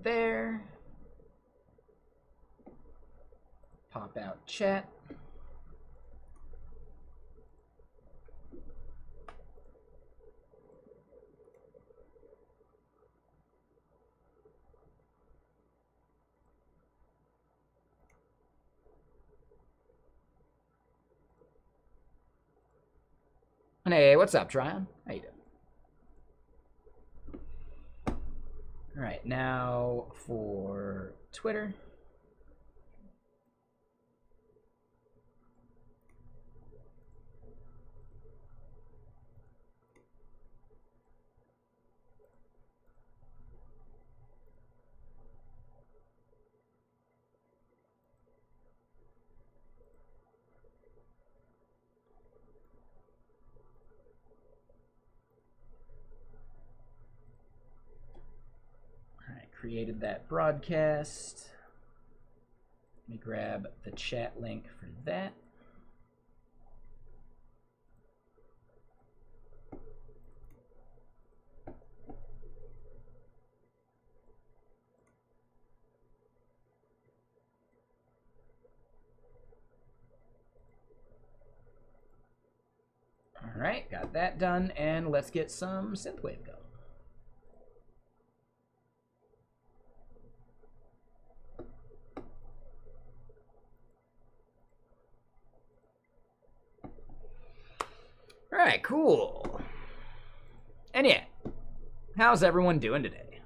there. Pop out chat. And hey, what's up, Tryon? How you doing? All right, now for Twitter. Created that broadcast. Let me grab the chat link for that. All right, got that done, and let's get some synthwave going. All right, cool. And yeah, how's everyone doing today?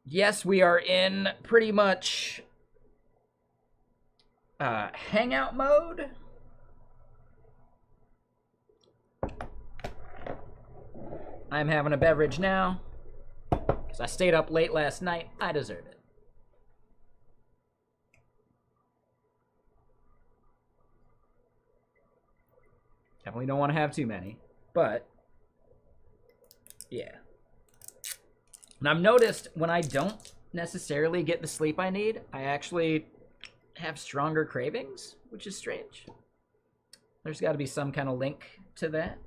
Yes, we are in pretty much hangout mode. I'm having a beverage now because I stayed up late last night. I deserve it. Definitely don't want to have too many, but yeah. And I've noticed when I don't necessarily get the sleep I need, I actually have stronger cravings, which is strange. There's got to be some kind of link to that.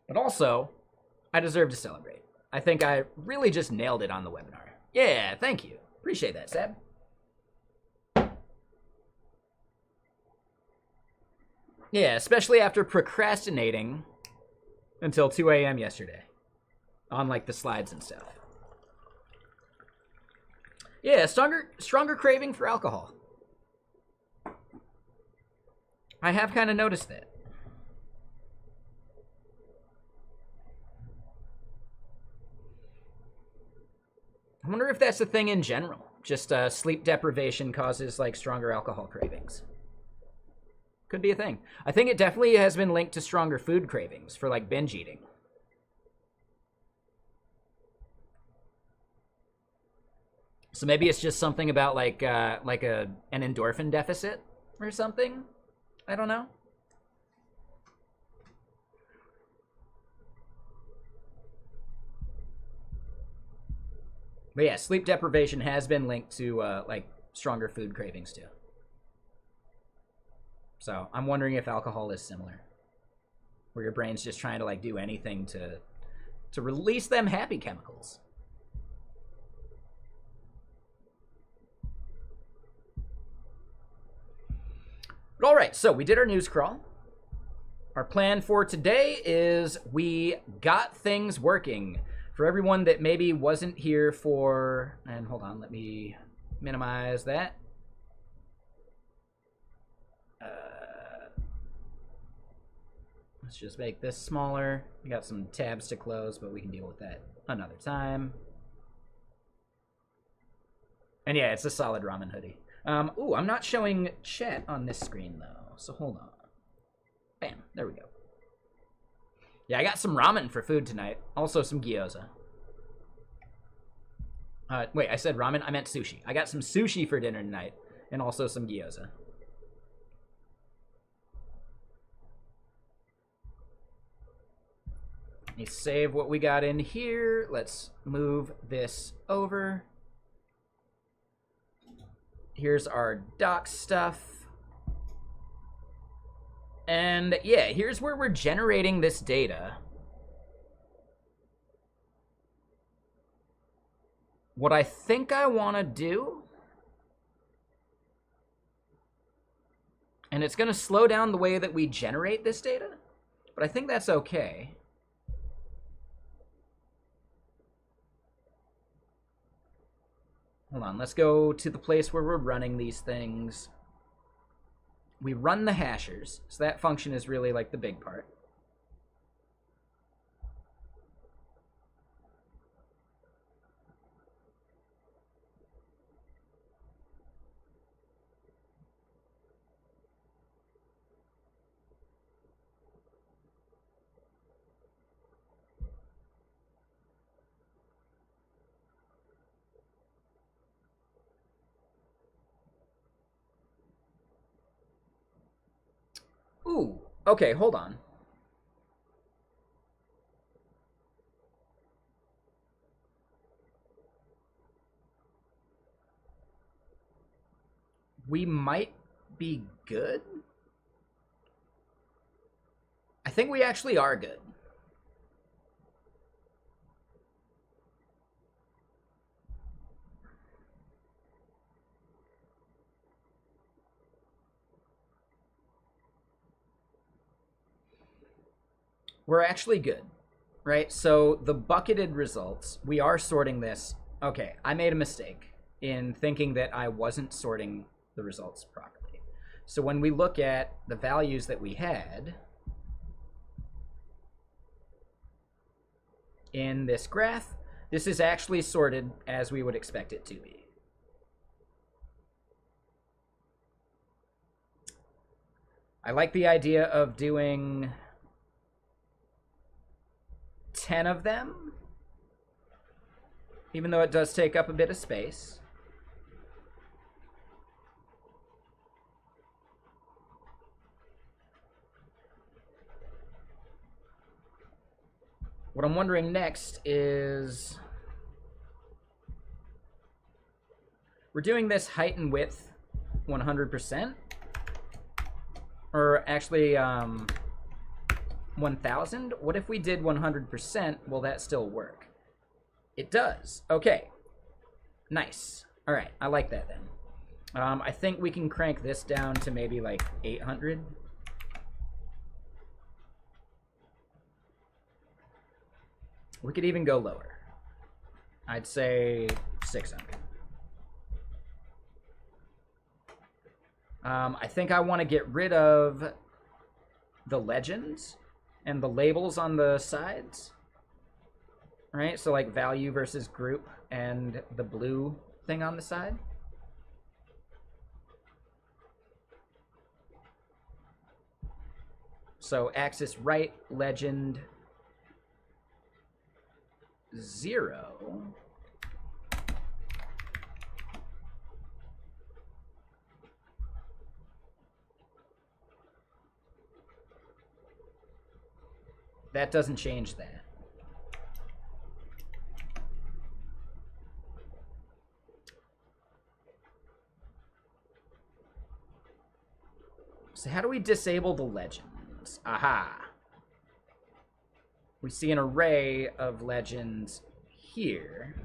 But also, I deserve to celebrate. I think I really just nailed it on the webinar. Yeah, thank you. Appreciate that, Seb. Yeah, especially after procrastinating until 2 a.m. yesterday on like the slides and stuff. Yeah, stronger craving for alcohol. I have kind of noticed that. I wonder if that's a thing in general. Just sleep deprivation causes like stronger alcohol cravings. Could be a thing. I think it definitely has been linked to stronger food cravings for like binge eating. So maybe it's just something about like an endorphin deficit or something. I don't know. But yeah, sleep deprivation has been linked to like stronger food cravings too. So I'm wondering if alcohol is similar, where your brain's just trying to like do anything to release them happy chemicals. But all right, so we did our news crawl. Our plan for today is we got things working. For everyone that maybe wasn't here for, and hold on, let me minimize that. Let's just make this smaller. We got some tabs to close, but we can deal with that another time. And yeah, it's a solid ramen hoodie. Ooh, I'm not showing chat on this screen though, so hold on. Bam, there we go. Yeah, I got some ramen for food tonight. Also some gyoza. Wait, I said ramen? I meant sushi. I got some sushi for dinner tonight, and also some gyoza. Let me save what we got in here. Let's move this over. Here's our doc stuff. And yeah, here's where we're generating this data. What I think I want to do, and it's going to slow down the way that we generate this data, but I think that's okay. Hold on, let's go to the place where we're running these things. We run the hashers, so that function is really like the big part. Ooh, okay, hold on. We might be good. I think we actually are good. We're actually good, right? So the bucketed results, we are sorting this. Okay, I made a mistake in thinking that I wasn't sorting the results properly. So when we look at the values that we had in this graph, this is actually sorted as we would expect it to be. I like the idea of doing 10 of them, even though it does take up a bit of space. What I'm wondering next is, we're doing this height and width 100%, or actually 1000. What if we did 100%? Will that still work? It does. Okay. Nice. All right. I like that then. I think we can crank this down to maybe like 800. We could even go lower. I'd say 600. I think I want to get rid of the legends and the labels on the sides, right? So like value versus group and the blue thing on the side. So axis right, legend 0. That doesn't change that. So how do we disable the legends? Aha. We see an array of legends here.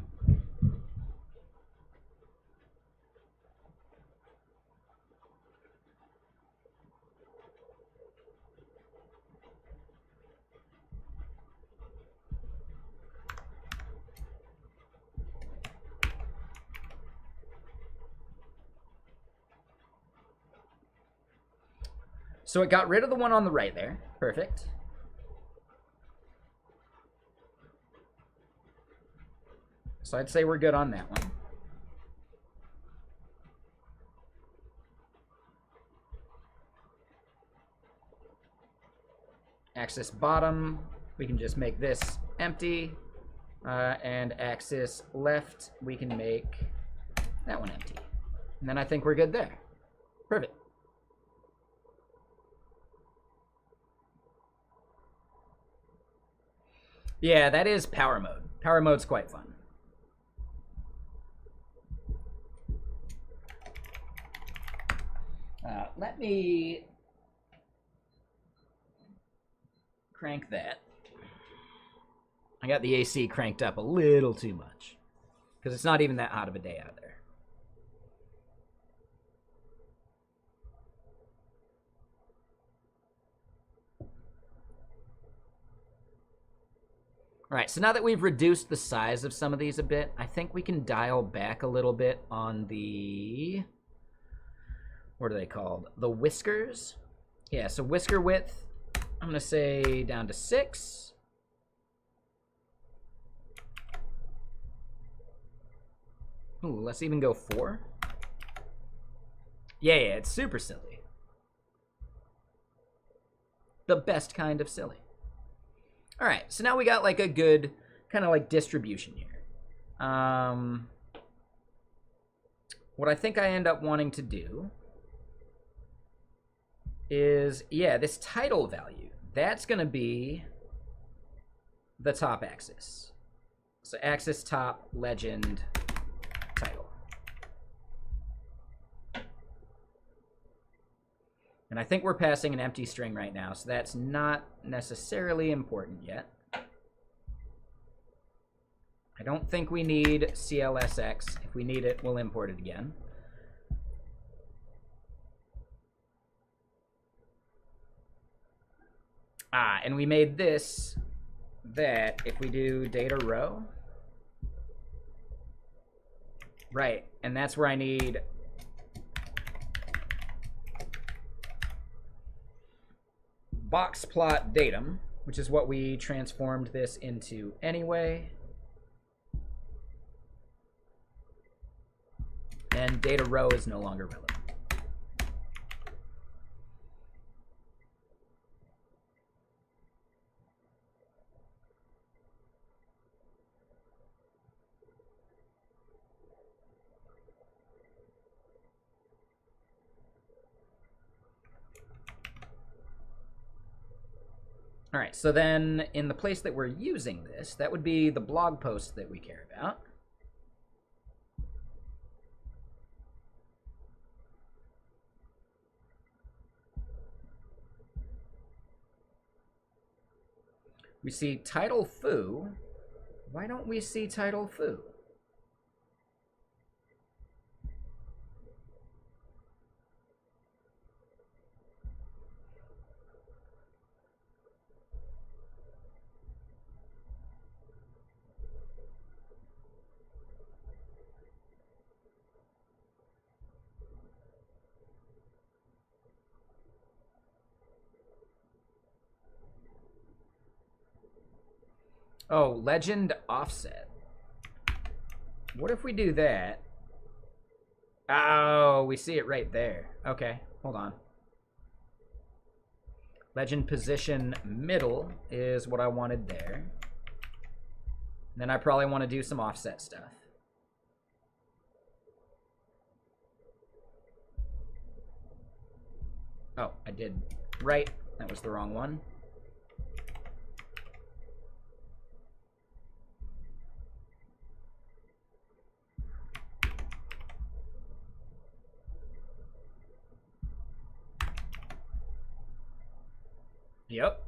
So it got rid of the one on the right there. Perfect. So I'd say we're good on that one. Axis bottom, we can just make this empty. And axis left, we can make that one empty. And then I think we're good there. Perfect. Yeah, that is power mode. Power mode's quite fun. Let me crank that. I got the AC cranked up a little too much because it's not even that hot of a day out there. All right, so now that we've reduced the size of some of these a bit, I think we can dial back a little bit on the, what are they called? The whiskers. Yeah, so whisker width, I'm gonna say down to 6. Ooh, let's even go 4. Yeah, it's super silly. The best kind of silly. All right, so now we got like a good kind of like distribution here. What I think I end up wanting to do is, yeah, this title value, that's gonna be the top axis. So axis top, legend, title. And I think we're passing an empty string right now, so that's not necessarily important yet. I don't think we need CLSX. If we need it, we'll import it again. And we made this that if we do data row, right, and that's where I need box plot datum, which is what we transformed this into anyway. And data row is no longer relevant. All right, so then in the place that we're using this, that would be the blog post that we care about. We see title foo. Why don't we see title foo? Oh, legend offset. What if we do that? Oh, we see it right there. Okay, hold on. Legend position middle is what I wanted there. Then I probably want to do some offset stuff. Oh, I did right. That was the wrong one. Yep.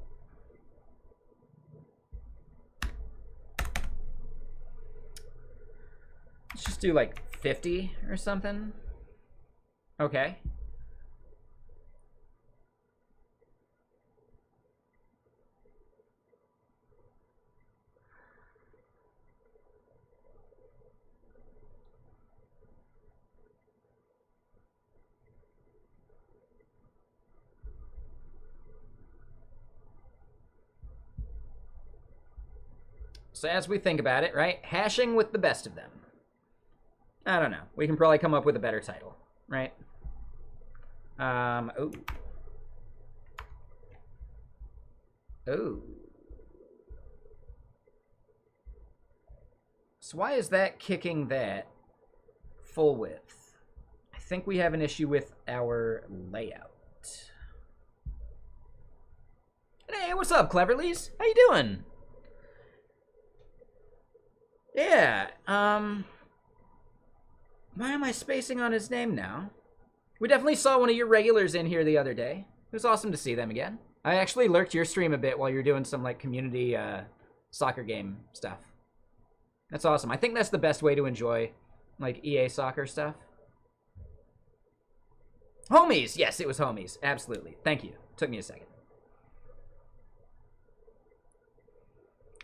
Let's just do like 50 or something. Okay. So as we think about it, right? Hashing with the best of them. I don't know. We can probably come up with a better title, right? Oh. Oh. So why is that kicking that full width? I think we have an issue with our layout. Hey, what's up, Cleverlies? How you doing? Yeah, why am I spacing on his name now? We definitely saw one of your regulars in here the other day. It was awesome to see them again. I actually lurked your stream a bit while you're doing some like community soccer game stuff. That's awesome. I think that's the best way to enjoy like EA soccer stuff. Homies! Yes, it was homies. Absolutely. Thank you. Took me a second.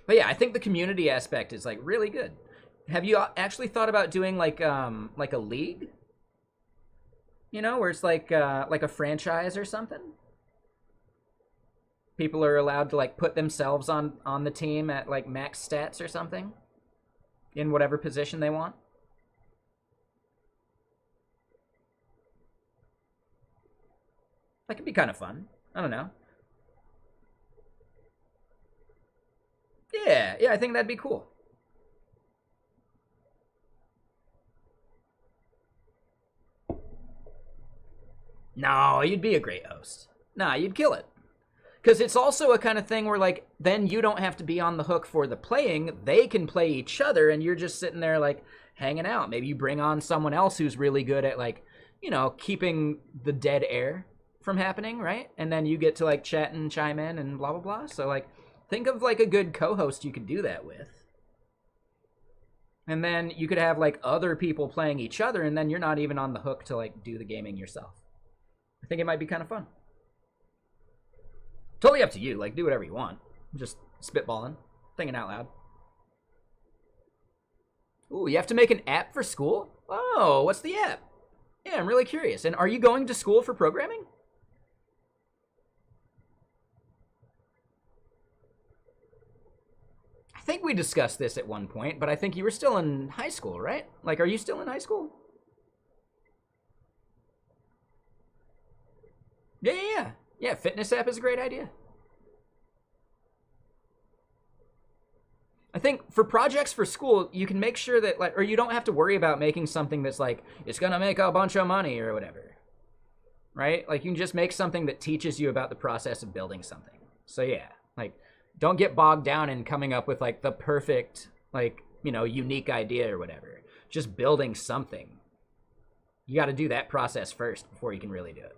But yeah, I think the community aspect is like really good. Have you actually thought about doing like a league? You know, where it's like a franchise or something? People are allowed to like put themselves on the team at like max stats or something in whatever position they want. That could be kind of fun. I don't know. Yeah, I think that'd be cool. No, you'd be a great host. Nah, you'd kill it. Because it's also a kind of thing where, like, then you don't have to be on the hook for the playing. They can play each other, and you're just sitting there, like, hanging out. Maybe you bring on someone else who's really good at, like, you know, keeping the dead air from happening, right? And then you get to, like, chat and chime in and blah, blah, blah. So, like, think of, like, a good co-host you could do that with. And then you could have, like, other people playing each other, and then you're not even on the hook to, like, do the gaming yourself. I think it might be kind of fun. Totally up to you. Like, do whatever you want. I'm just spitballing, thinking out loud. Ooh, you have to make an app for school? Oh, what's the app? Yeah, I'm really curious. And are you going to school for programming? I think we discussed this at one point, but I think you were still in high school, right? Like, are you still in high school? Yeah, fitness app is a great idea. I think for projects for school, you can make sure that, like, or you don't have to worry about making something that's like, it's gonna make a bunch of money or whatever, right? Like, you can just make something that teaches you about the process of building something. So yeah, like, don't get bogged down in coming up with, like, the perfect, like, you know, unique idea or whatever. Just building something. You gotta do that process first before you can really do it.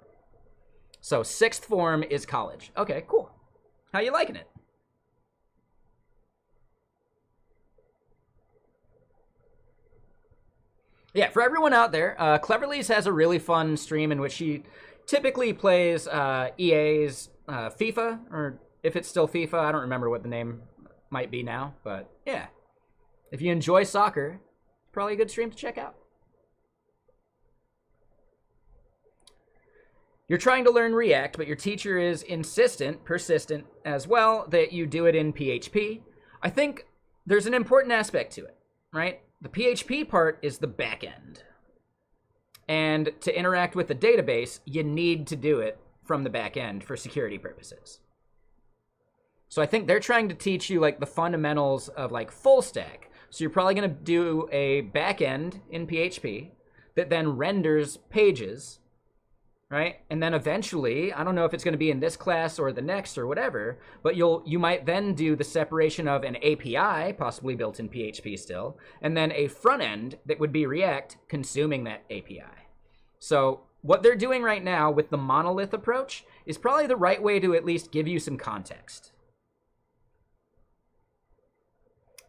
So sixth form is college. Okay, cool. How you liking it? Yeah, for everyone out there, Cleverly's has a really fun stream in which she typically plays EA's FIFA, or if it's still FIFA, I don't remember what the name might be now, but yeah. If you enjoy soccer, it's probably a good stream to check out. You're trying to learn React, but your teacher is persistent as well, that you do it in PHP. I think there's an important aspect to it, right? The PHP part is the back end. And to interact with the database, you need to do it from the back end for security purposes. So I think they're trying to teach you like the fundamentals of like full stack. So you're probably going to do a back end in PHP that then renders pages, right? And then eventually, I don't know if it's going to be in this class or the next or whatever, but you might then do the separation of an API, possibly built in PHP still, and then a front end that would be React consuming that API. So what they're doing right now with the monolith approach is probably the right way to at least give you some context.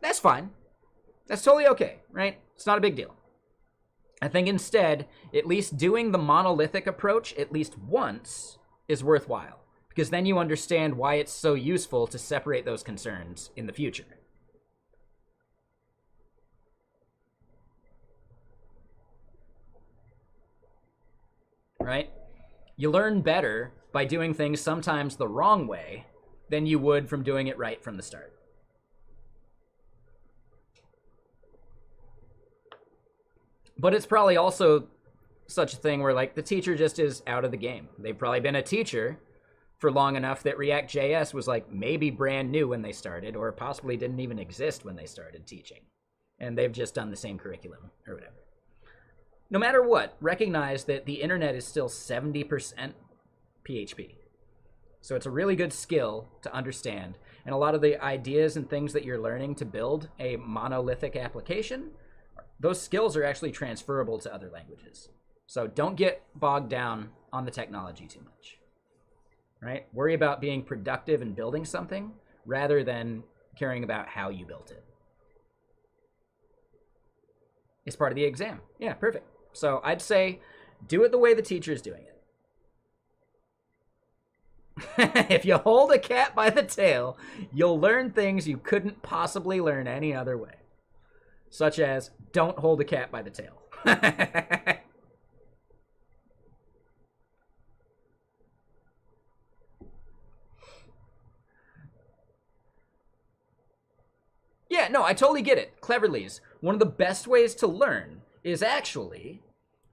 That's fine. That's totally okay, right? It's not a big deal. I think instead, at least doing the monolithic approach at least once is worthwhile, because then you understand why it's so useful to separate those concerns in the future. Right? You learn better by doing things sometimes the wrong way than you would from doing it right from the start. But it's probably also such a thing where, like, the teacher just is out of the game. They've probably been a teacher for long enough that React.js was, like, maybe brand new when they started, or possibly didn't even exist when they started teaching. And they've just done the same curriculum or whatever. No matter what, recognize that the internet is still 70% PHP. So it's a really good skill to understand. And a lot of the ideas and things that you're learning to build a monolithic application, those skills are actually transferable to other languages. So don't get bogged down on the technology too much, right? Worry about being productive and building something rather than caring about how you built it. It's part of the exam. Yeah, perfect. So I'd say do it the way the teacher's doing it. If you hold a cat by the tail, you'll learn things you couldn't possibly learn any other way. Such as, don't hold a cat by the tail. Yeah, no, I totally get it. Cleverly's. One of the best ways to learn is actually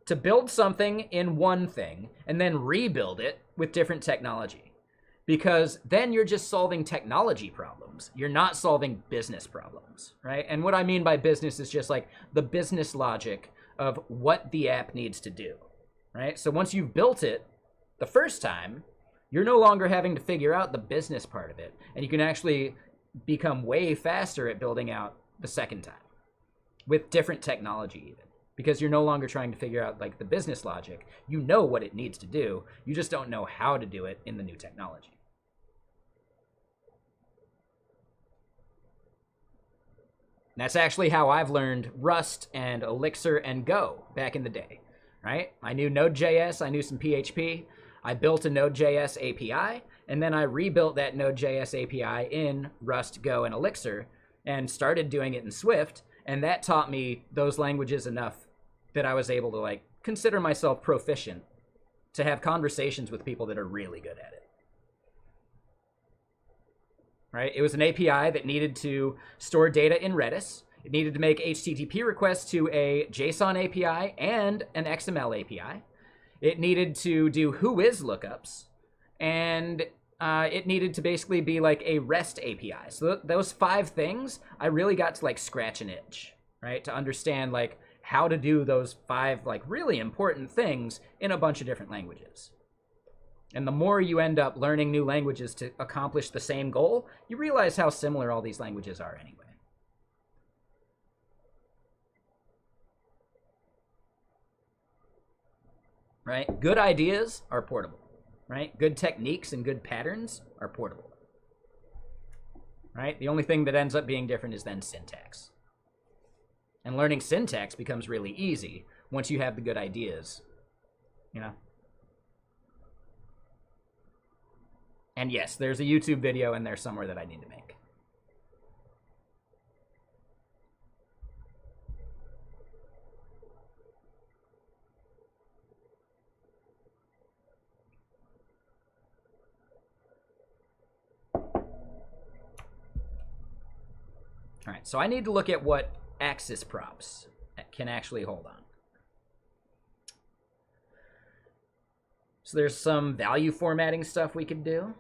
to build something in one thing and then rebuild it with different technology. Because then you're just solving technology problems. You're not solving business problems, right? And what I mean by business is just like the business logic of what the app needs to do, right? So once you've built it the first time, you're no longer having to figure out the business part of it. And you can actually become way faster at building out the second time with different technology even. Because you're no longer trying to figure out like the business logic. You know what it needs to do. You just don't know how to do it in the new technology. And that's actually how I've learned Rust and Elixir and Go back in the day, right? I knew Node.js, I knew some PHP. I built a Node.js API, and then I rebuilt that Node.js API in Rust, Go, and Elixir, and started doing it in Swift. And that taught me those languages enough that I was able to like consider myself proficient to have conversations with people that are really good at it. Right? It was an API that needed to store data in Redis. It needed to make HTTP requests to a JSON API and an XML API. It needed to do whois lookups, and it needed to basically be like a REST API. So those 5 things, I really got to like scratch an itch, right? To understand like how to do those 5 like really important things in a bunch of different languages. And the more you end up learning new languages to accomplish the same goal, you realize how similar all these languages are anyway. Right? Good ideas are portable. Right? Good techniques and good patterns are portable. Right? The only thing that ends up being different is then syntax. And learning syntax becomes really easy once you have the good ideas. You know? And yes, there's a YouTube video in there somewhere that I need to make. All right, so I need to look at what axis props can actually hold on. So there's some value formatting stuff we could do.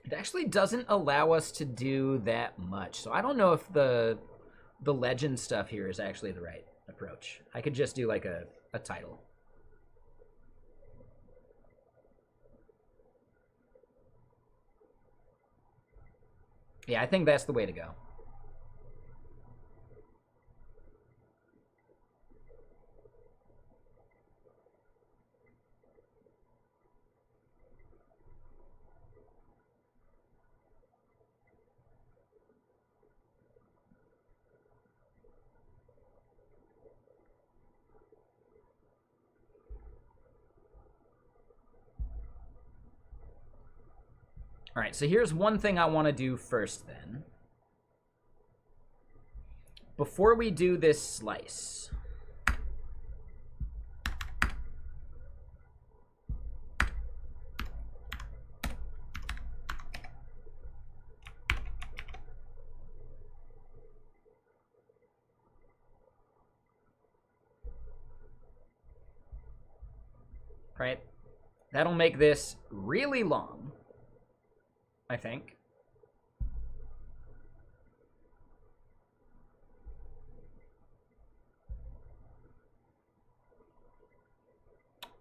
It actually doesn't allow us to do that much. So I don't know if the legend stuff here is actually the right approach. I could just do like a title. Yeah, I think that's the way to go. All right, so here's one thing I want to do first then. Before we do this slice, right? That'll make this really long, I think.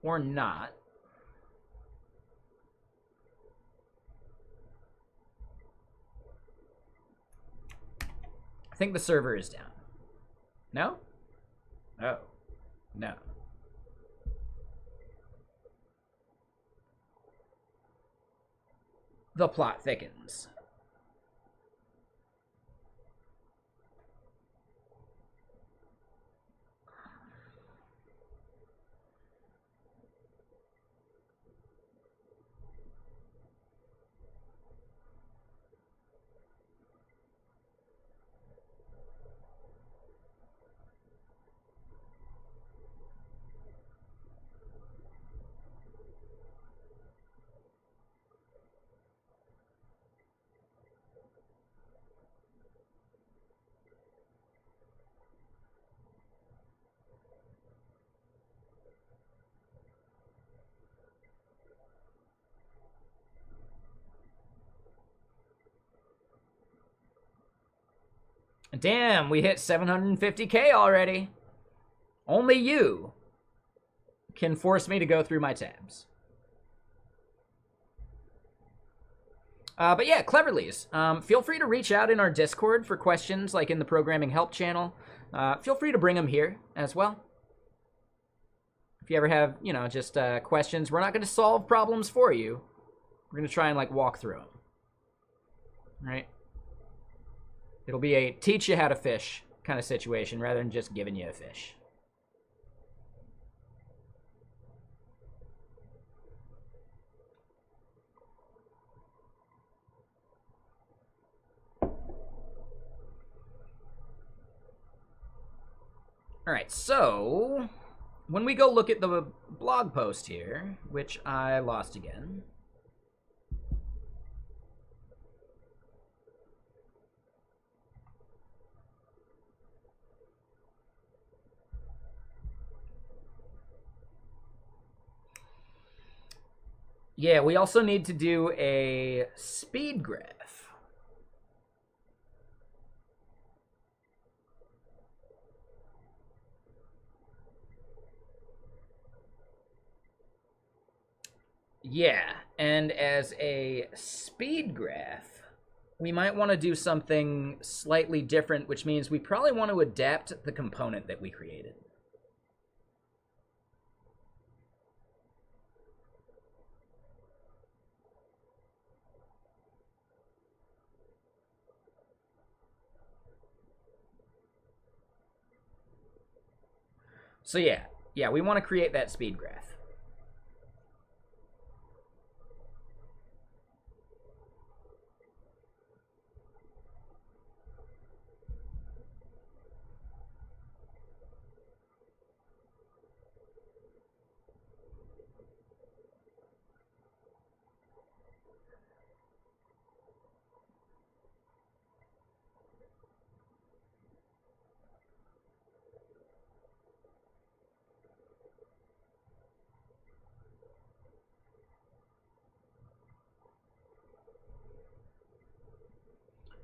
Or not. I think the server is down. No? Oh. No. The plot thickens. Damn, we hit 750K already. Only you can force me to go through my tabs. But yeah, Cleverlies. Feel free to reach out in our Discord for questions, like in the programming help channel. Feel free to bring them here as well. If you ever have, you know, just questions, we're not going to solve problems for you. We're going to try and, like, walk through them. Right? It'll be a teach you how to fish kind of situation rather than just giving you a fish. All right, so when we go look at the blog post here, which I lost again. Yeah, we also need to do a speed graph. Yeah, and as a speed graph, we might want to do something slightly different, which means we probably want to adapt the component that we created. So yeah, we want to create that speed graph.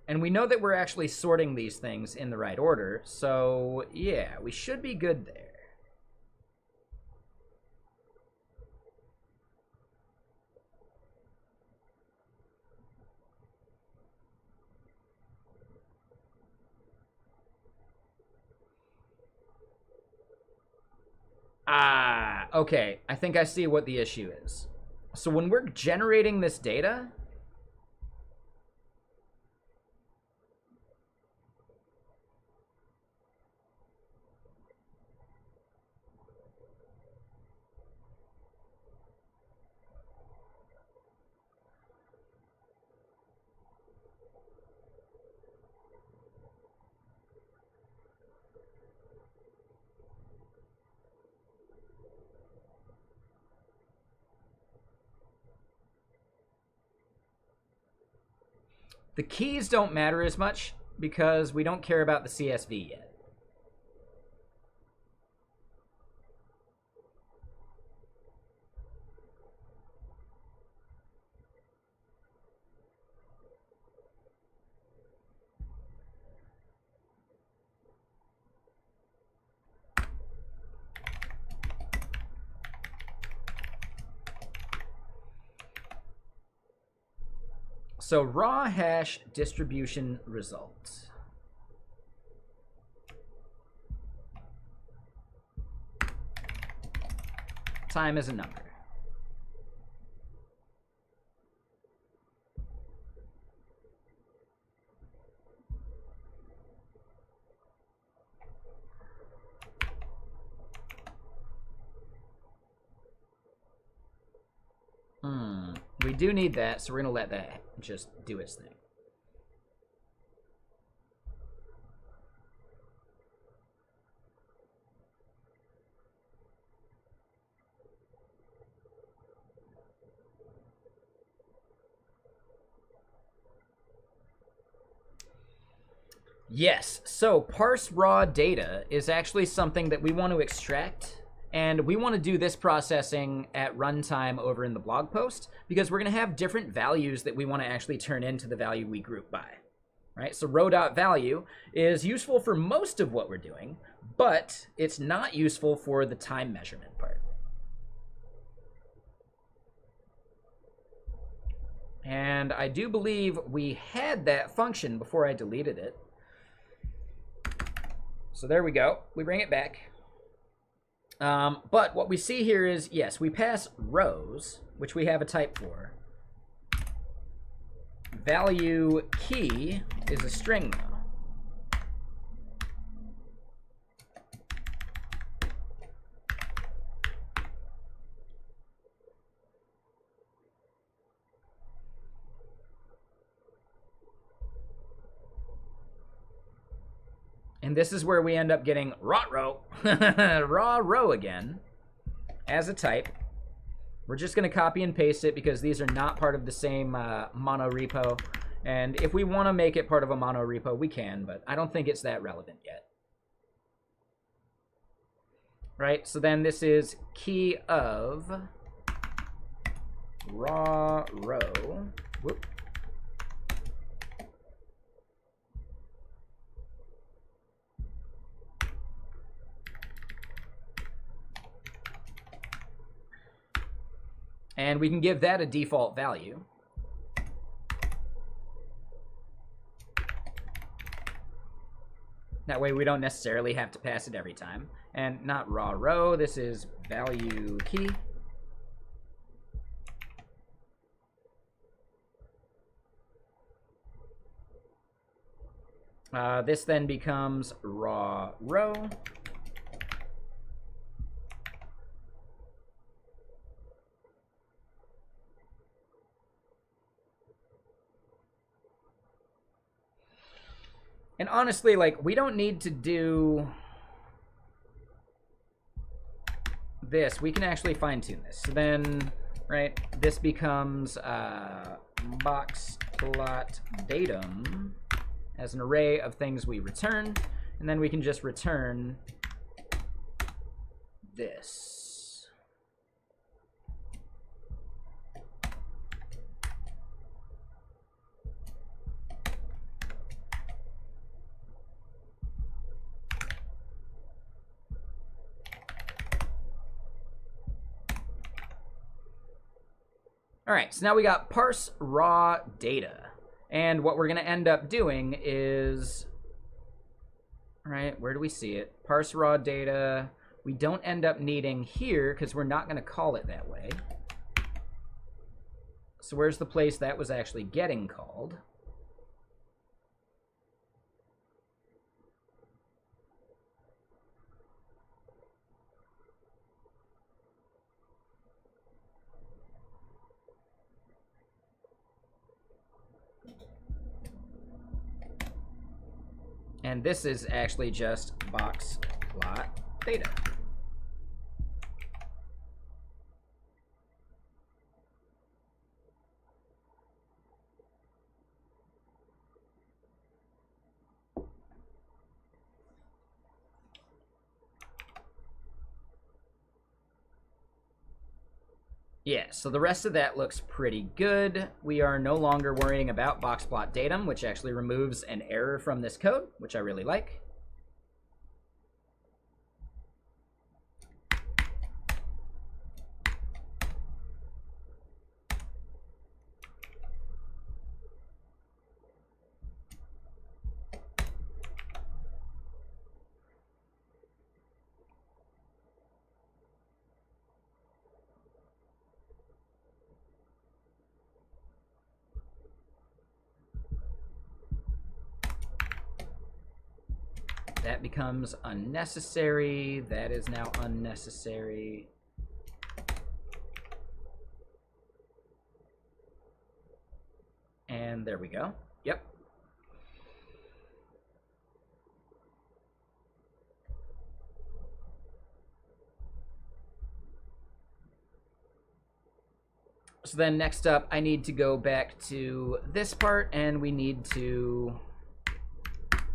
And we know that we're actually sorting these things in the right order, so yeah, we should be good there. Ah, okay, I think I see what the issue is. So when we're generating this data, the keys don't matter as much because we don't care about the CSV yet. So raw hash distribution results. time is a number. We do need that, so we're going to let that just do its thing. Yes, so parse raw data is actually something that we want to extract, and we want to do this processing at runtime over in the blog post, because we're going to have different values that we want to actually turn into the value we group by, right? So row.value is useful for most of what we're doing, but it's not useful for the time measurement part. And I do believe we had that function before I deleted it. So there we go. We bring it back. But what we see here is, yes, we pass rows, which we have a type for. Value key is a string, though. And this is where we end up getting raw row, raw row again, as a type. We're just going to copy and paste it because these are not part of the same mono repo. And if we want to make it part of a mono repo, we can, but I don't think it's that relevant yet. Right, so then this is key of raw row. Whoop. And we can give that a default value. That way we don't necessarily have to pass it every time. And not raw row, this is value key. This then becomes raw row. And honestly, like, we don't need to do this. We can actually fine-tune this. So then, right, this becomes box plot datum as an array of things we return. And then we can just return this. All right, so now we got parse raw data. And what we're going to end up doing is, right, where do we see it? Parse raw data. We don't end up needing here because we're not going to call it that way. So where's the place that was actually getting called? And this is actually just box plot data. Yeah, so the rest of that looks pretty good. We are no longer worrying about boxplot datum, which actually removes an error from this code, which I really like. That becomes unnecessary. That is now unnecessary. And there we go. Yep. So then next up, I need to go back to this part, and we need to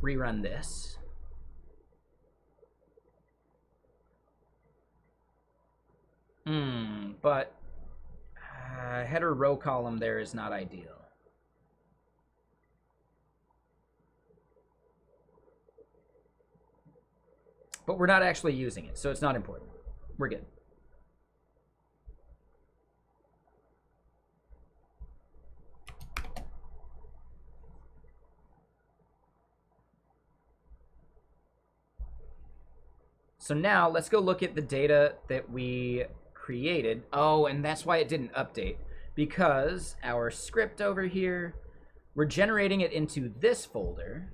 rerun this. But header row column there is not ideal. But we're not actually using it, so it's not important. We're good. So now let's go look at the data that we created. Oh, and that's why it didn't update. Because our script over here, we're generating it into this folder.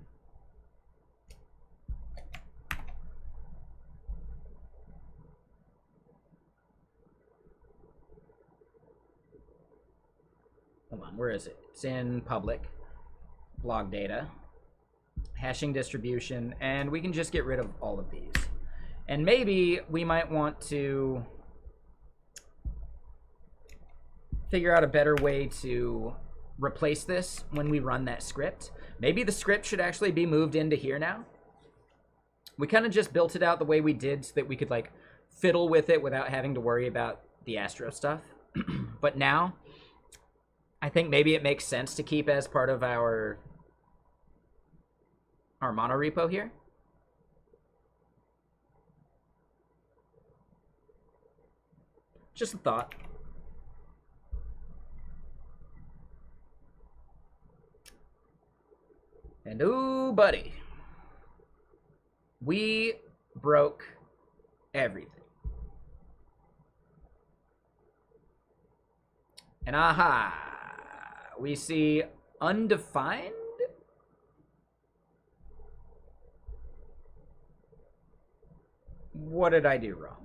Hold on, where is it? It's in public, log data, hashing distribution, and we can just get rid of all of these. And maybe we might want to figure out a better way to replace this when we run that script. Maybe the script should actually be moved into here now. We kind of just built it out the way we did so that we could like fiddle with it without having to worry about the Astro stuff. But now I think maybe it makes sense to keep as part of our monorepo here. Just a thought. And ooh, buddy, we broke everything. And aha, we see undefined. What did I do wrong?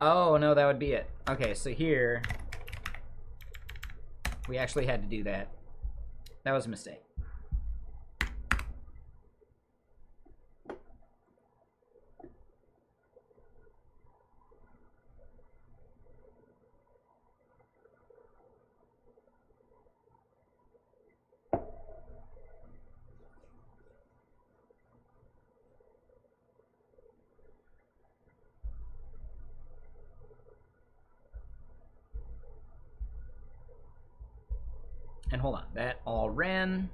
Oh, no, that would be it. Okay, so here, we actually had to do that. That was a mistake. And hold on, that all ran.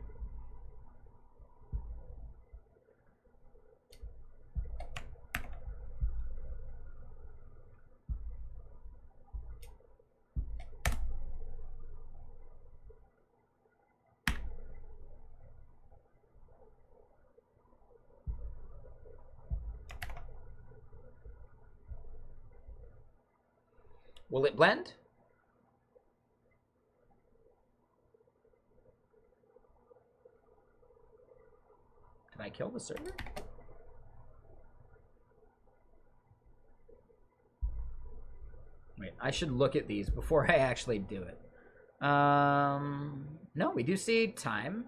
Will it blend? Can I kill the server? Wait, I should look at these before I actually do it. No, we do see time.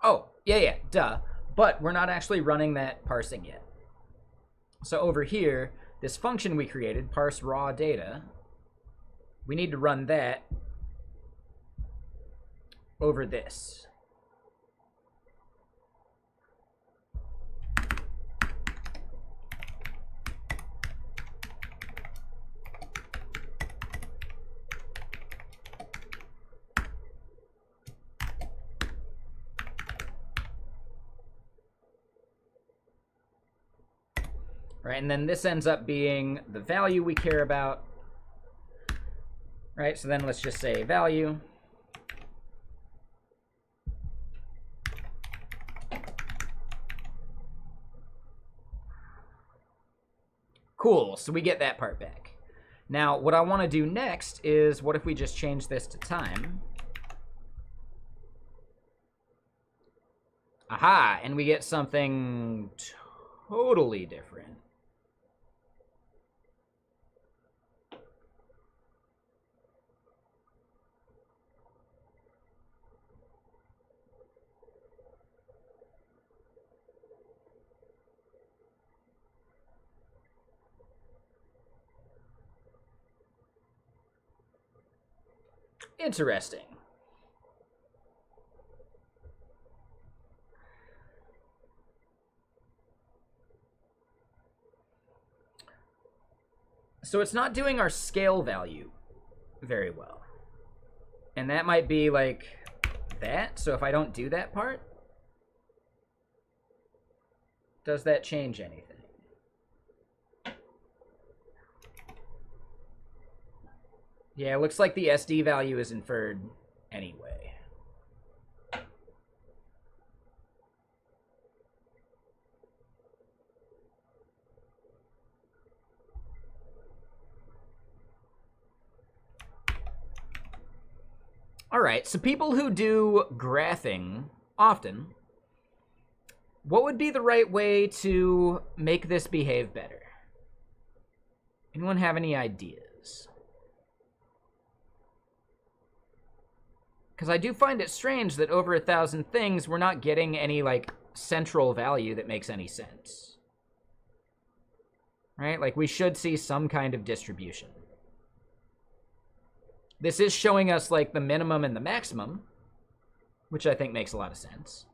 Oh, yeah, duh. But we're not actually running that parsing yet. So over here, this function we created, parse raw data, we need to run that over this. Right, and then this ends up being the value we care about. Right, so then let's just say value. Cool, so we get that part back. Now, what I want to do next is, what if we just change this to time? Aha, and we get something totally different. Interesting. So it's not doing our scale value very well. And that might be like that. So if I don't do that part, does that change anything? Yeah, it looks like the SD value is inferred anyway. All right, so people who do graphing often, what would be the right way to make this behave better? Anyone have any ideas? Because I do find it strange that over 1,000 things, we're not getting any, like, central value that makes any sense. Right? Like, we should see some kind of distribution. This is showing us, like, the minimum and the maximum, which I think makes a lot of sense.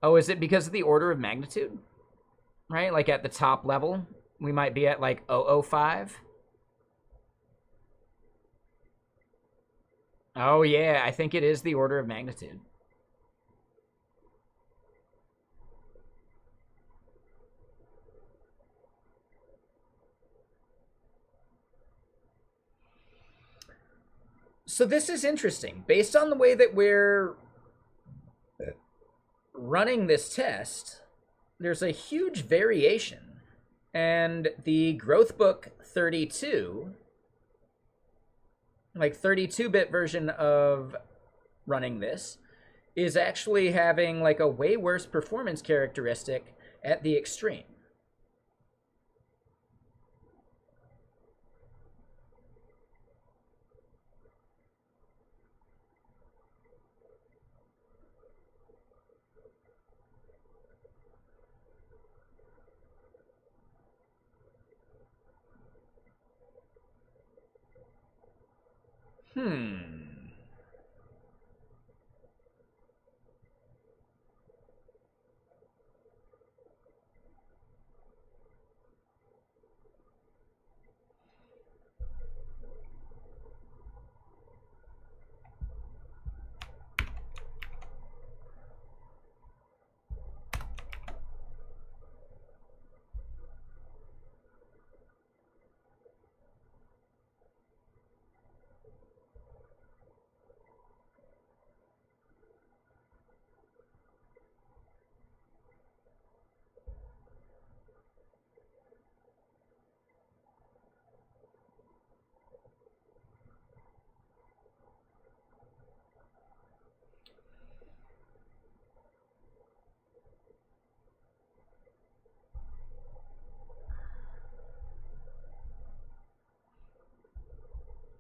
Oh, is it because of the order of magnitude? Right? Like, at the top level, we might be at, like, 0.005. Oh, yeah, I think it is the order of magnitude. So this is interesting. Based on the way that we're running this test, there's a huge variation. And the Growthbook 32, like 32-bit version of running this, is actually having like a way worse performance characteristic at the extreme.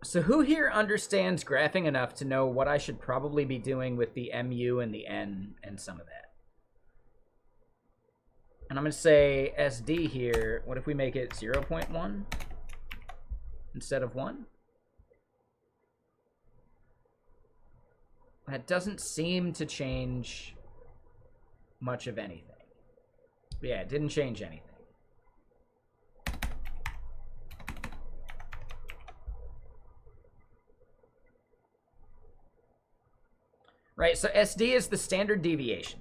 So who here understands graphing enough to know what I should probably be doing with the MU and the N and some of that? And I'm going to say SD here. What if we make it 0.1 instead of 1? That doesn't seem to change much of anything. Yeah, it didn't change anything. Right, so SD is the standard deviation.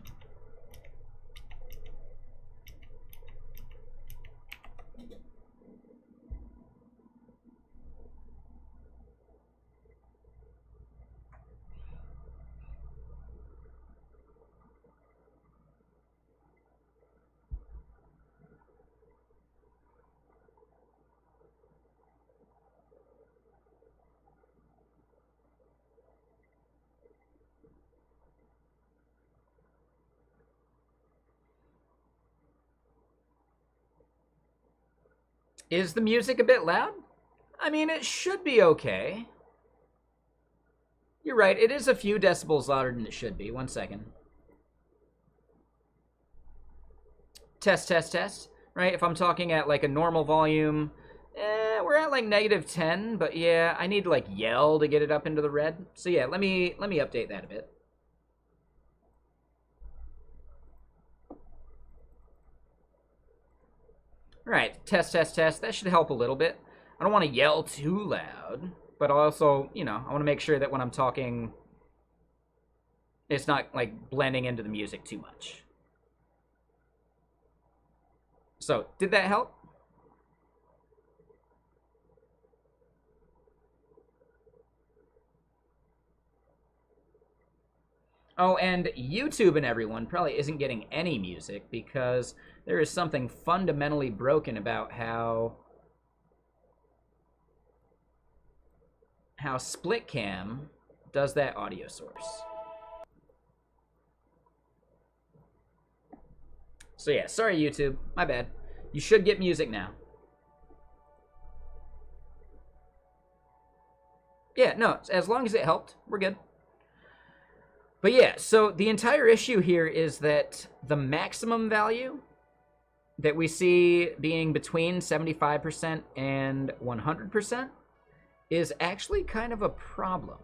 Is the music a bit loud? I mean, it should be okay. You're right, it is a few decibels louder than it should be. 1 second. Test, test, test. Right, if I'm talking at like a normal volume, we're at like -10, but yeah, I need to like yell to get it up into the red. So yeah, let me update that a bit. Right, test, test, test. That should help a little bit. I don't want to yell too loud, but also, you know, I want to make sure that when I'm talking, it's not like blending into the music too much. So, did that help? Oh, and YouTube and everyone probably isn't getting any music because there is something fundamentally broken about how split cam does that audio source. So yeah, sorry YouTube, my bad. You should get music now. Yeah, no, as long as it helped, we're good. But yeah, so the entire issue here is that the maximum value that we see being between 75% and 100% is actually kind of a problem.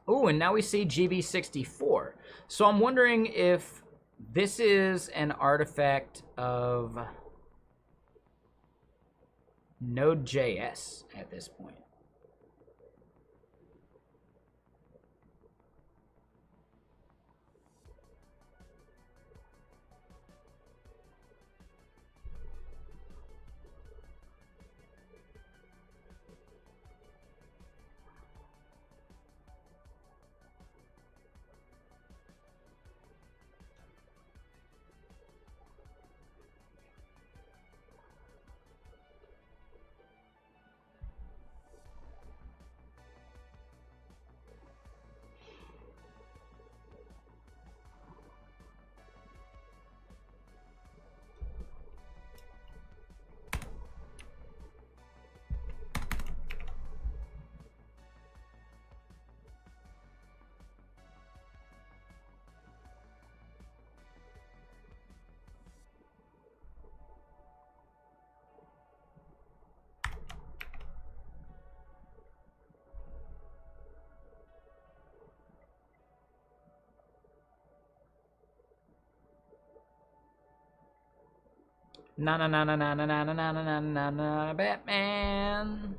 Oh, and now we see GB64. So I'm wondering if this is an artifact of Node.js at this point. Na na na na na na na na na na na na Batman.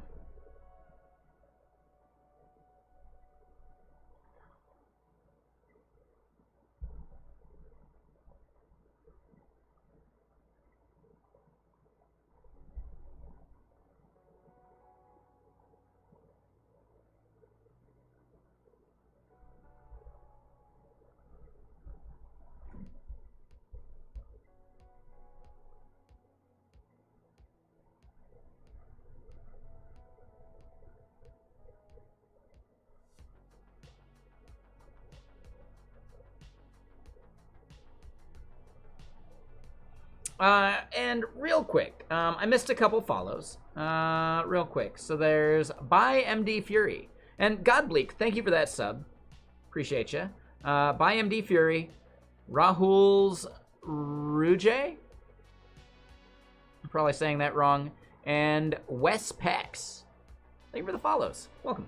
And real quick, I missed a couple follows. Real quick. So there's by MD Fury. And Godbleak, thank you for that sub. Appreciate you. By MD Fury. Rahul's Ruje? I'm probably saying that wrong. And Wes Pax. Thank you for the follows. Welcome.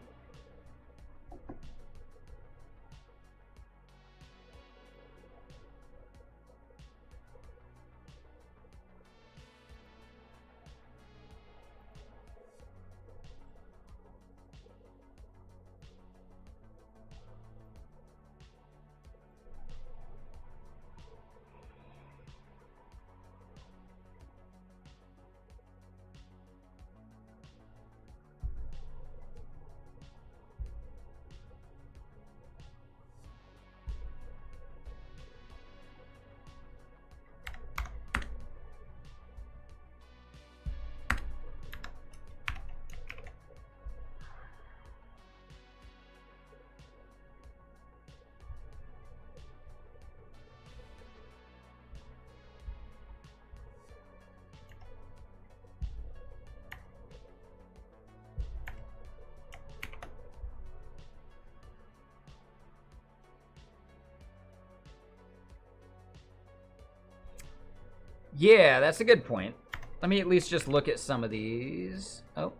Yeah, that's a good point. Let me at least just look at some of these. Oh,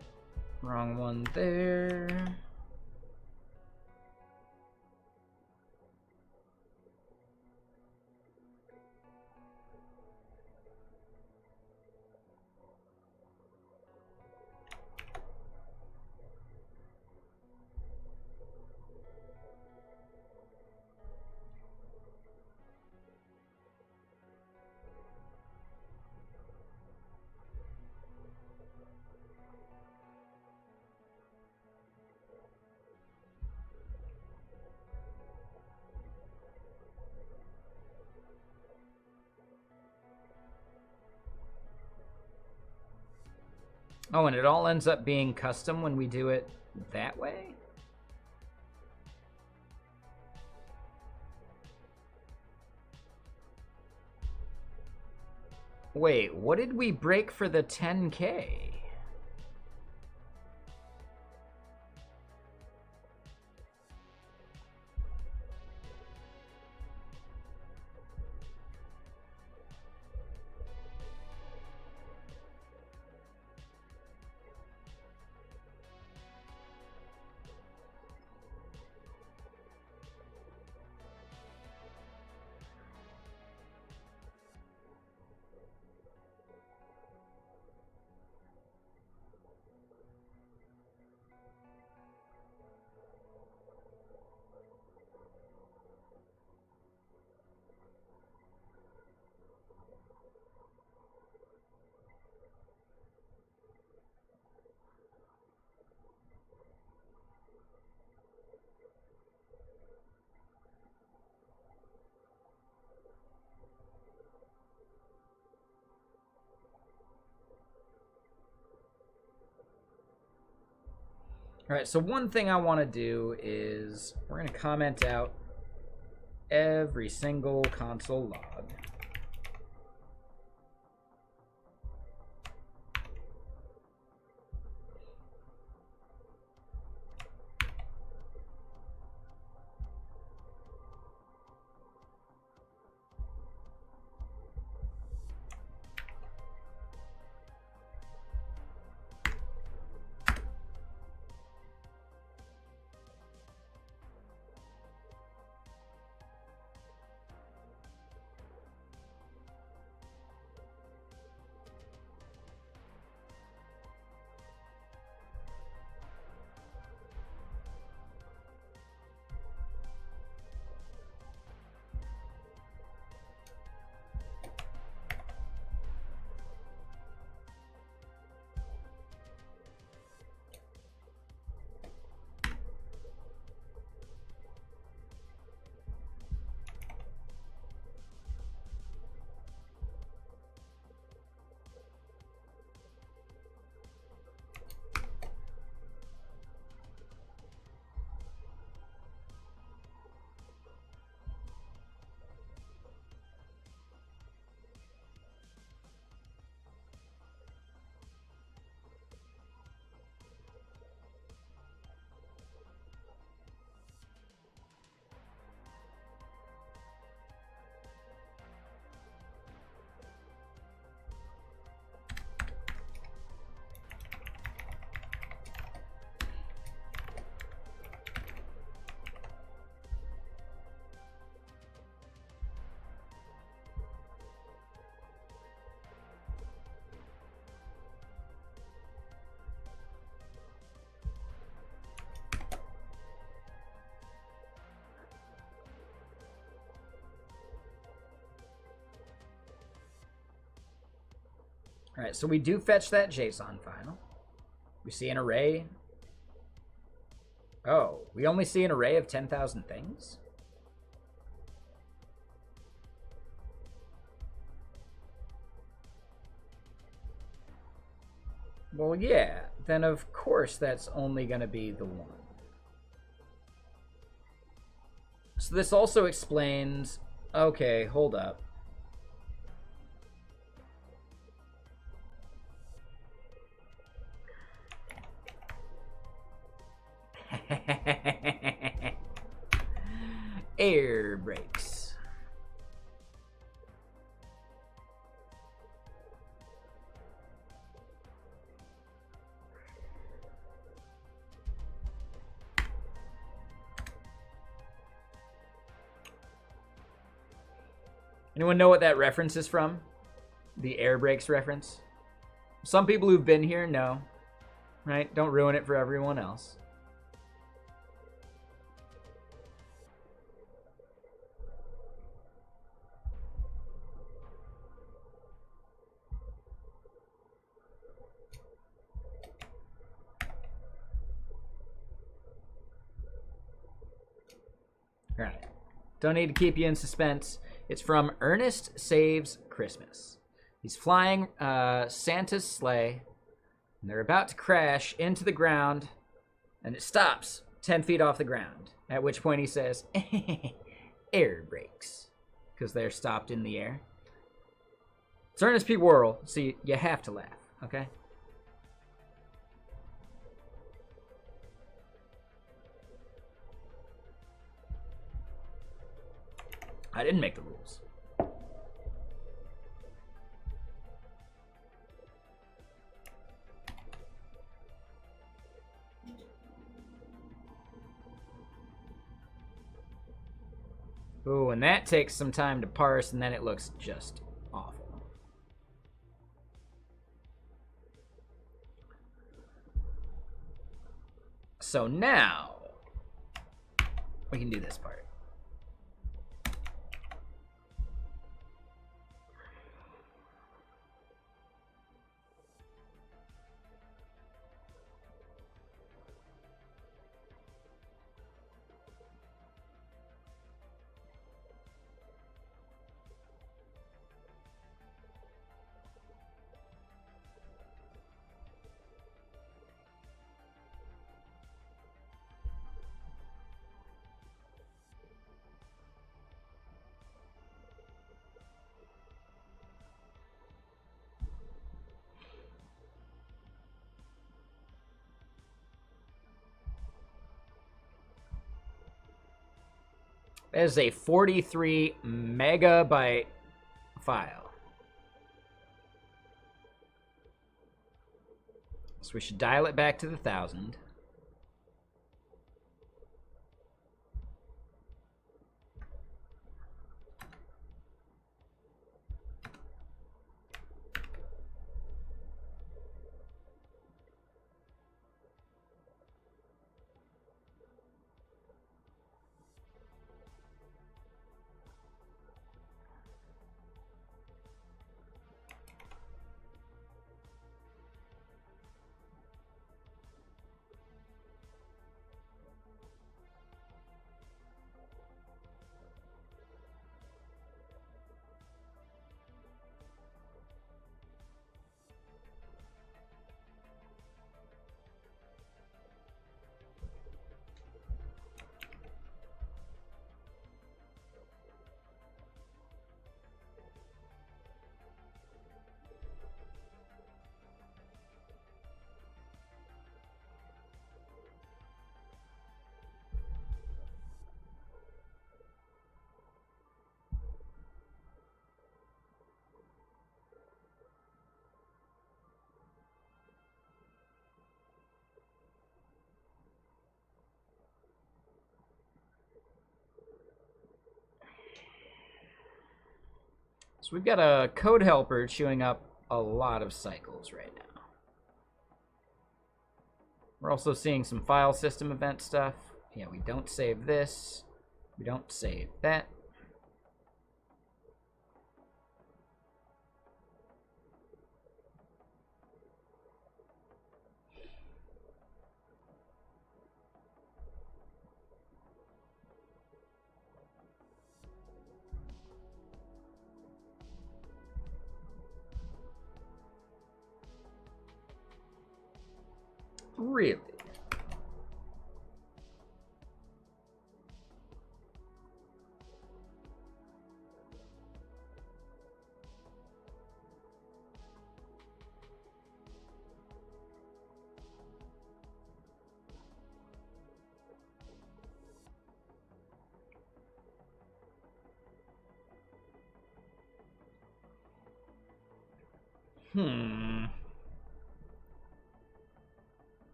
wrong one there. Oh, and it all ends up being custom when we do it that way? Wait, what did we break for the 10K? All right, so one thing I want to do is we're going to comment out every single console log. All right, so we do fetch that JSON file. We see an array. Oh, we only see an array of 10,000 things? Well, yeah, then of course that's only going to be the one. So this also explains... Okay, hold up. Air brakes. Anyone know what that reference is from? The air brakes reference? Some people who've been here know, right? Don't ruin it for everyone else. All right. Don't need to keep you in suspense. It's from Ernest Saves Christmas. He's flying Santa's sleigh, and they're about to crash into the ground, and it stops 10 feet off the ground, at which point he says, air brakes, because they're stopped in the air. It's Ernest P. Worrell, so you have to laugh, okay? I didn't make the rules. Ooh, and that takes some time to parse, and then it looks just awful. So now, we can do this part. That is a 43 megabyte file. So we should dial it back to the 1,000. So we've got a code helper chewing up a lot of cycles right now. We're also seeing some file system event stuff. Yeah, we don't save this. We don't save that. Really?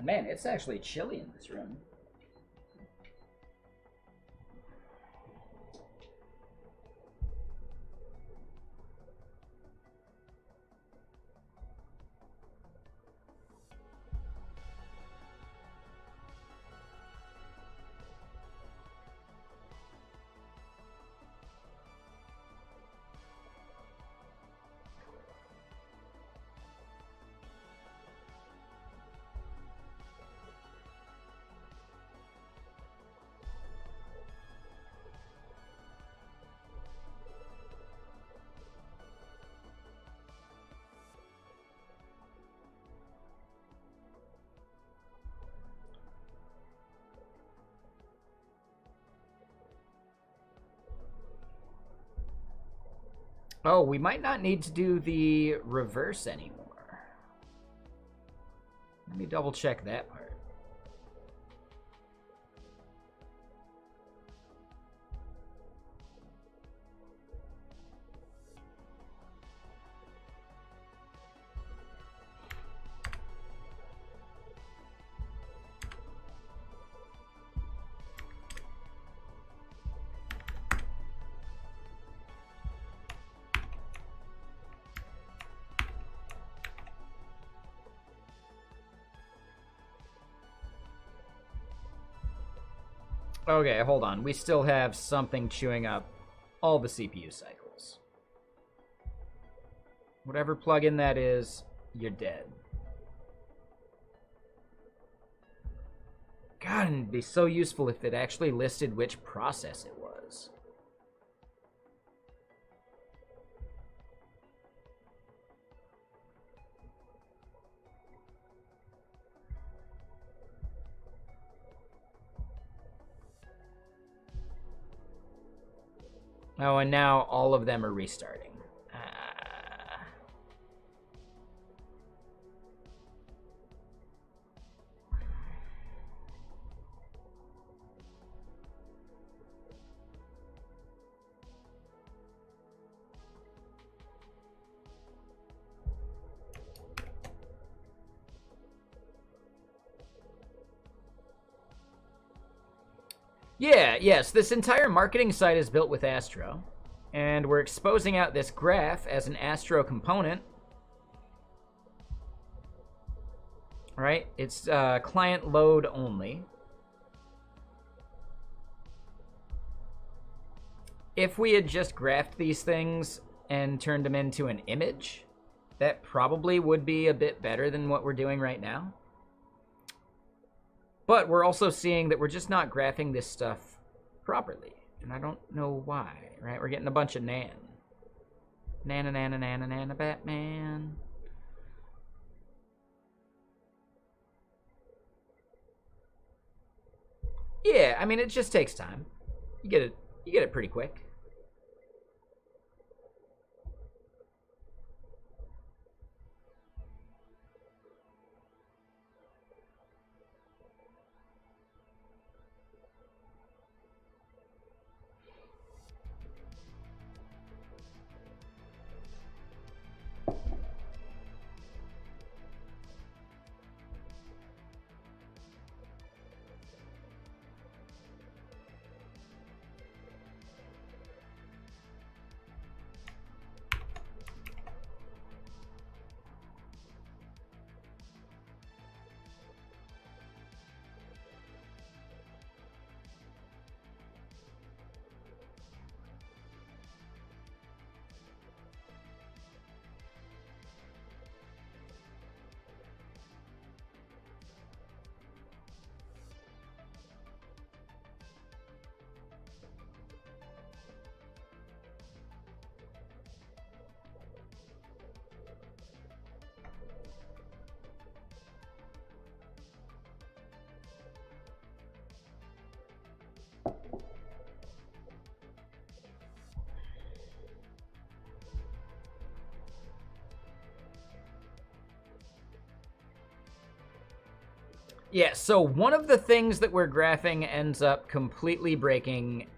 Man, it's actually chilly in this room. Oh, we might not need to do the reverse anymore. Let me double check that part. Okay, hold on. We still have something chewing up all the CPU cycles. Whatever plugin that is, you're dead. God, it'd be so useful if it actually listed which process it was. Oh, and now all of them are restarting. Yeah, yes, this entire marketing site is built with Astro. And we're exposing out this graph as an Astro component. Right? It's client load only. If we had just graphed these things and turned them into an image, that probably would be a bit better than what we're doing right now. But we're also seeing that we're just not graphing this stuff properly. And I don't know why, right? We're getting a bunch of nan. Nana, nana, nana, nana, Batman. Yeah, I mean, it just takes time. You get it pretty quick. Yeah, so one of the things that we're graphing ends up completely breaking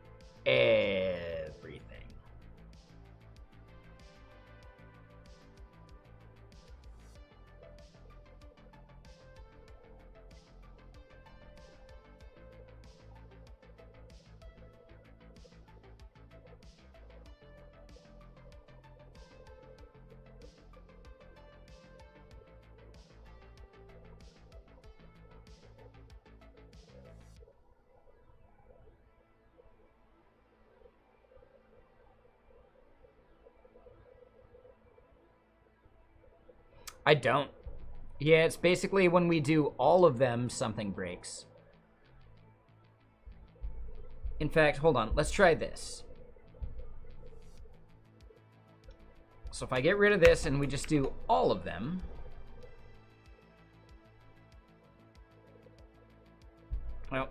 everything. I don't. Yeah, it's basically when we do all of them, something breaks. In fact, hold on. Let's try this. So if I get rid of this and we just do all of them... Well...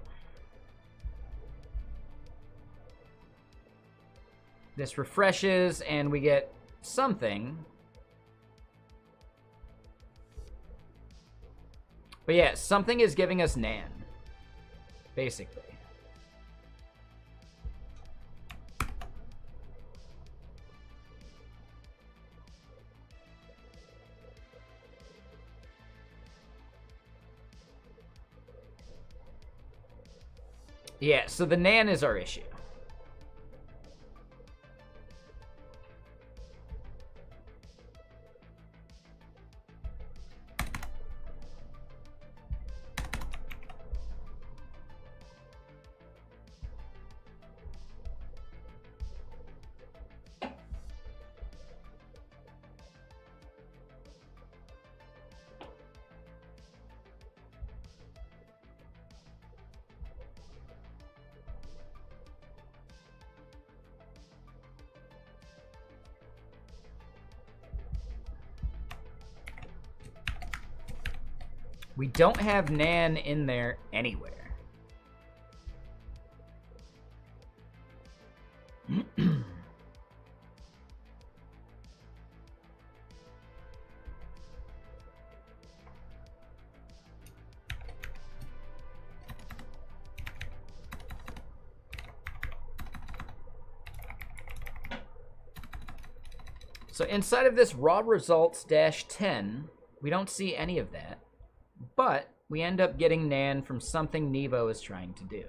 This refreshes and we get something... But yeah, something is giving us Nan, basically. Yeah, so the Nan is our issue. We don't have Nan in there anywhere. So inside of this raw results -10, we don't see any of that. But we end up getting Nan from something Nevo is trying to do.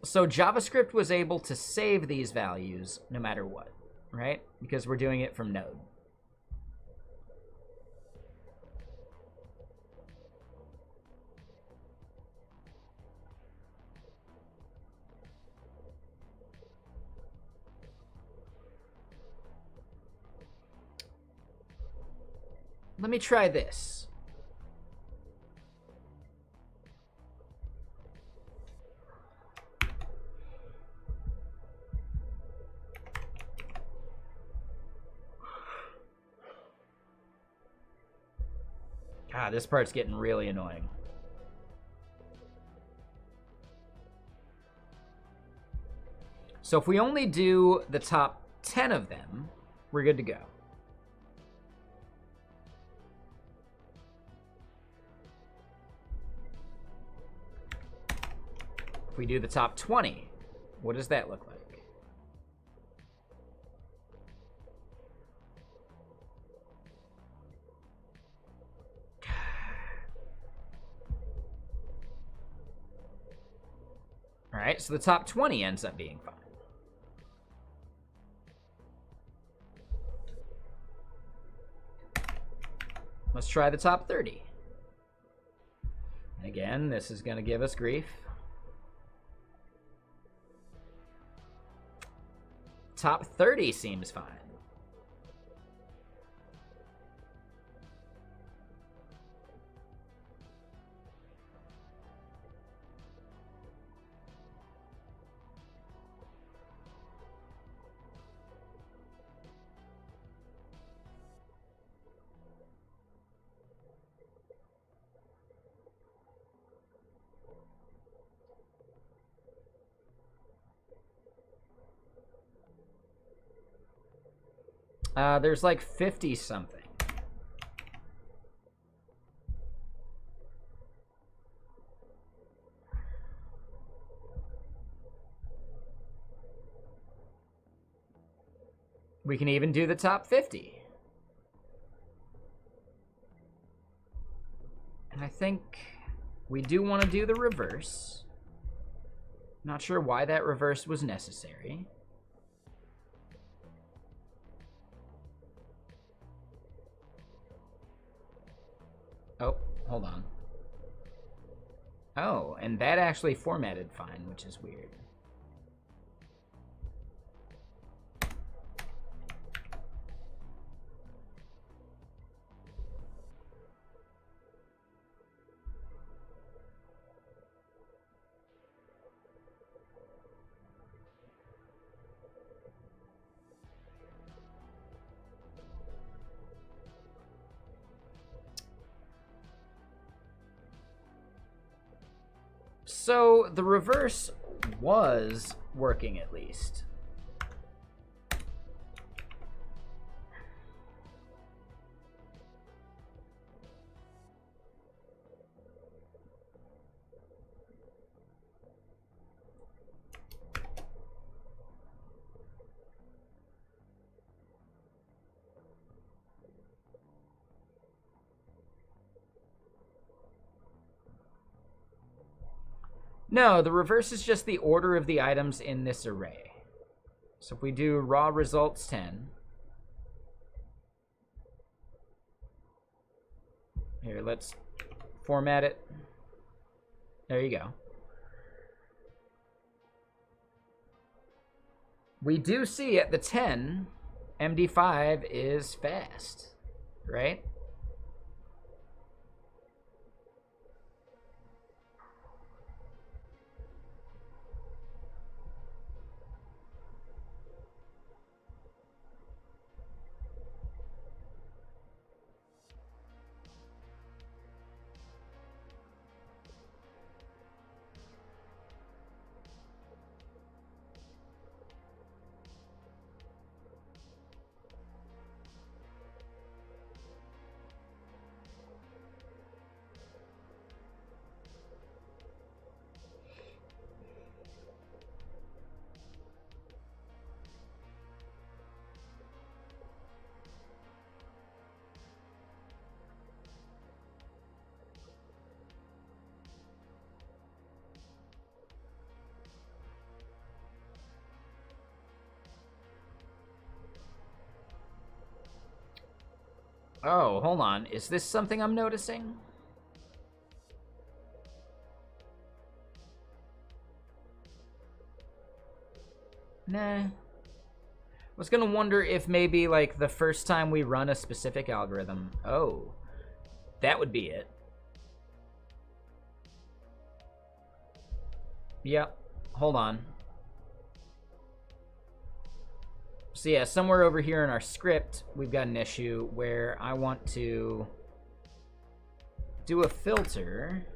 So JavaScript was able to save these values no matter what, right? Because we're doing it from Node. Let me try this. God, this part's getting really annoying. So if we only do the top 10 of them, we're good to go. If we do the top 20, what does that look like? All right, so the top 20 ends up being fine. Let's try the top 30. Again, this is going to give us grief. Top 30 seems fine. There's like 50 something. We can even do the top 50. And I think we do want to do the reverse. Not sure why that reverse was necessary. Oh, hold on. Oh, and that actually formatted fine, which is weird. So the reverse was working at least. No, the reverse is just the order of the items in this array. So if we do raw results 10. Here, let's format it. There you go. We do see at the 10, MD5 is fast, right? Oh, hold on. Is this something I'm noticing? Nah. I was gonna wonder if maybe, like, the first time we run a specific algorithm... Oh. That would be it. Yep. Hold on. So yeah, somewhere over here in our script, we've got an issue where I want to do a filter.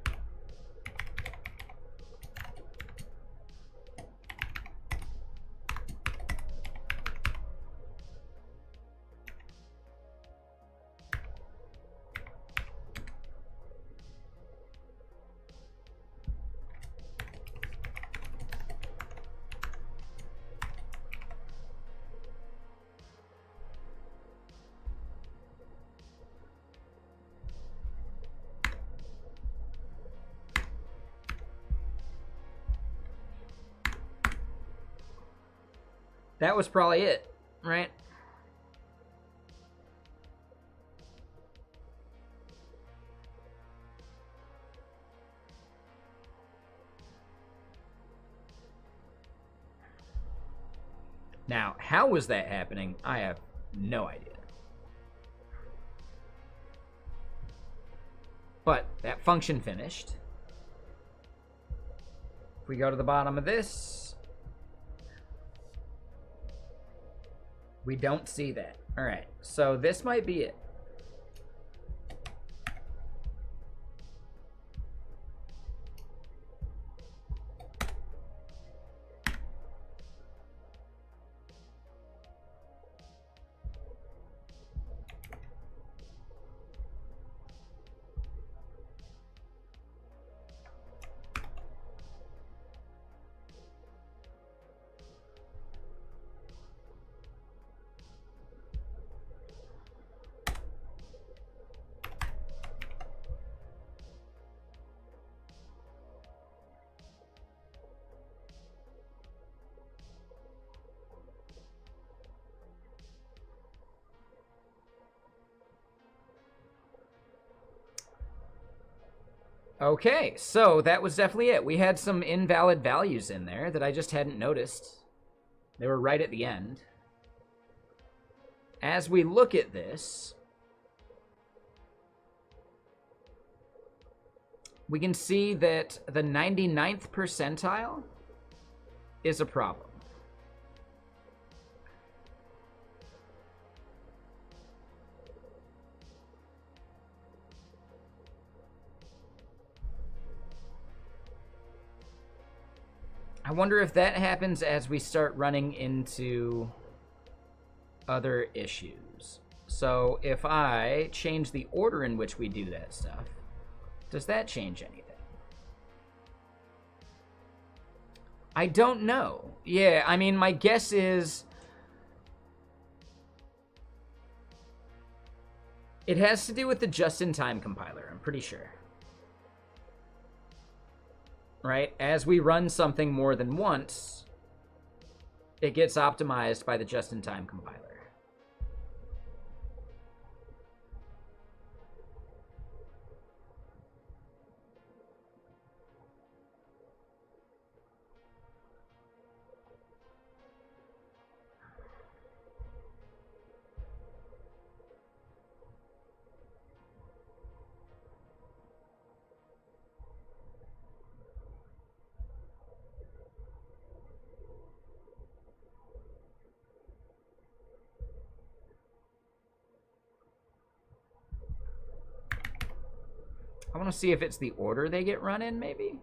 That was probably it, right? Now, how was that happening? I have no idea. But that function finished. If we go to the bottom of this, we don't see that. All right, so this might be it. Okay, so that was definitely it. We had some invalid values in there that I just hadn't noticed. They were right at the end. As we look at this, we can see that the 99th percentile is a problem. I wonder if that happens as we start running into other issues. So if I change the order in which we do that stuff, does that change anything? I don't know. Yeah, I mean, my guess is it has to do with the just-in-time compiler, I'm pretty sure. Right? As we run something more than once, it gets optimized by the just-in-time compiler. I want to see if it's the order they get run in, maybe?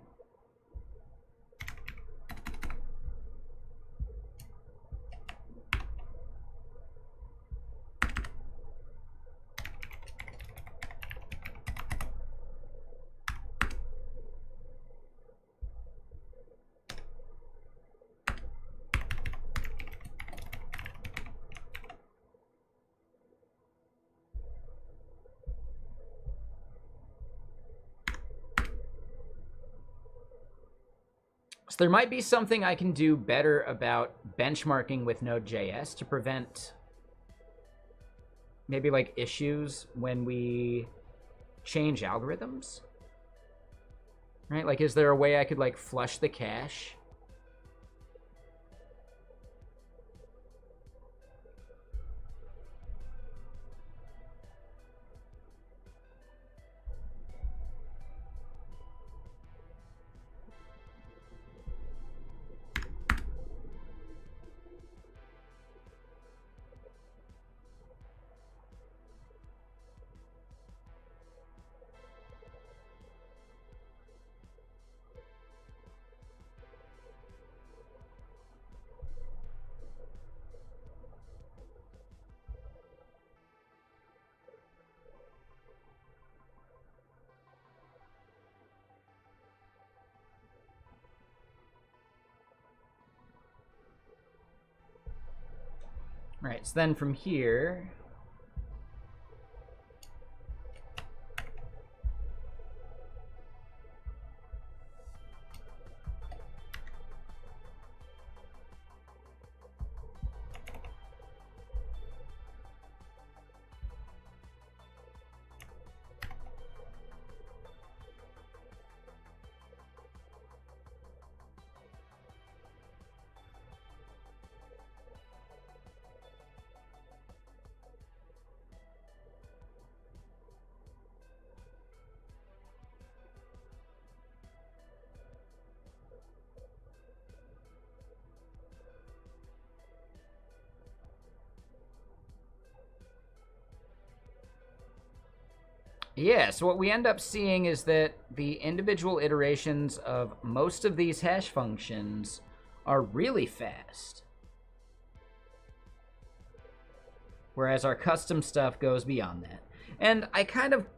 So there might be something I can do better about benchmarking with Node.js to prevent maybe like issues when we change algorithms, right? Like, is there a way I could like flush the cache? Right, so then from here, yeah, so what we end up seeing is that the individual iterations of most of these hash functions are really fast, whereas our custom stuff goes beyond that. And I kind of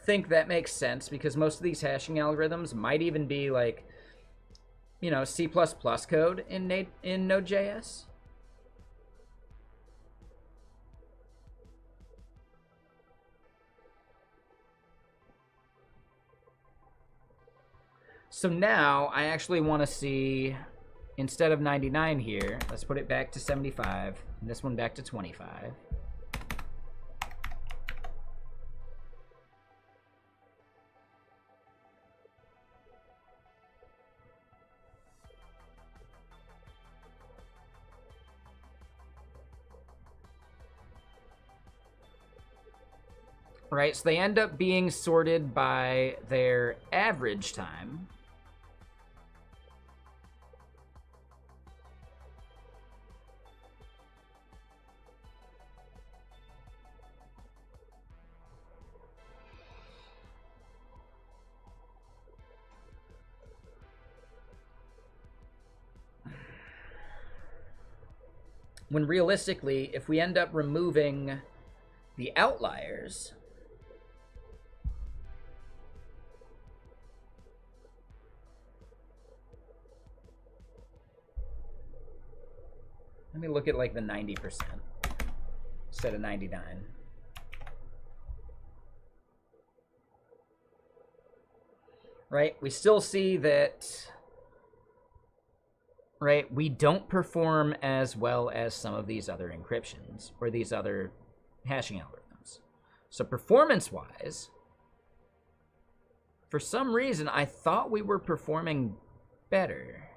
think that makes sense because most of these hashing algorithms might even be like, you know, C++ code in Node.js. So now I actually want to see, instead of 99 here, let's put it back to 75, and this one back to 25. right? So they end up being sorted by their average time. When realistically, if we end up removing the outliers, let me look at like the 90% instead of 99. Right? We still see that, right, we don't perform as well as some of these other encryptions or these other hashing algorithms. So performance-wise, for some reason, I thought we were performing better.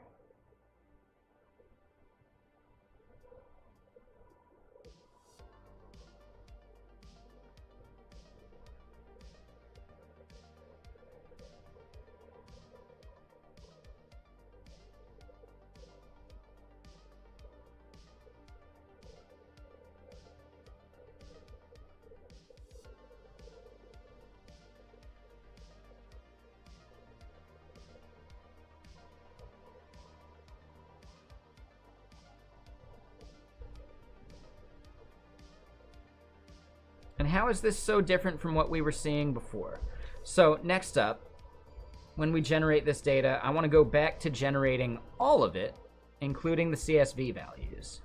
And how is this so different from what we were seeing before? So next up, when we generate this data, I want to go back to generating all of it, including the CSV values.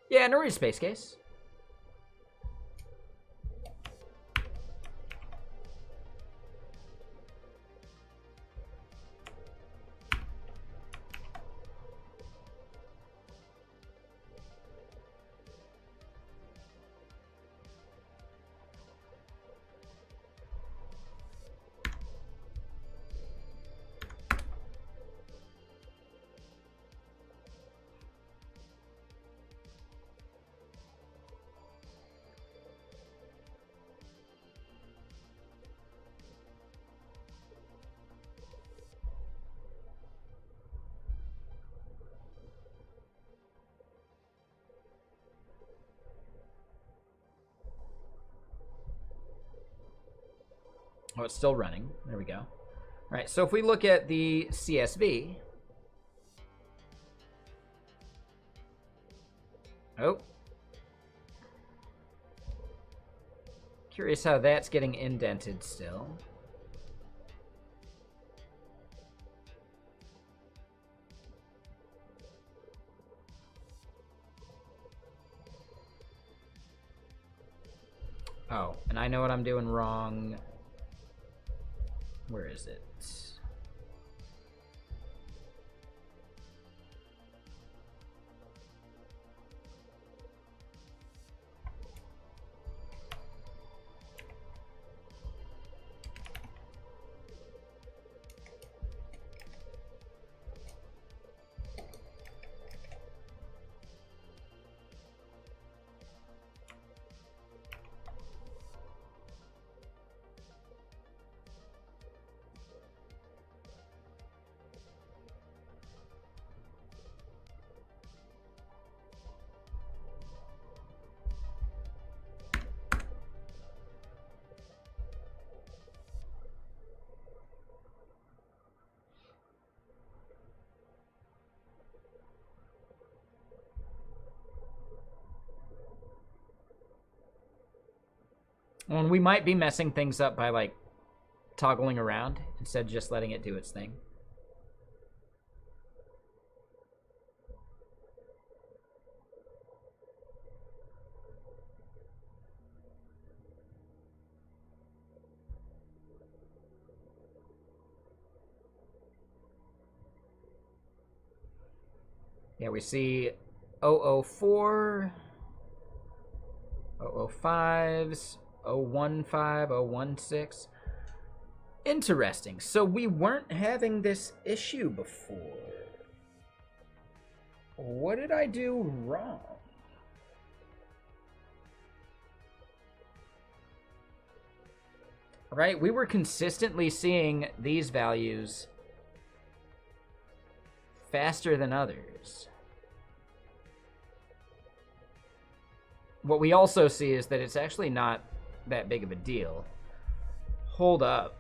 Yeah, no worries, Space Case. Oh, it's still running. There we go. All right, so if we look at the CSV. Oh. Curious how that's getting indented still. Oh, and I know what I'm doing wrong. Where is it? Well, and we might be messing things up by, like, toggling around instead of just letting it do its thing. Yeah, we see 004, 005s, 015, 016. Interesting. So we weren't having this issue before. What did I do wrong? Right, we were consistently seeing these values faster than others. What we also see is that it's actually not that big of a deal. Hold up.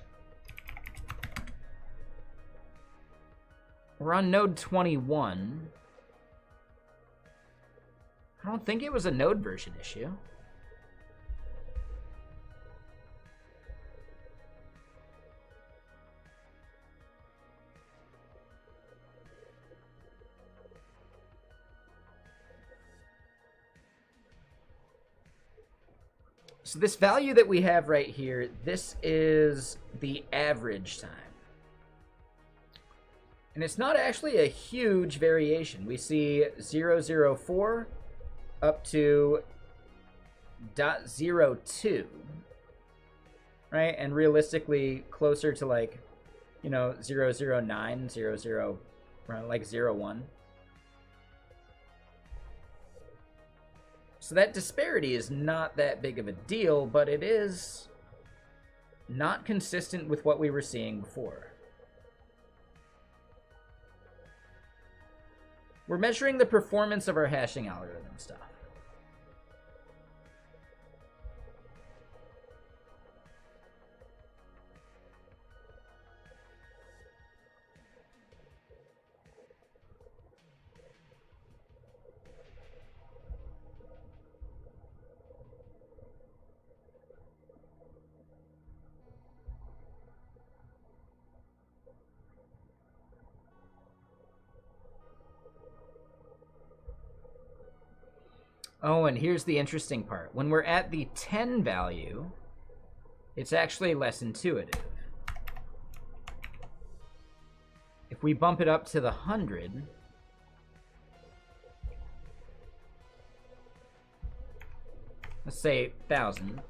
We're on node 21. I don't think it was a node version issue. So this value that we have right here, this is the average time. And it's not actually a huge variation. We see 0.04 up to 0.02, right? And realistically closer to like, you know, 0.09, 00, around like 0.1. So that disparity is not that big of a deal, but it is not consistent with what we were seeing before. We're measuring the performance of our hashing algorithm stuff. Oh, and here's the interesting part. When we're at the 10 value, it's actually less intuitive. If we bump it up to the 100, let's say 1,000.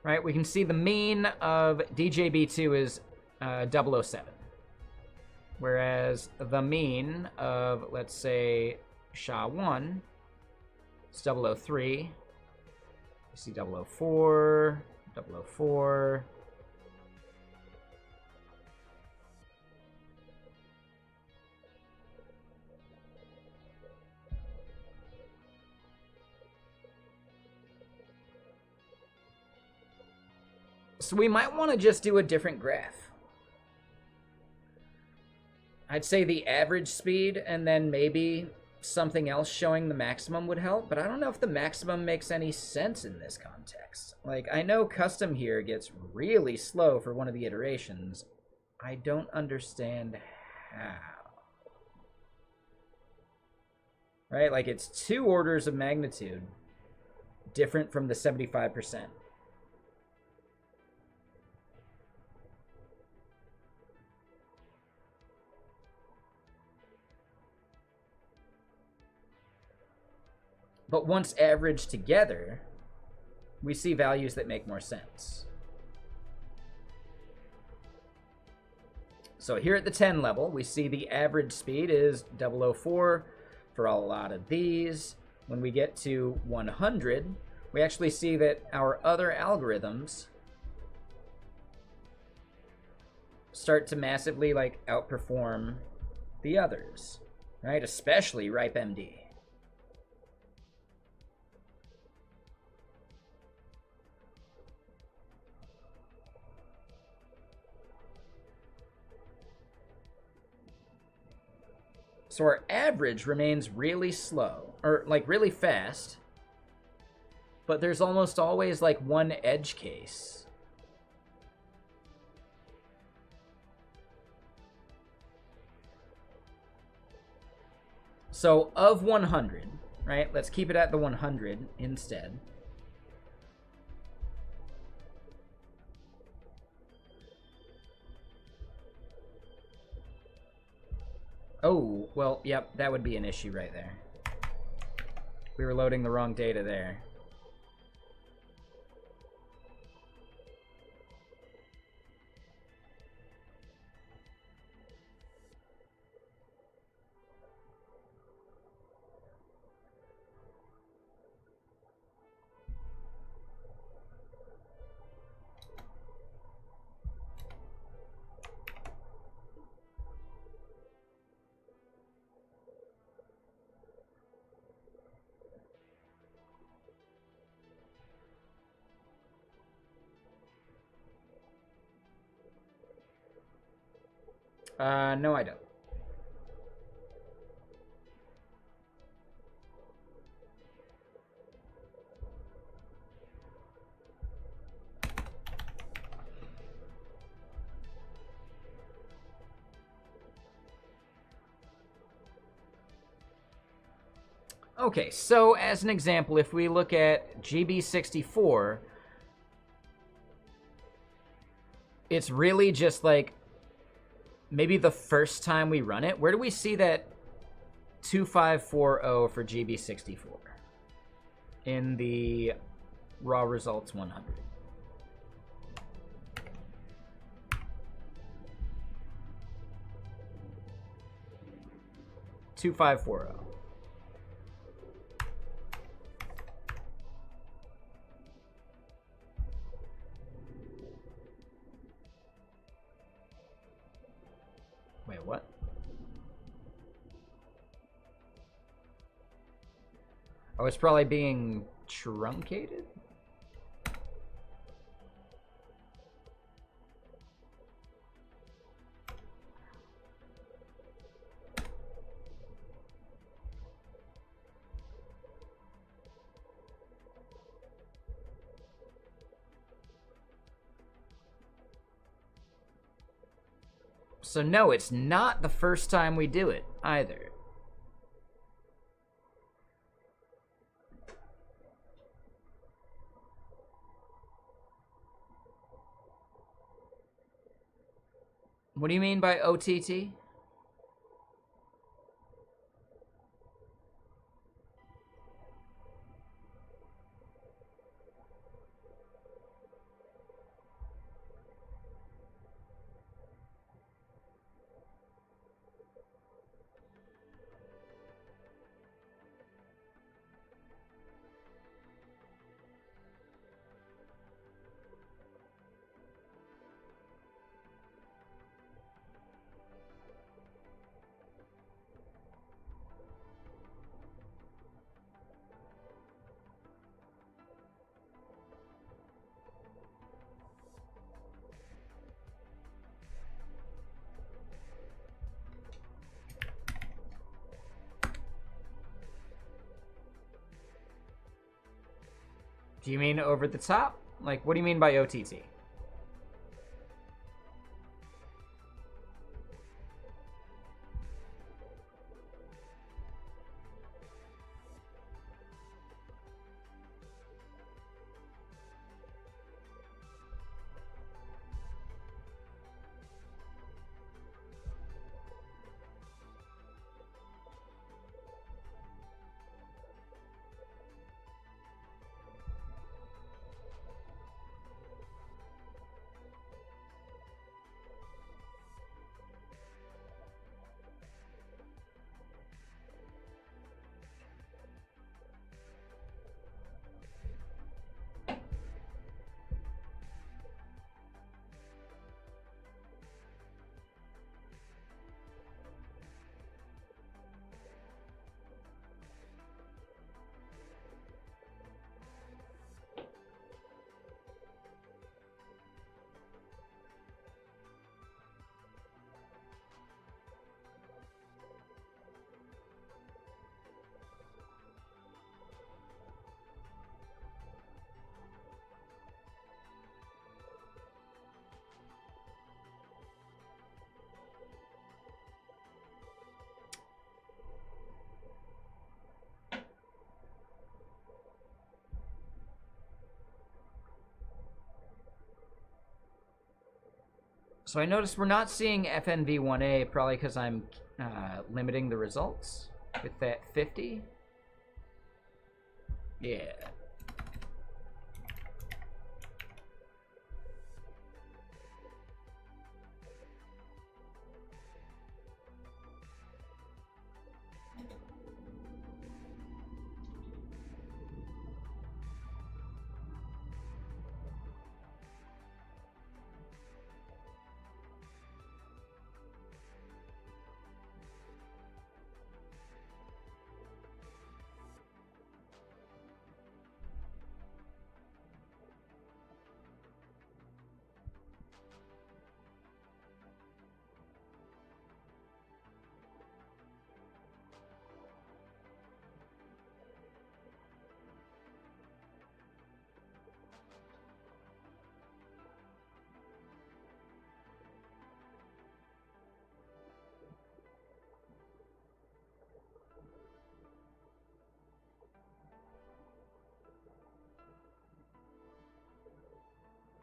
Right, we can see the mean of DJB2 is 007. Whereas the mean of, let's say, SHA-1 is 003. You see 004, 004. So we might want to just do a different graph. I'd say the average speed and then maybe something else showing the maximum would help, but I don't know if the maximum makes any sense in this context. Like, I know custom here gets really slow for one of the iterations. I don't understand how. Right? Like, it's 2 orders of magnitude different from the 75%. But once averaged together, we see values that make more sense. So here at the 10 level, we see the average speed is 004 for a lot of these. When we get to 100, we actually see that our other algorithms start to massively like outperform the others, right? Especially RipeMD. So our average remains really slow, or like really fast, but there's almost always like one edge case. So of 100, right? Let's keep it at the 100 instead. Oh, well, yep, that would be an issue right there. We were loading the wrong data there. No, I don't. Okay, so as an example, if we look at GB64, it's really just like maybe the first time we run it. Where do we see that 2540 for GB64 in the raw results 100? Two five four zero. Wait, what? Oh, it's probably being truncated? So no, it's not the first time we do it either. What do you mean by OTT? Do you mean over the top? Like, what do you mean by OTT? So I noticed we're not seeing FNV1A, probably because I'm limiting the results with that 50. Yeah.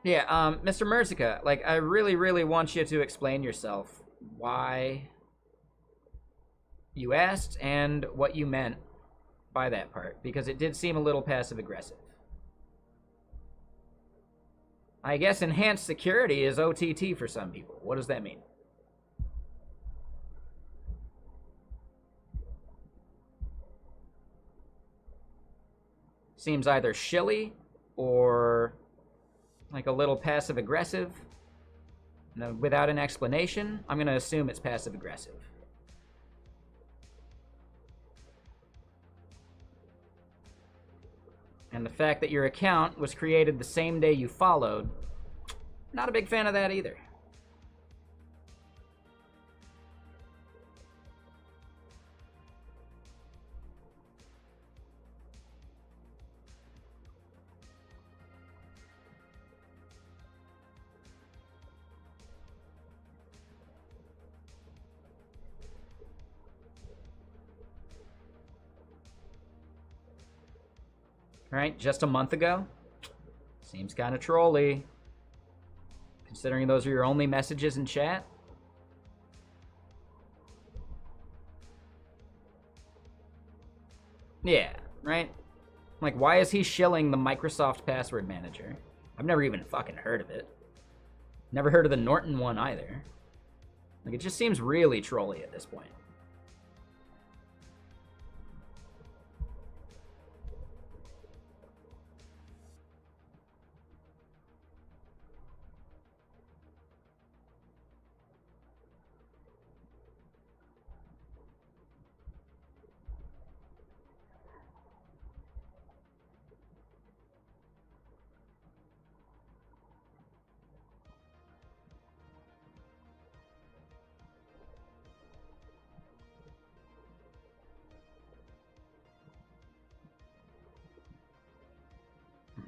Yeah, Mr. Merzica, like, I really, really want you to explain yourself. Why you asked and what you meant by that part, because it did seem a little passive-aggressive. I guess enhanced security is OTT for some people. What does that mean? Seems either shilly or like a little passive-aggressive. No, without an explanation, I'm going to assume it's passive-aggressive. And the fact that your account was created the same day you followed, not a big fan of that either. Right, just a month ago? Seems kind of trolly. Considering those are your only messages in chat. Yeah, right? Like, why is he shilling the Microsoft Password Manager? I've never even fucking heard of it. Never heard of the Norton one either. Like, it just seems really trolly at this point.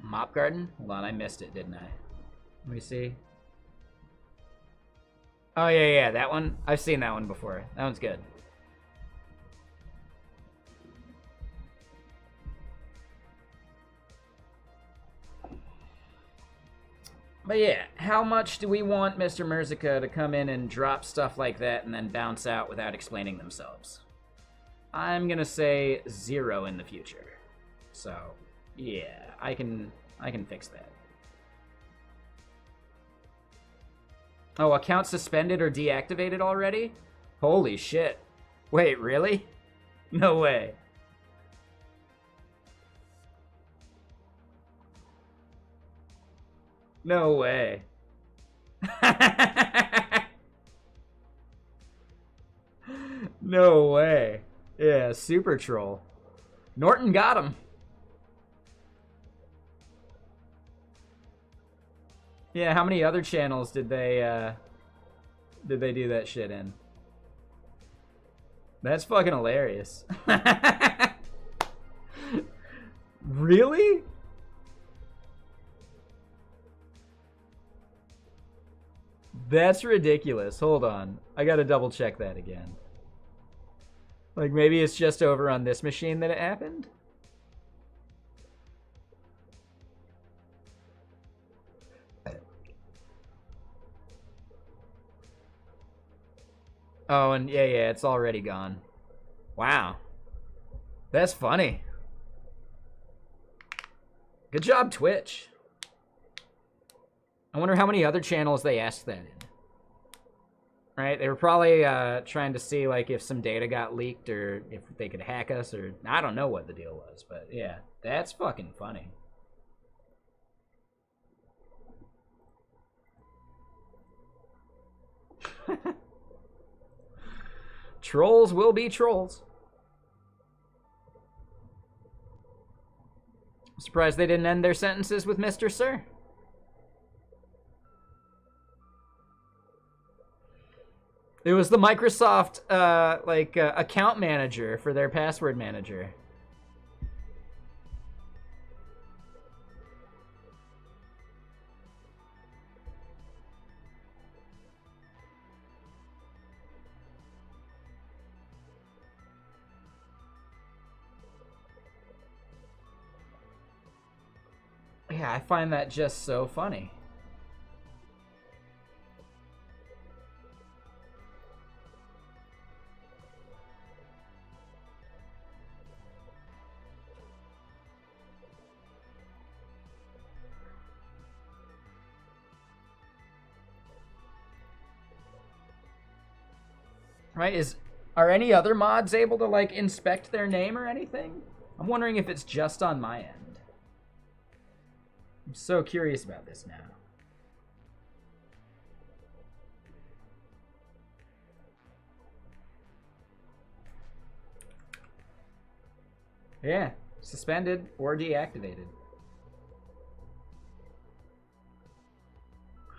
Mop Garden? Hold on, I missed it, didn't I? Let me see. Oh, yeah, that one. I've seen that one before. That one's good. But yeah, how much do we want Mr. Merzica to come in and drop stuff like that and then bounce out without explaining themselves? I'm gonna say 0 in the future. So, yeah, I can fix that. Oh, account suspended or deactivated already? Holy shit. Wait, really? No way. No way. No way. Yeah, super troll. Norton got him. Yeah, how many other channels did they do that shit in? That's fucking hilarious. Really? That's ridiculous. Hold on. I gotta double check that again. Like, maybe it's just over on this machine that it happened? Oh, and yeah, it's already gone. Wow. That's funny. Good job, Twitch. I wonder how many other channels they asked that in. Right? They were probably trying to see like if some data got leaked or if they could hack us, or I don't know what the deal was, but yeah, that's fucking funny. Trolls will be trolls. I'm surprised they didn't end their sentences with Mr. Sir. It was the Microsoft account manager for their password manager. Yeah, I find that just so funny. Right? Are any other mods able to like inspect their name or anything? I'm wondering if it's just on my end. I'm so curious about this now. Yeah, suspended or deactivated.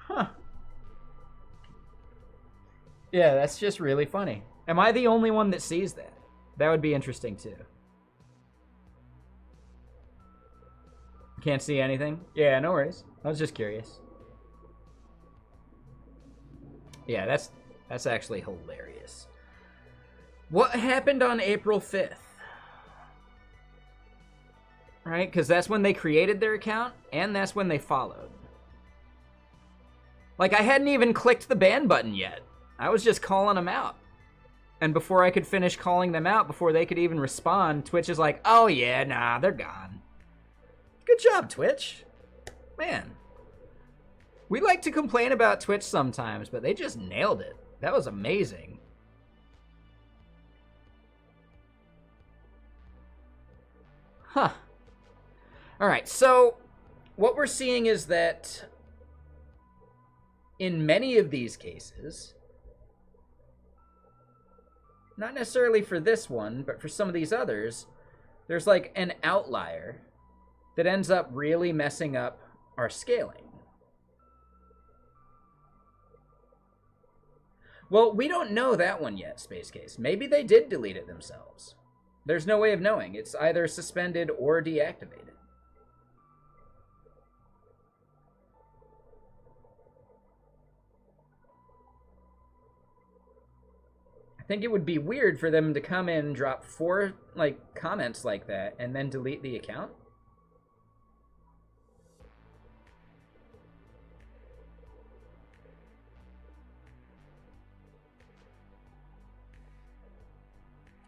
Huh. Yeah, that's just really funny. Am I the only one that sees that? That would be interesting too. Can't see anything? Yeah, no worries. I was just curious. Yeah, that's actually hilarious. What happened on April 5th? Right? Because that's when they created their account, and that's when they followed. Like, I hadn't even clicked the ban button yet. I was just calling them out. And before I could finish calling them out, before they could even respond, Twitch is like, oh yeah, nah, they're gone. Good job, Twitch. Man. We like to complain about Twitch sometimes, but they just nailed it. That was amazing. Huh. Alright, so what we're seeing is that in many of these cases, not necessarily for this one, but for some of these others, there's like an outlier that ends up really messing up our scaling. Well, we don't know that one yet, Space Case. Maybe they did delete it themselves. There's no way of knowing. It's either suspended or deactivated. I think it would be weird for them to come in, drop 4 like comments like that, and then delete the account.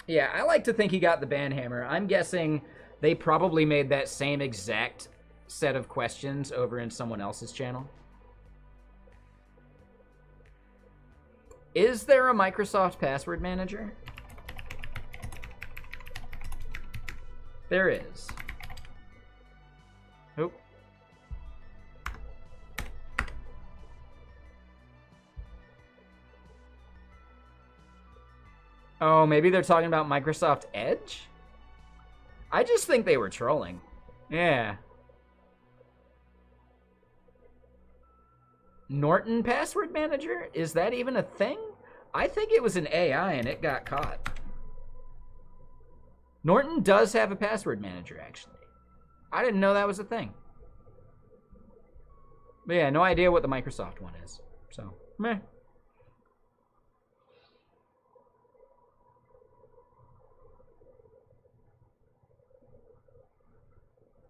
Yeah, I like to think he got the ban hammer. I'm guessing they probably made that same exact set of questions over in someone else's channel. Is there a Microsoft password manager? There is. Oh. Oh, maybe they're talking about Microsoft Edge? I just think they were trolling. Yeah. Norton Password Manager? Is that even a thing? I think it was an AI and it got caught. Norton does have a password manager, actually. I didn't know that was a thing. But yeah, no idea what the Microsoft one is. So, meh.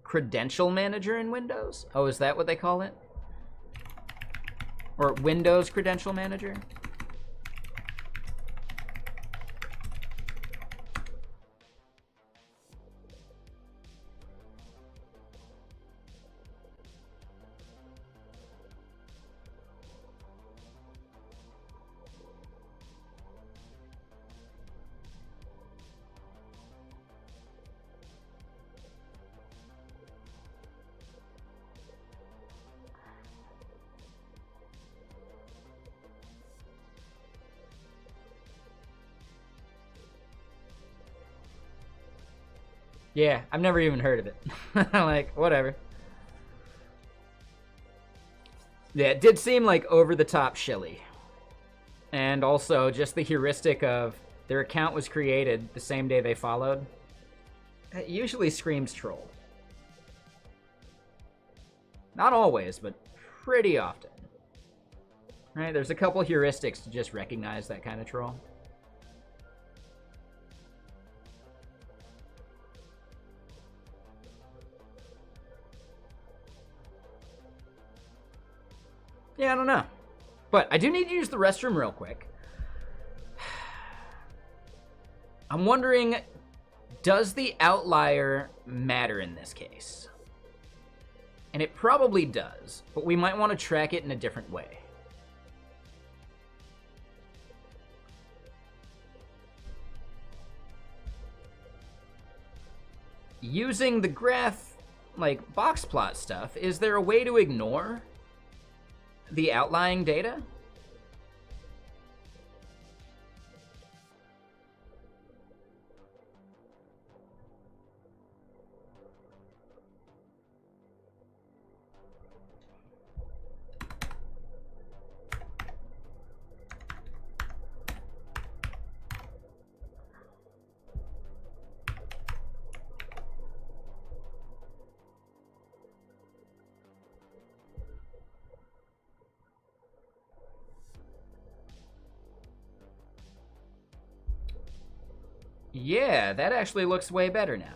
Credential Manager in Windows? Oh, is that what they call it? Or Windows Credential Manager? Yeah, I've never even heard of it. Like, whatever. Yeah, it did seem like over-the-top shilly. And also, just the heuristic of their account was created the same day they followed. It usually screams troll. Not always, but pretty often. Right? There's a couple heuristics to just recognize that kind of troll. Yeah, I don't know. But I do need to use the restroom real quick. I'm wondering, does the outlier matter in this case? And it probably does, but we might want to track it in a different way. Using the graph, like, box plot stuff, is there a way to ignore the outlying data? Yeah, that actually looks way better now.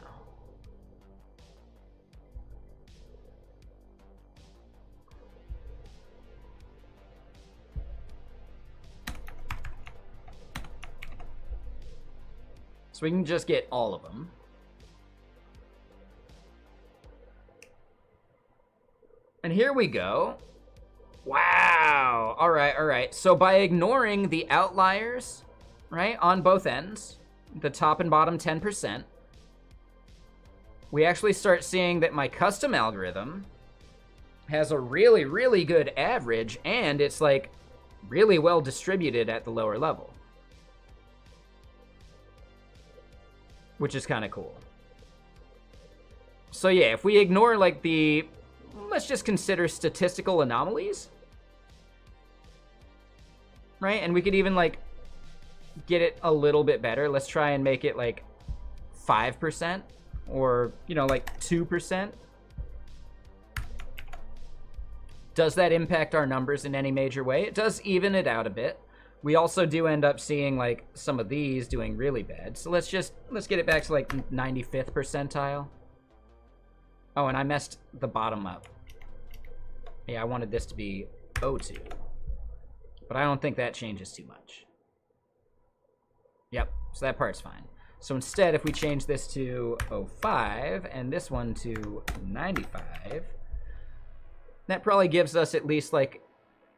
So we can just get all of them. And here we go. Wow. All right, all right. So by ignoring the outliers, right, on both ends, the top and bottom 10%, we actually start seeing that my custom algorithm has a really, really good average, and it's like really well distributed at the lower level, which is kind of cool. So yeah, if we ignore like the, let's just consider statistical anomalies, right? And we could even like get it a little bit better. Let's try and make it like 5% or, you know, like 2%. Does that impact our numbers in any major way? It does even it out a bit. We also do end up seeing like some of these doing really bad. So let's get it back to like 95th percentile. Oh, and I messed the bottom up. Yeah, I wanted this to be 02. But I don't think that changes too much. Yep, so that part's fine. So instead, if we change this to 05 and this one to 95, that probably gives us at least like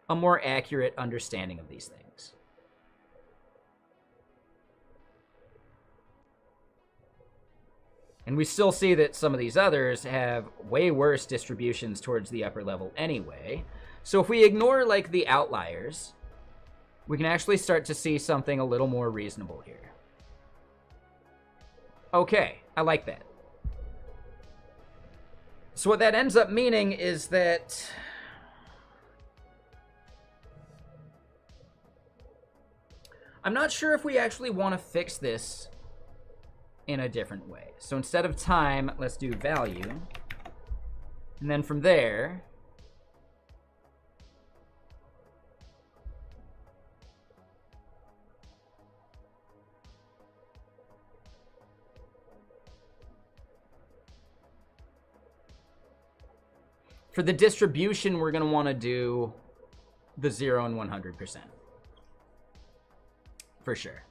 a more accurate understanding of these things. And we still see that some of these others have way worse distributions towards the upper level anyway. So if we ignore like the outliers, we can actually start to see something a little more reasonable here. Okay, I like that. So what that ends up meaning is that I'm not sure if we actually want to fix this in a different way. So instead of time, let's do value. And then from there, for the distribution, we're going to want to do the 0 and 100%. For sure.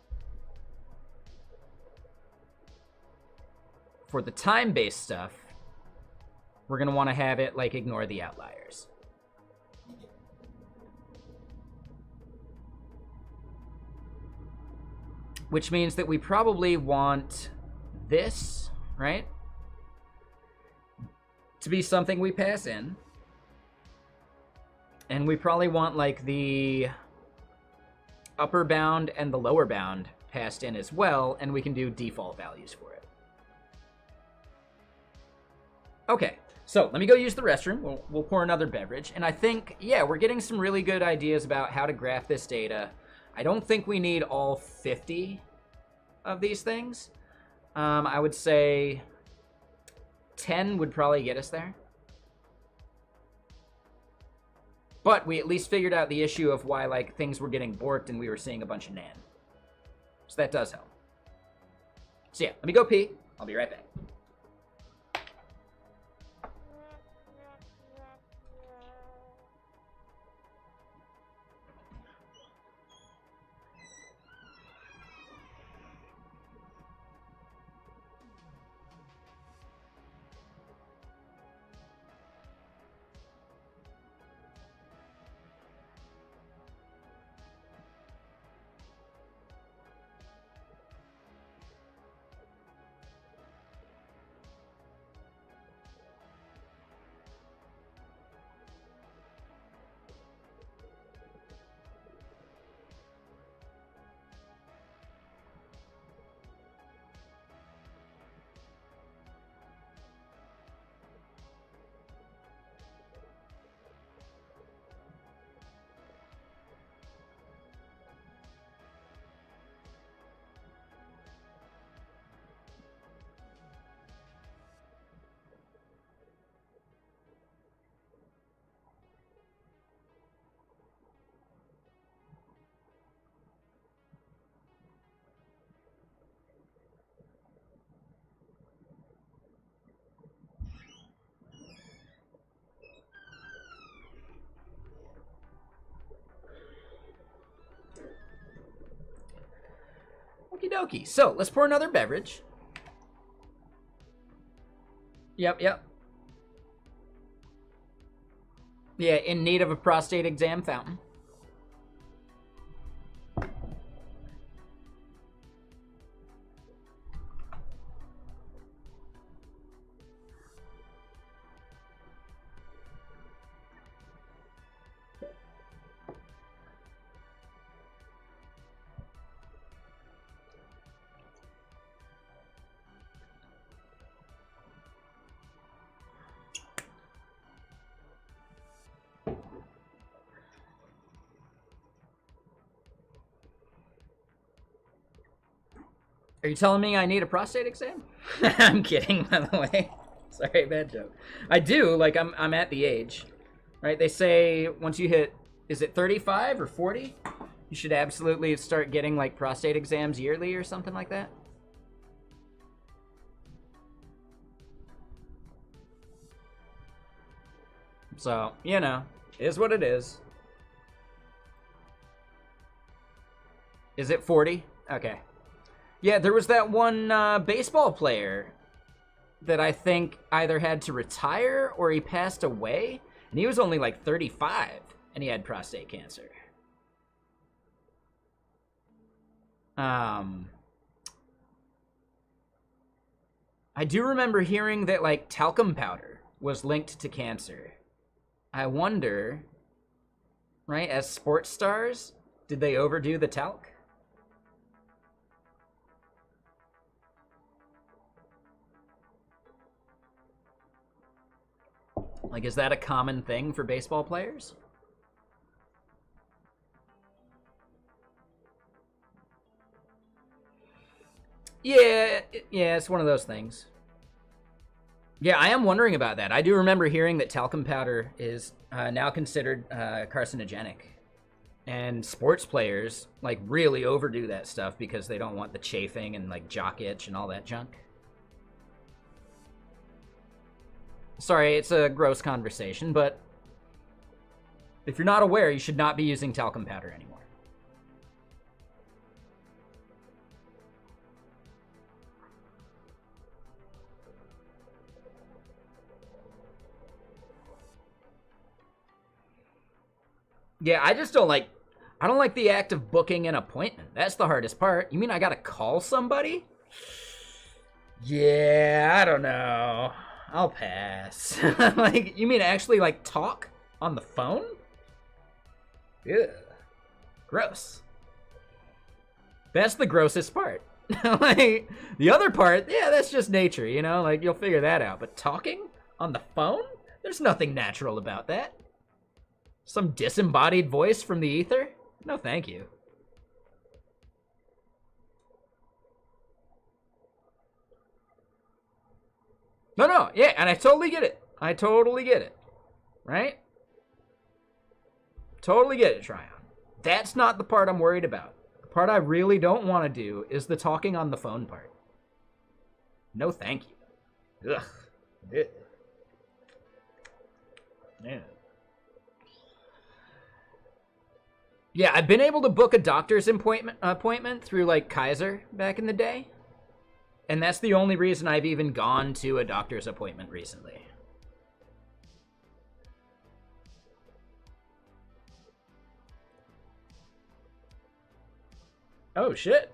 For the time-based stuff, we're going to want to have it, like, ignore the outliers. Which means that we probably want this, right, to be something we pass in. And we probably want like the upper bound and the lower bound passed in as well, and we can do default values for it. Okay, so let me go use the restroom. We'll pour another beverage. And I think, yeah, we're getting some really good ideas about how to graph this data. I don't think we need all 50 of these things. I would say 10 would probably get us there. But we at least figured out the issue of why, like, things were getting borked and we were seeing a bunch of nan. So that does help. So yeah, let me go pee. I'll be right back. Okie dokie. So let's pour another beverage. Yep. Yeah, in need of a prostate exam fountain. Are you telling me I need a prostate exam? I'm kidding, by the way. Sorry, bad joke. I do, like, I'm at the age, right? They say once you hit, is it 35 or 40? You should absolutely start getting, like, prostate exams yearly or something like that. So, you know, is what it is. Is it 40? Okay. Yeah, there was that one baseball player that I think either had to retire or he passed away. And he was only like 35 and he had prostate cancer. I do remember hearing that like talcum powder was linked to cancer. I wonder, right, as sports stars, did they overdo the talc? Like, is that a common thing for baseball players? Yeah, it's one of those things. Yeah, I am wondering about that. I do remember hearing that talcum powder is now considered carcinogenic. And sports players, like, really overdo that stuff because they don't want the chafing and, like, jock itch and all that junk. Sorry, it's a gross conversation, but if you're not aware, you should not be using talcum powder anymore. Yeah, I don't like the act of booking an appointment. That's the hardest part. You mean I gotta call somebody? Yeah, I don't know. I'll pass. Like, you mean actually, like, talk on the phone? Ew. Gross. That's the grossest part. Like, the other part, yeah, that's just nature, you know? Like, you'll figure that out. But talking? On the phone? There's nothing natural about that. Some disembodied voice from the ether? No, thank you. No, yeah, and I totally get it. I totally get it. Right? Totally get it, Tryon. That's not the part I'm worried about. The part I really don't want to do is the talking on the phone part. No, thank you. Ugh. Man. Yeah, I've been able to book a doctor's appointment through, like, Kaiser back in the day. And that's the only reason I've even gone to a doctor's appointment recently. Oh, shit.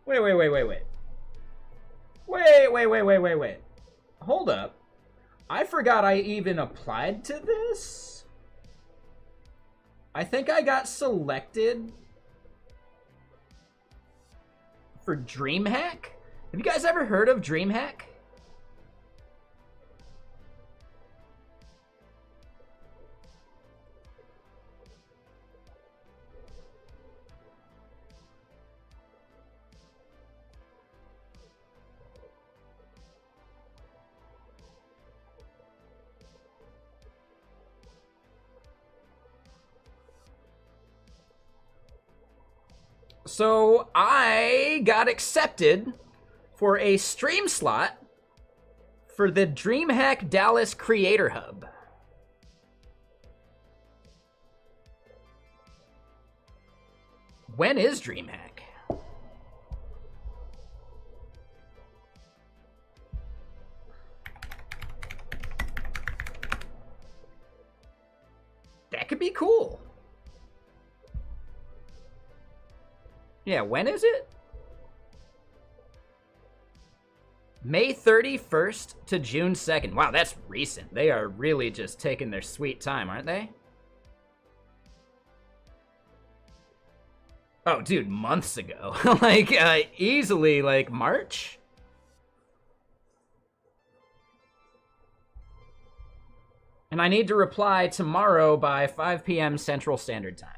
Wait. Wait. Hold up. I forgot I even applied to this. I think I got selected for DreamHack. Have you guys ever heard of DreamHack? So I got accepted for a stream slot for the DreamHack Dallas Creator Hub. When is DreamHack? That could be cool. Yeah, when is it? May 31st to June 2nd. Wow, that's recent. They are really just taking their sweet time, aren't they? Oh, dude, months ago. Like, easily, like, March? And I need to reply tomorrow by 5 p.m. Central Standard Time.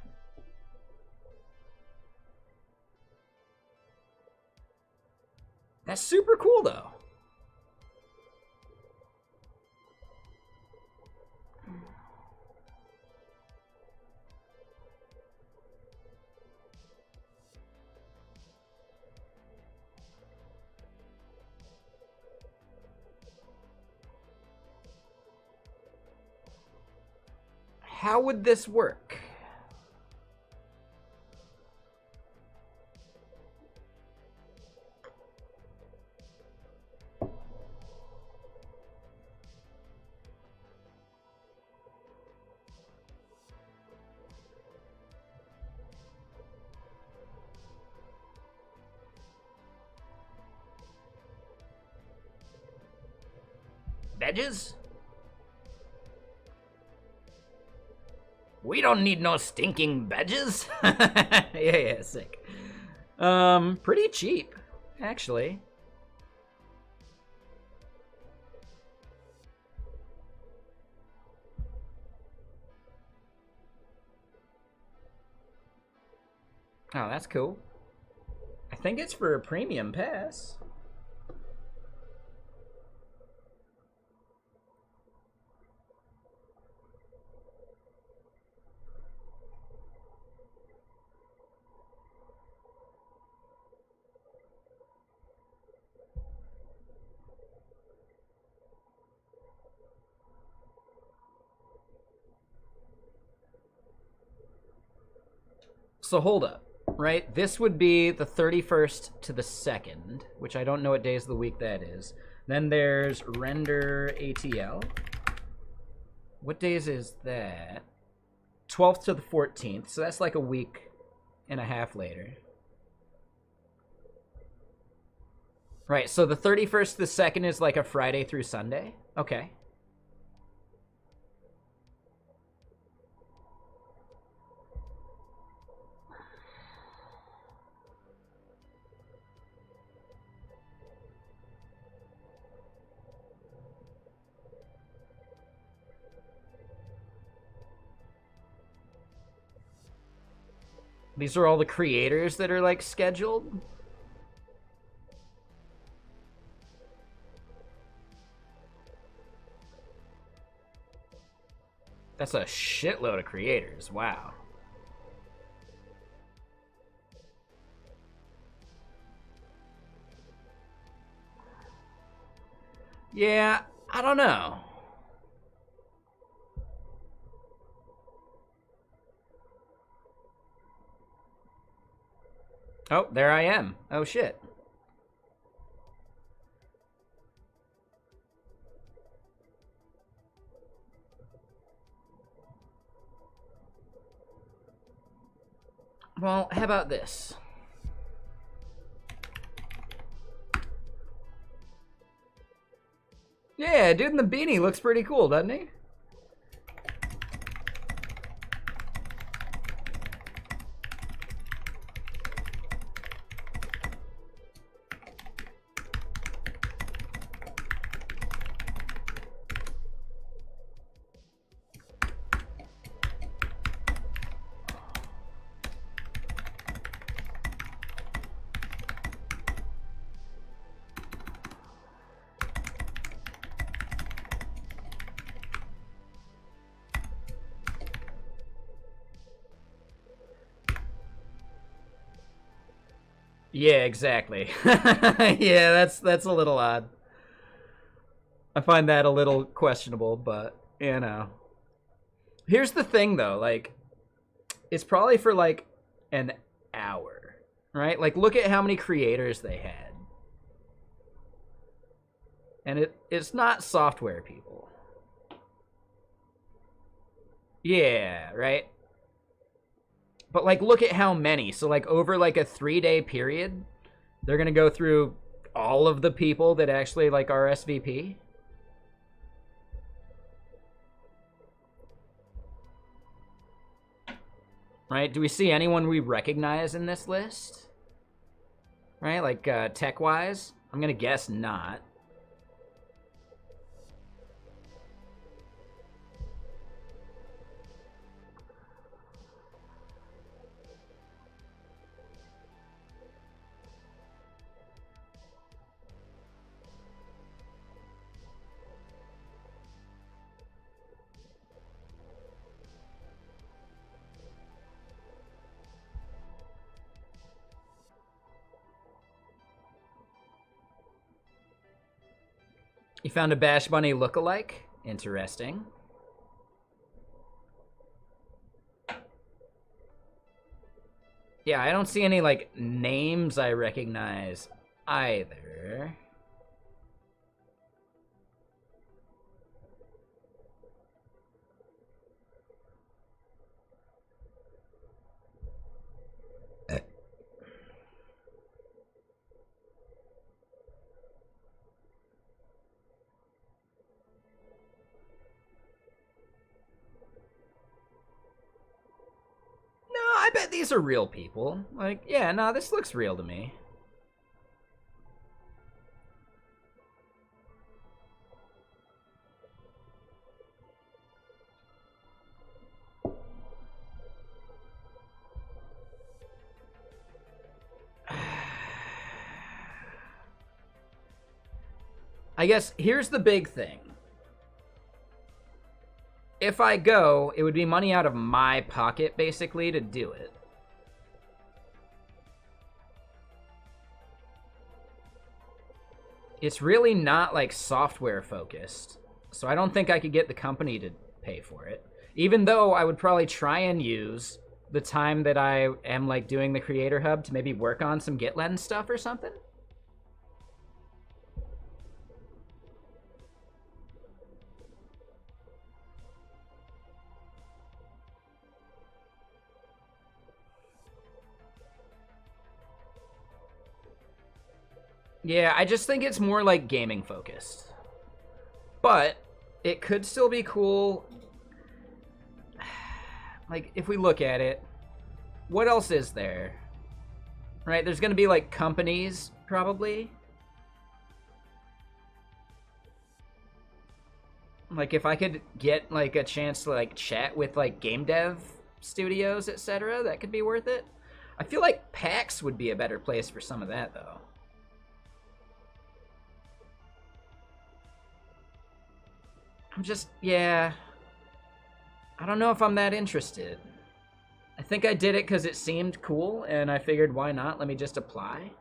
That's super cool, though. How would this work? Badges? We don't need no stinking badges. yeah, sick. Pretty cheap, actually. Oh, that's cool. I think it's for a premium pass. So hold up, right? This would be the 31st to the 2nd, which I don't know what days of the week that is. Then there's render ATL. What days is that? 12th to the 14th, so that's like a week and a half later. Right, so the 31st to the 2nd is like a Friday through Sunday? Okay. These are all the creators that are like scheduled. That's a shitload of creators. Wow. Yeah, I don't know. Oh, there I am. Oh, shit. Well, how about this? Yeah, dude in the beanie looks pretty cool, doesn't he? Yeah, exactly. Yeah, that's a little odd. I find that a little questionable, but you know. Here's the thing though, like it's probably for like an hour, right? Like look at how many creators they had. And it's not software people. Yeah, right? But like look at how many. So like over like a 3-day period, they're going to go through all of the people that actually like RSVP. Right? Do we see anyone we recognize in this list? Right? Like tech-wise? I'm going to guess not. You found a Bash Bunny lookalike? Interesting. Yeah, I don't see any, like, names I recognize either. I bet these are real people. Like, yeah, no, this looks real to me. I guess here's the big thing. If I go, it would be money out of my pocket, basically, to do it. It's really not, like, software focused. So I don't think I could get the company to pay for it. Even though I would probably try and use the time that I am, like, doing the Creator Hub to maybe work on some GitLens stuff or something. Yeah, I just think it's more like gaming focused. But it could still be cool. Like, if we look at it, what else is there? Right, there's gonna be like companies, probably. Like, if I could get like a chance to like chat with like game dev studios, etc., that could be worth it. I feel like PAX would be a better place for some of that, though. Yeah. I don't know if I'm that interested. I think I did it because it seemed cool, and I figured, why not? Let me just apply.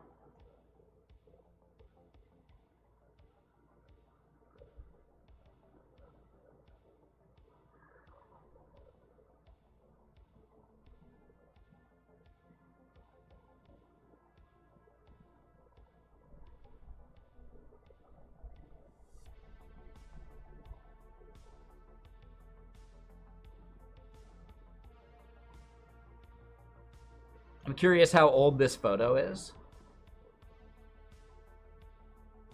I'm curious how old this photo is.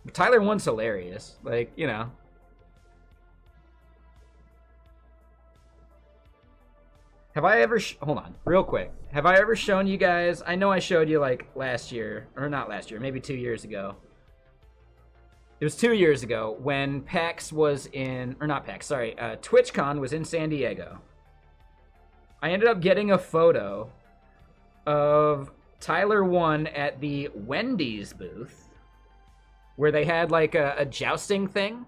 But Tyler 1's hilarious. Like, you know. Have I ever... Hold on, real quick. Have I ever shown you guys... I know I showed you, like, last year. Or not last year, maybe 2 years ago. It was 2 years ago when PAX was in... Or not PAX, sorry. TwitchCon was in San Diego. I ended up getting a photo of Tyler 1 at the Wendy's booth where they had like a jousting thing,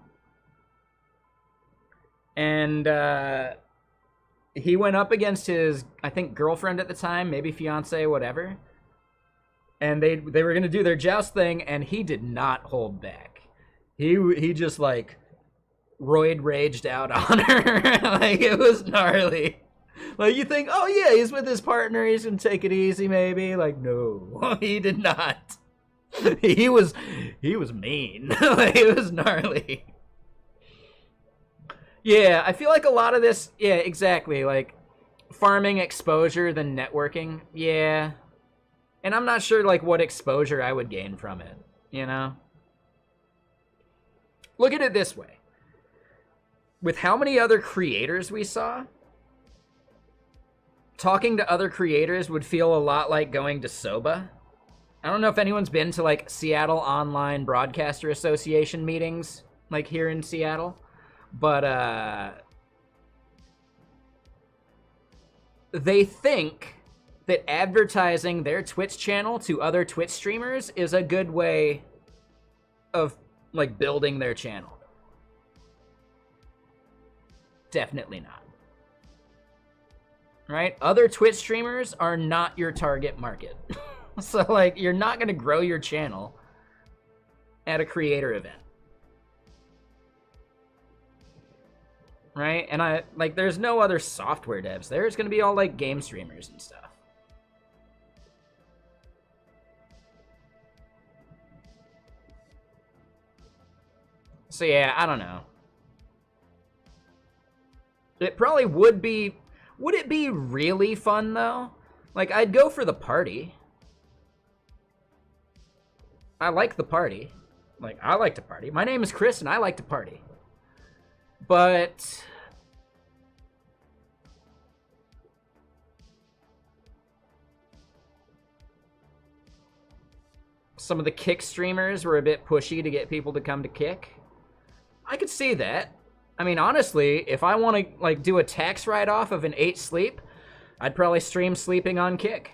and he went up against his, I think, girlfriend at the time, maybe fiance, whatever, and they were gonna do their joust thing, and he did not hold back. He just like roid raged out on her. Like, it was gnarly. Like, you think, oh yeah, he's with his partner, he's gonna take it easy maybe. Like, no, he did not. He was mean. Like, it was gnarly. Yeah, I feel like a lot of this, yeah, exactly, like farming exposure than networking. Yeah. And I'm not sure like what exposure I would gain from it, you know? Look at it this way. With how many other creators we saw, talking to other creators would feel a lot like going to SOBA. I don't know if anyone's been to like Seattle Online Broadcaster Association meetings, like here in Seattle, but they think that advertising their Twitch channel to other Twitch streamers is a good way of like building their channel. Definitely not. Right? Other Twitch streamers are not your target market. So, like, you're not going to grow your channel at a creator event. Right? And there's no other software devs. There's going to be all, like, game streamers and stuff. So, yeah, I don't know. It probably would be... Would it be really fun, though? Like, I'd go for the party. I like the party. Like, I like to party. My name is Chris, and I like to party. But... some of the Kick streamers were a bit pushy to get people to come to Kick. I could see that. I mean, honestly, if I want to, like, do a tax write-off of an 8 sleep, I'd probably stream sleeping on Kick.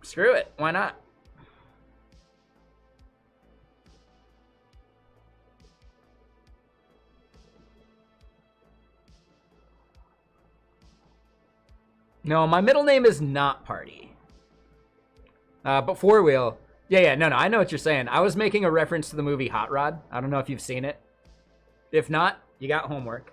Screw it. Why not? No, my middle name is not Party. But Four Wheel. Yeah, no, I know what you're saying. I was making a reference to the movie Hot Rod. I don't know if you've seen it. If not, you got homework.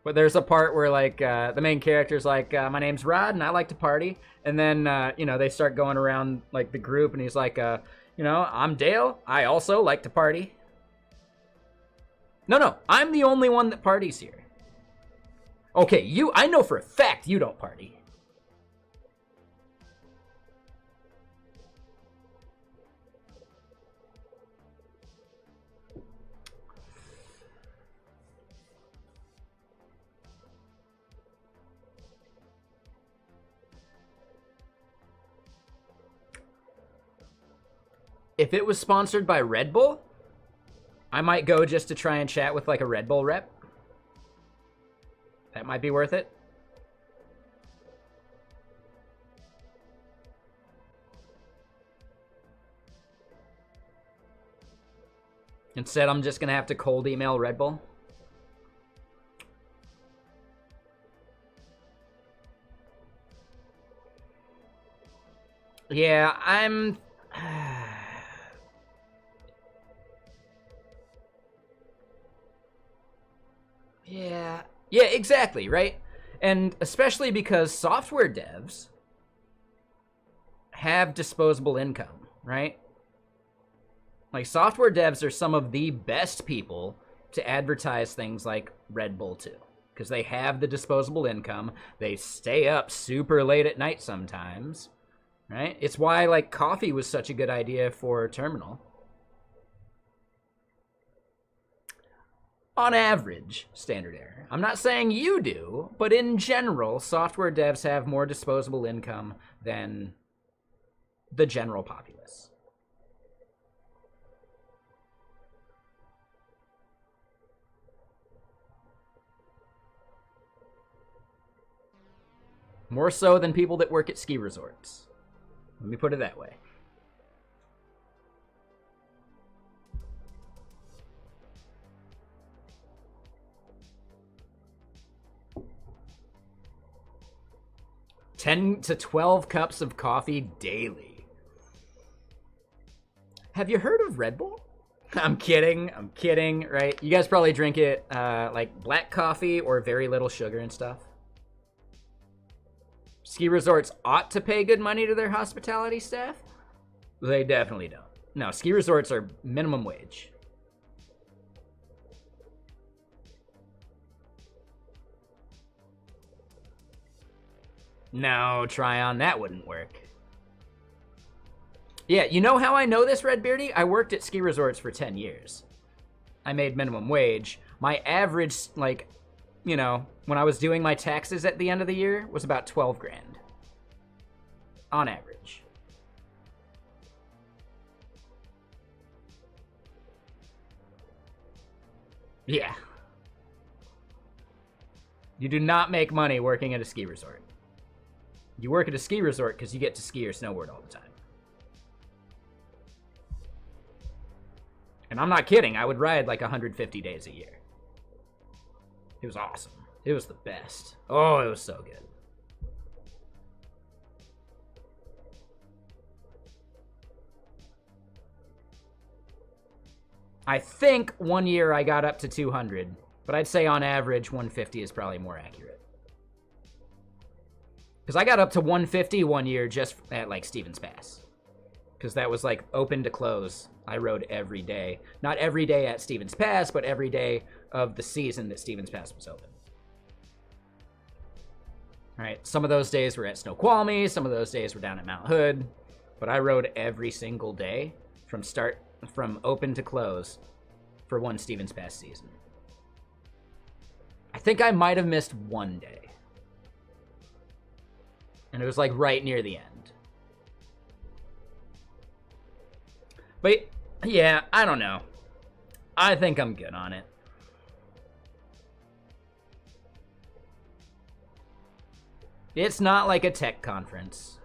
But there's a part where, like, the main character's like, my name's Rod, and I like to party. And then, you know, they start going around, like, the group, and he's like, you know, I'm Dale. I also like to party. No, I'm the only one that parties here. Okay, I know for a fact you don't party. If it was sponsored by Red Bull, I might go just to try and chat with like a Red Bull rep. That might be worth it. Instead, I'm just going to have to cold email Red Bull. Yeah, I'm... Yeah. Yeah, exactly, right? And especially because software devs have disposable income, right? Like, software devs are some of the best people to advertise things like Red Bull to, because they have the disposable income. They stay up super late at night sometimes, right? It's why, like, coffee was such a good idea for Terminal. On average, standard error. I'm not saying you do, but in general, software devs have more disposable income than the general populace. More so than people that work at ski resorts. Let me put it that way. $10 to 12 cups of coffee daily. Have you heard of Red Bull? I'm kidding, right? You guys probably drink it like black coffee or very little sugar and stuff. Ski resorts ought to pay good money to their hospitality staff. They definitely don't. No, ski resorts are minimum wage. No, Tryon, that wouldn't work. Yeah, you know how I know this, Red Beardy? I worked at ski resorts for 10 years. I made minimum wage. My average, like, you know, when I was doing my taxes at the end of the year, was about 12 grand. On average. Yeah. You do not make money working at a ski resort. You work at a ski resort because you get to ski or snowboard all the time. And I'm not kidding. I would ride like 150 days a year. It was awesome. It was the best. Oh, it was so good. I think one year I got up to 200, but I'd say on average 150 is probably more accurate. Because I got up to 150 one year just at like Stevens Pass. Because that was like open to close. I rode every day. Not every day at Stevens Pass, but every day of the season that Stevens Pass was open. All right, some of those days were at Snoqualmie, some of those days were down at Mount Hood, but I rode every single day from open to close for one Stevens Pass season. I think I might have missed one day. And it was like right near the end. But yeah, I don't know. I think I'm good on it. It's not like a tech conference.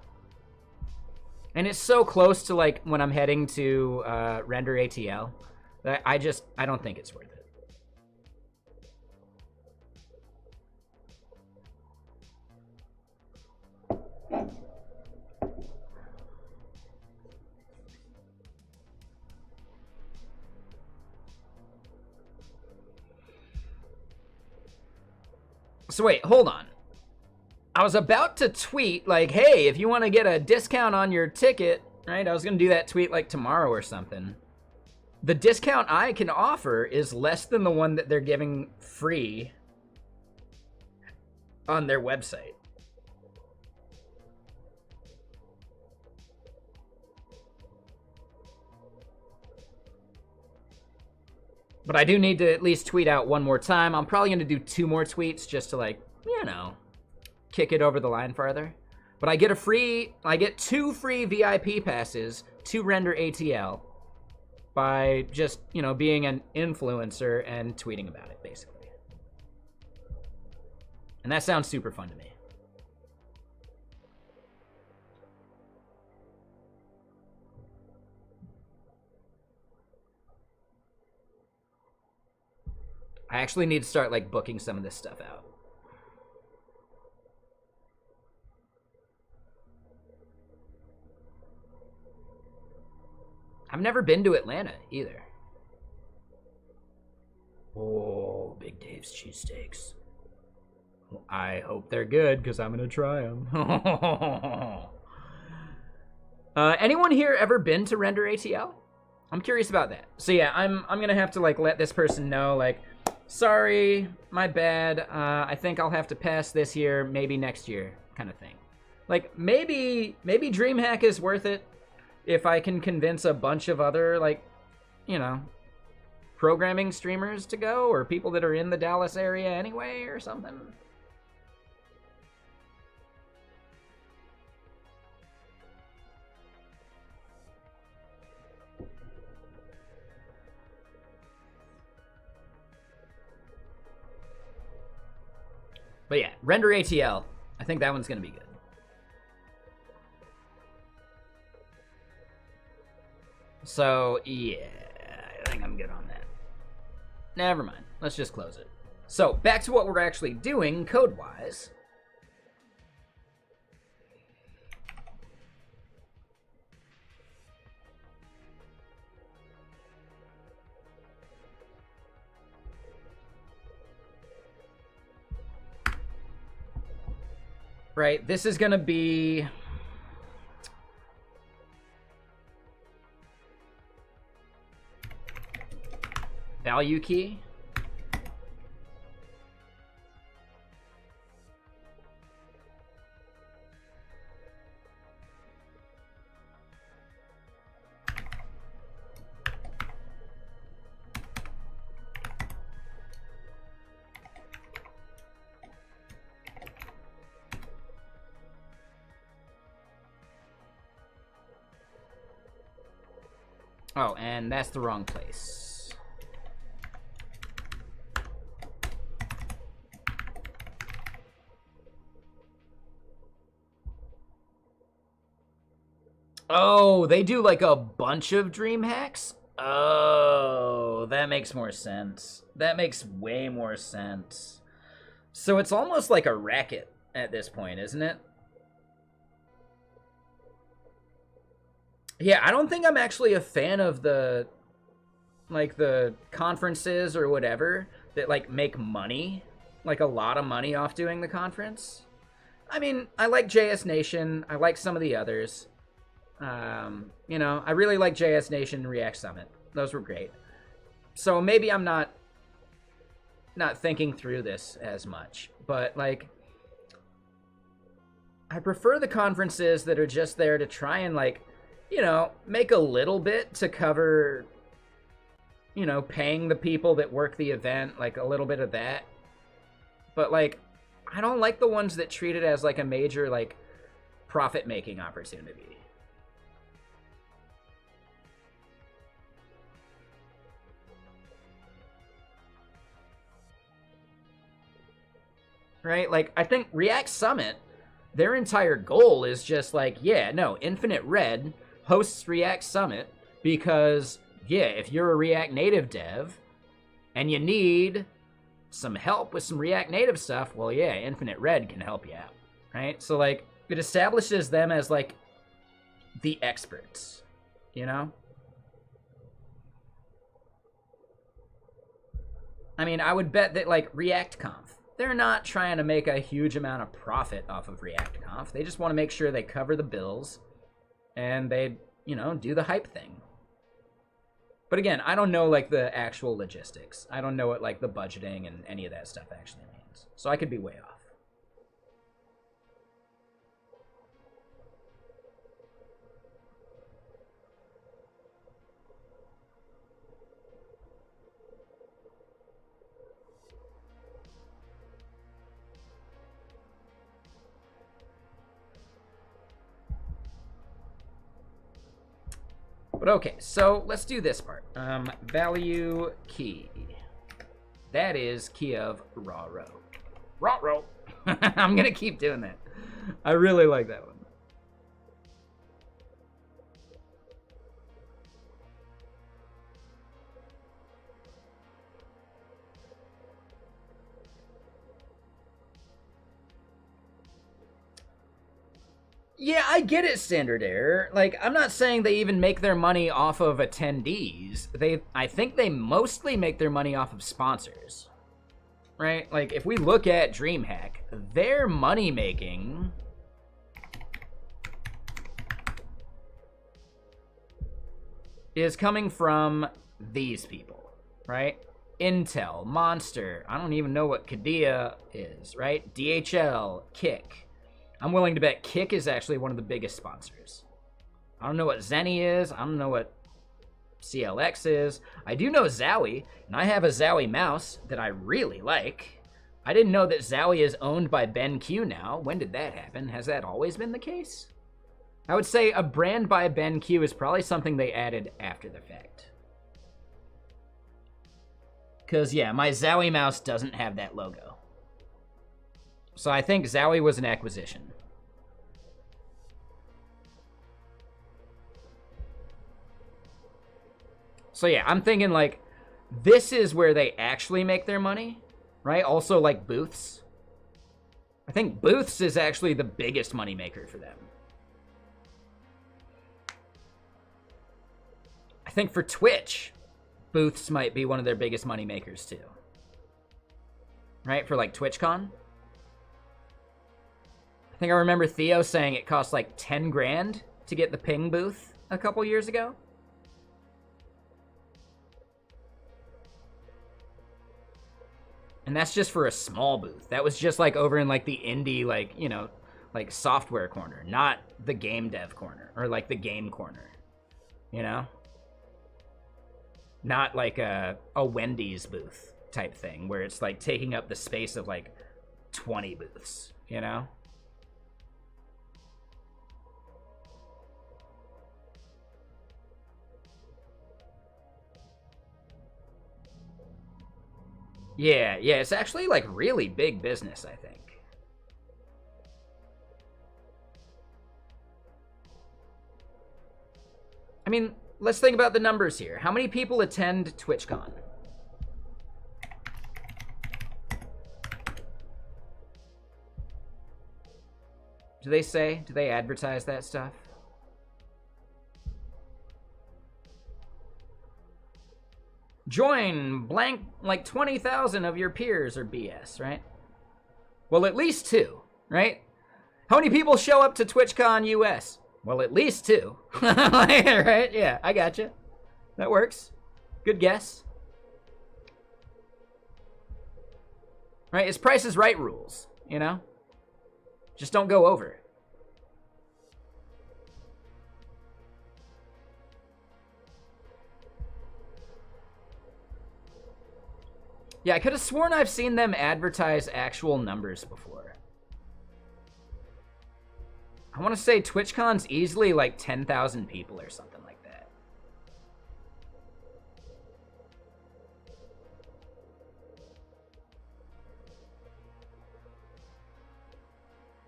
And it's so close to like when I'm heading to render ATL that I don't think it's worth it. So wait, hold on. I was about to tweet, like, hey, if you want to get a discount on your ticket, right? I was going to do that tweet, like, tomorrow or something. The discount I can offer is less than the one that they're giving free on their website. But I do need to at least tweet out one more time. I'm probably going to do 2 more tweets just to, like, you know, kick it over the line farther. But I get 2 free VIP passes to render ATL by just, you know, being an influencer and tweeting about it, basically. And that sounds super fun to me. I actually need to start like booking some of this stuff out. I've never been to Atlanta either. Oh, Big Dave's cheesesteaks. I hope they're good because I'm gonna try them. Anyone here ever been to Render ATL? I'm curious about that. So yeah, I'm gonna have to like let this person know, like, sorry, my bad. I think I'll have to pass this year, maybe next year, kind of thing. Like maybe DreamHack is worth it if I can convince a bunch of other, like, you know, programming streamers to go, or people that are in the Dallas area anyway, or something. But yeah, Render ATL. I think that one's gonna be good. So yeah, I think I'm good on that. Never mind. Let's just close it. So back to what we're actually doing code-wise. Right, this is gonna be value key. Oh, and that's the wrong place. Oh, they do like a bunch of dream hacks? Oh, that makes more sense. That makes way more sense. So it's almost like a racket at this point, isn't it? Yeah, I don't think I'm actually a fan of the, like, the conferences or whatever that, like, make money, like, a lot of money off doing the conference. I mean, I like JS Nation. I like some of the others. You know, I really like JS Nation and React Summit. Those were great. So maybe I'm not thinking through this as much, but, like, I prefer the conferences that are just there to try and, like, you know, make a little bit to cover, you know, paying the people that work the event, like a little bit of that. But, like, I don't like the ones that treat it as like a major, like, profit-making opportunity. Right? Like, I think React Summit, their entire goal is just like, yeah, no, Infinite Red hosts React Summit because, yeah, if you're a React Native dev and you need some help with some React Native stuff, well, yeah, Infinite Red can help you out, right? So, like, it establishes them as, like, the experts, you know? I mean, I would bet that, like, ReactConf, they're not trying to make a huge amount of profit off of ReactConf. They just want to make sure they cover the bills and they, you know, do the hype thing. But again, I don't know, like, the actual logistics. I don't know what, like, the budgeting and any of that stuff actually means. So I could be way off. But okay, so let's do this part. Value key. That is key of raw row. Raw row. I'm gonna keep doing that. I really like that one. Yeah, I get it, Standard Error. Like, I'm not saying they even make their money off of attendees. I think they mostly make their money off of sponsors. Right? Like, if we look at DreamHack, their money making is coming from these people, right? Intel, Monster, I don't even know what Kadia is, right? DHL, Kick. I'm willing to bet Kick is actually one of the biggest sponsors. I don't know what Zenny is. I don't know what CLX is. I do know Zowie, and I have a Zowie mouse that I really like. I didn't know that Zowie is owned by BenQ now. When did that happen? Has that always been the case? I would say a brand by BenQ is probably something they added after the fact. Because, yeah, my Zowie mouse doesn't have that logo. So I think Zowie was an acquisition. So yeah, I'm thinking like, this is where they actually make their money, right? Also like booths. I think booths is actually the biggest moneymaker for them. I think for Twitch, booths might be one of their biggest moneymakers too. Right, for like TwitchCon. I think I remember Theo saying it cost like 10 grand to get the ping booth a couple years ago. And that's just for a small booth. That was just like over in like the indie, like, you know, like software corner, not the game dev corner or like the game corner, you know? Not like a Wendy's booth type thing where it's like taking up the space of like 20 booths, you know? Yeah, it's actually like really big business, I think. I mean, let's think about the numbers here. How many people attend TwitchCon? Do they say? Do they advertise that stuff? Join blank, like 20,000 of your peers or BS, right? Well, at least 2, right? How many people show up to TwitchCon US? Well, at least 2. Right? Yeah, I gotcha. That works. Good guess. Right? It's Price is Right rules, you know? Just don't go over. Yeah, I could have sworn I've seen them advertise actual numbers before. I want to say TwitchCon's easily like 10,000 people or something like that.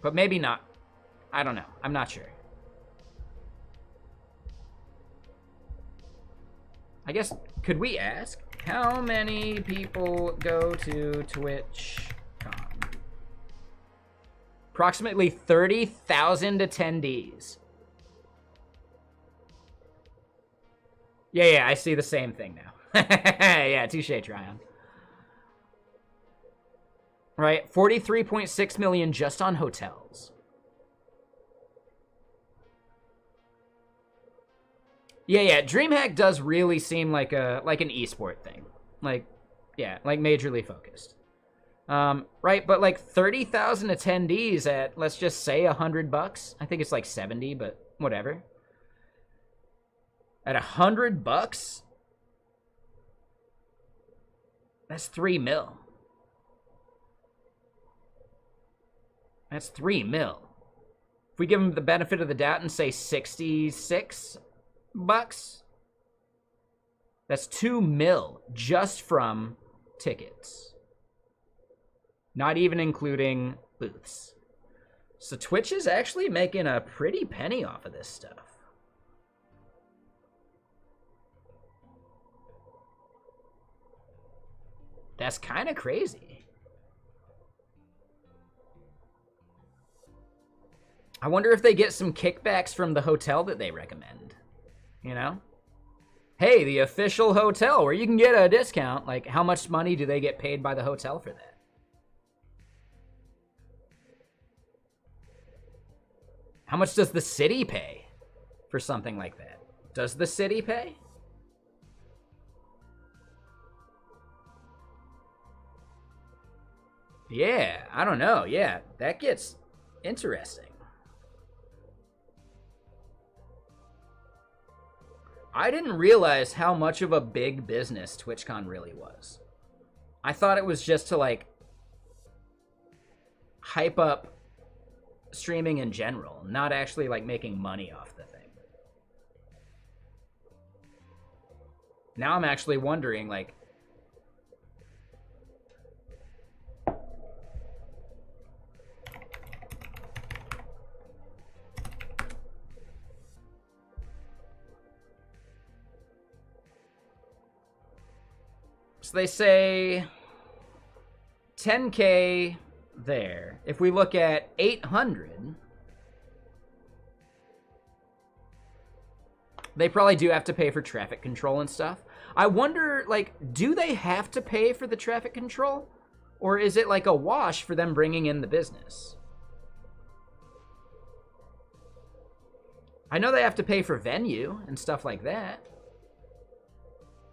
But maybe not. I don't know. I'm not sure. I guess, could we ask? How many people go to TwitchCon? Approximately 30,000 attendees. Yeah, I see the same thing now. Yeah, touche, Tryon. Right, 43.6 million just on hotels. Yeah, DreamHack does really seem like an esport thing. Like, yeah, like majorly focused. Right, but like 30,000 attendees at, let's just say $100. I think it's like 70, but whatever. At $100, that's 3 mil. That's 3 mil. If we give them the benefit of the doubt and say 66 bucks, that's 2 mil just from tickets, not even including booths. So Twitch is actually making a pretty penny off of this stuff. That's kind of crazy. I wonder if they get some kickbacks from the hotel that they recommend. You know? Hey, the official hotel where you can get a discount. Like, how much money do they get paid by the hotel for that? How much does the city pay for something like that? Does the city pay? Yeah, I don't know. Yeah, that gets interesting. I didn't realize how much of a big business TwitchCon really was. I thought it was just to, like, hype up streaming in general, not actually, like, making money off the thing. Now I'm actually wondering, like, so they say 10K there. If we look at 800, they probably do have to pay for traffic control and stuff. I wonder, like, do they have to pay for the traffic control? Or is it like a wash for them bringing in the business? I know they have to pay for venue and stuff like that.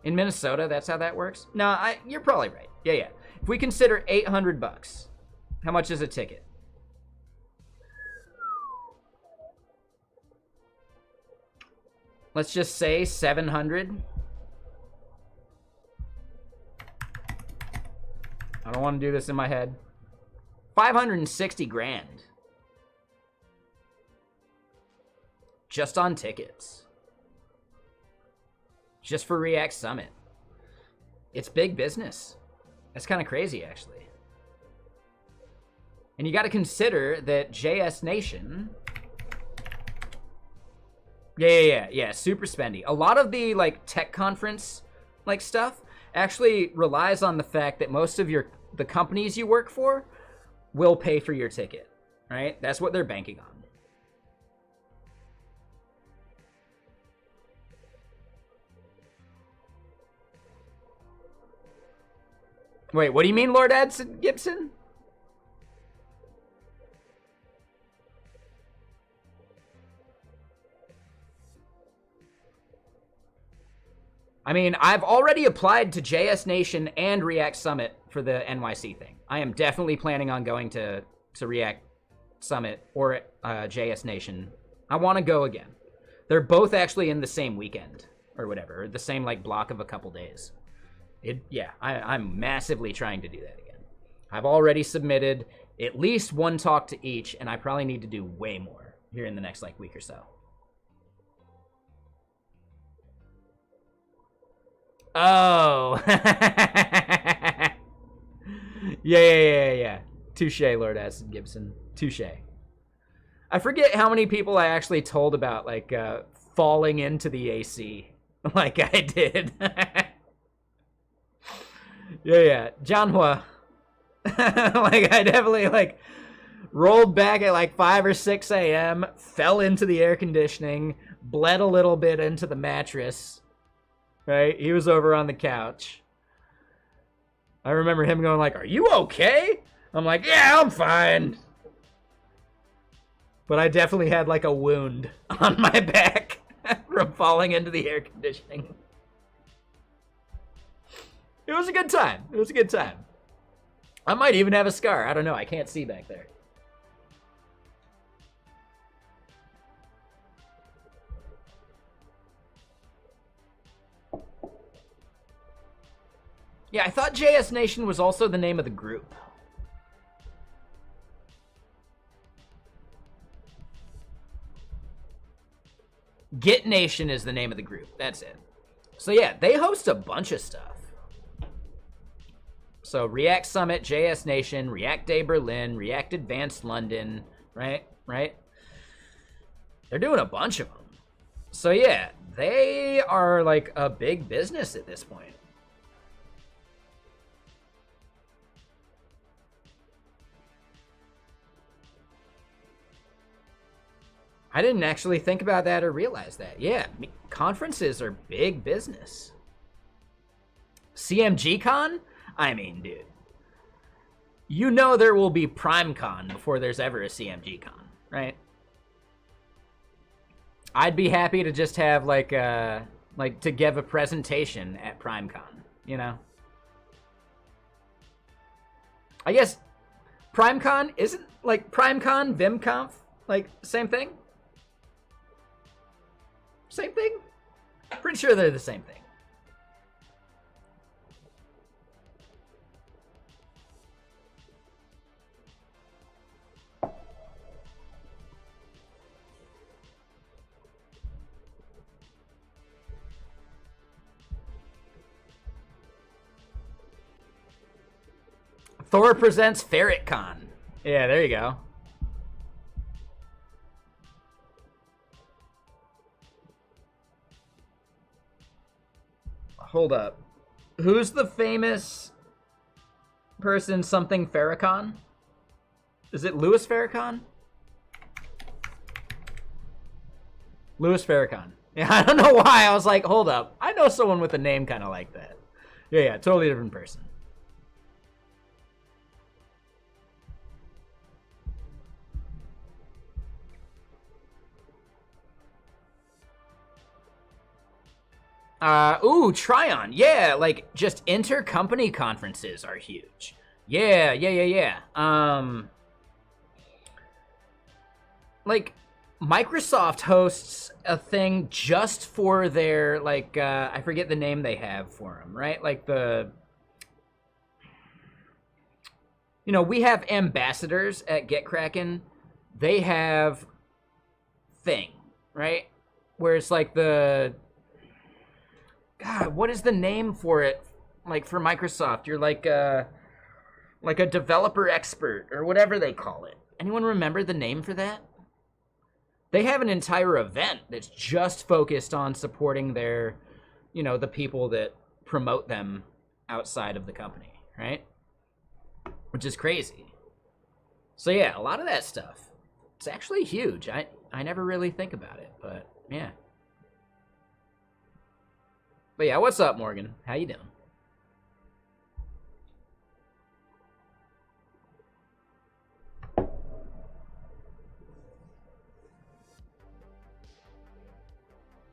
In Minnesota, that's how that works? No, you're probably right. Yeah. If we consider $800, how much is a ticket? Let's just say 700. I don't want to do this in my head. 560 grand. Just on tickets. Just for React Summit. It's big business. That's kind of crazy, actually. And you got to consider that JS Nation... Yeah, super spendy. A lot of the, like, tech conference, like, stuff actually relies on the fact that most of the companies you work for will pay for your ticket, right? That's what they're banking on. Wait, what do you mean, Lord Adson Gibson? I mean, I've already applied to JS Nation and React Summit for the NYC thing. I am definitely planning on going to React Summit or JS Nation. I want to go again. They're both actually in the same weekend or whatever, or the same, like, block of a couple days. I'm massively trying to do that again. I've already submitted at least one talk to each, and I probably need to do way more here in the next, like, week or so. Oh. Yeah. Touche, Lord Aston Gibson. Touche. I forget how many people I actually told about, like, falling into the AC like I did. Yeah. Janhua. Like, I definitely, like, rolled back at, like, 5 or 6 a.m., fell into the air conditioning, bled a little bit into the mattress, right? He was over on the couch. I remember him going like, "Are you okay?" I'm like, "Yeah, I'm fine." But I definitely had, like, a wound on my back from falling into the air conditioning. It was a good time. I might even have a scar. I don't know. I can't see back there. Yeah, I thought JS Nation was also the name of the group. Git Nation is the name of the group. That's it. So yeah, they host a bunch of stuff. So React Summit, JS Nation, React Day Berlin, React Advanced London, right? They're doing a bunch of them. So yeah, they are like a big business at this point. I didn't actually think about that or realize that. Yeah, conferences are big business. CMG Con? I mean, dude. You know there will be PrimeCon before there's ever a CMG Con, right? I'd be happy to just have like to give a presentation at PrimeCon, you know? I guess PrimeCon isn't like PrimeCon, VimConf, like same thing? Same thing? Pretty sure they're the same thing. Thor presents FerretCon. Yeah, there you go. Hold up. Who's the famous person something Farrakhan? Is it Louis Farrakhan? Louis Farrakhan. Yeah, I don't know why. I was like, hold up. I know someone with a name kind of like that. Yeah, totally different person. Ooh, Tryon. Yeah, like, just intercompany conferences are huge. Yeah. Like, Microsoft hosts a thing just for their, like, I forget the name they have for them, right? Like, you know, we have ambassadors at GetKraken. They have thing, right? Where it's like God, what is the name for it? Like for Microsoft, you're like a developer expert or whatever they call it. Anyone remember the name for that? They have an entire event that's just focused on supporting their, you know, the people that promote them outside of the company, right? Which is crazy. So yeah, a lot of that stuff. It's actually huge. I never really think about it, but yeah. But yeah, what's up, Morgan? How you doing?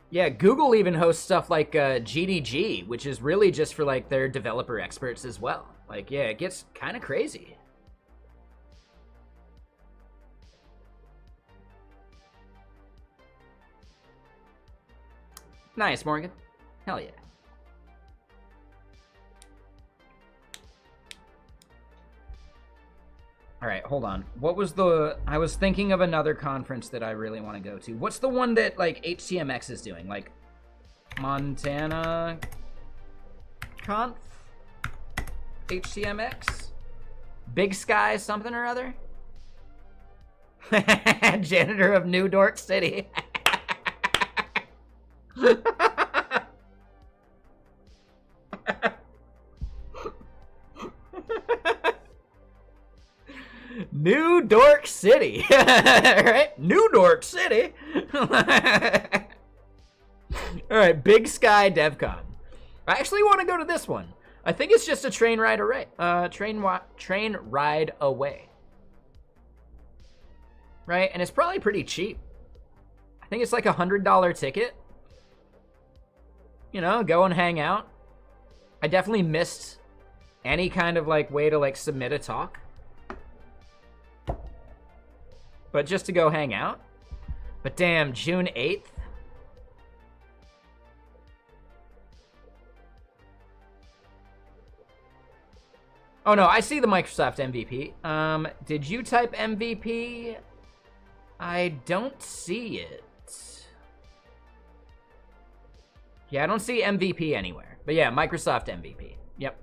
Yeah, Google even hosts stuff like GDG, which is really just for like their developer experts as well. Like, yeah, it gets kind of crazy. Nice, Morgan. Hell yeah. All right, hold on. What was I was thinking of another conference that I really want to go to. What's the one that, like, HTMX is doing? Like, Montana Conf? HTMX? Big Sky something or other? Janitor of New Dork City. New Dork City. Right? New Dork City. All right, Big Sky DevCon. I actually want to go to this one. I think it's just a train ride away. Train ride away. Right? And it's probably pretty cheap. I think it's like $100 ticket. You know, go and hang out. I definitely missed any kind of like way to like submit a talk. But just to go hang out. But damn, June 8th. Oh no, I see the Microsoft MVP. Did you type MVP? I don't see it. Yeah, I don't see MVP anywhere. But yeah, Microsoft MVP. Yep.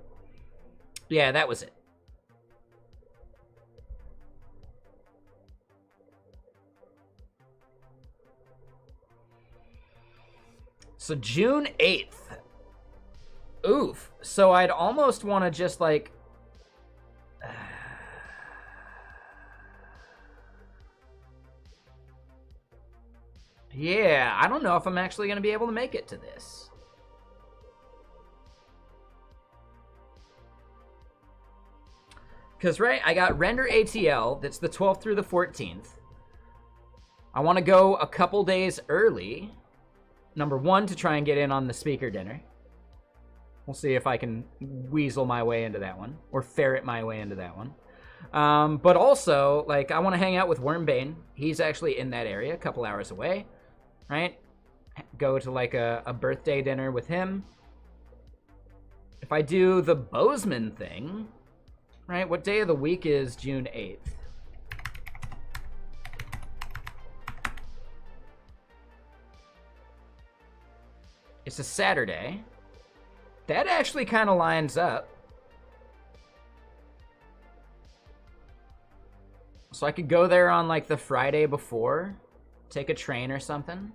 Yeah, that was it. So June 8th. Oof. So I'd almost want to just like... Yeah, I don't know if I'm actually going to be able to make it to this. Because, right, I got render ATL, that's the 12th through the 14th. I want to go a couple days early. Number one, to try and get in on the speaker dinner. We'll see if I can weasel my way into that one, or ferret my way into that one. But also, like, I want to hang out with Wormbane. He's actually in that area, a couple hours away, right? Go to, like, a birthday dinner with him. If I do the Bozeman thing, right, what day of the week is June 8th? It's a Saturday. That actually kind of lines up. So I could go there on, like, the Friday before, take a train or something.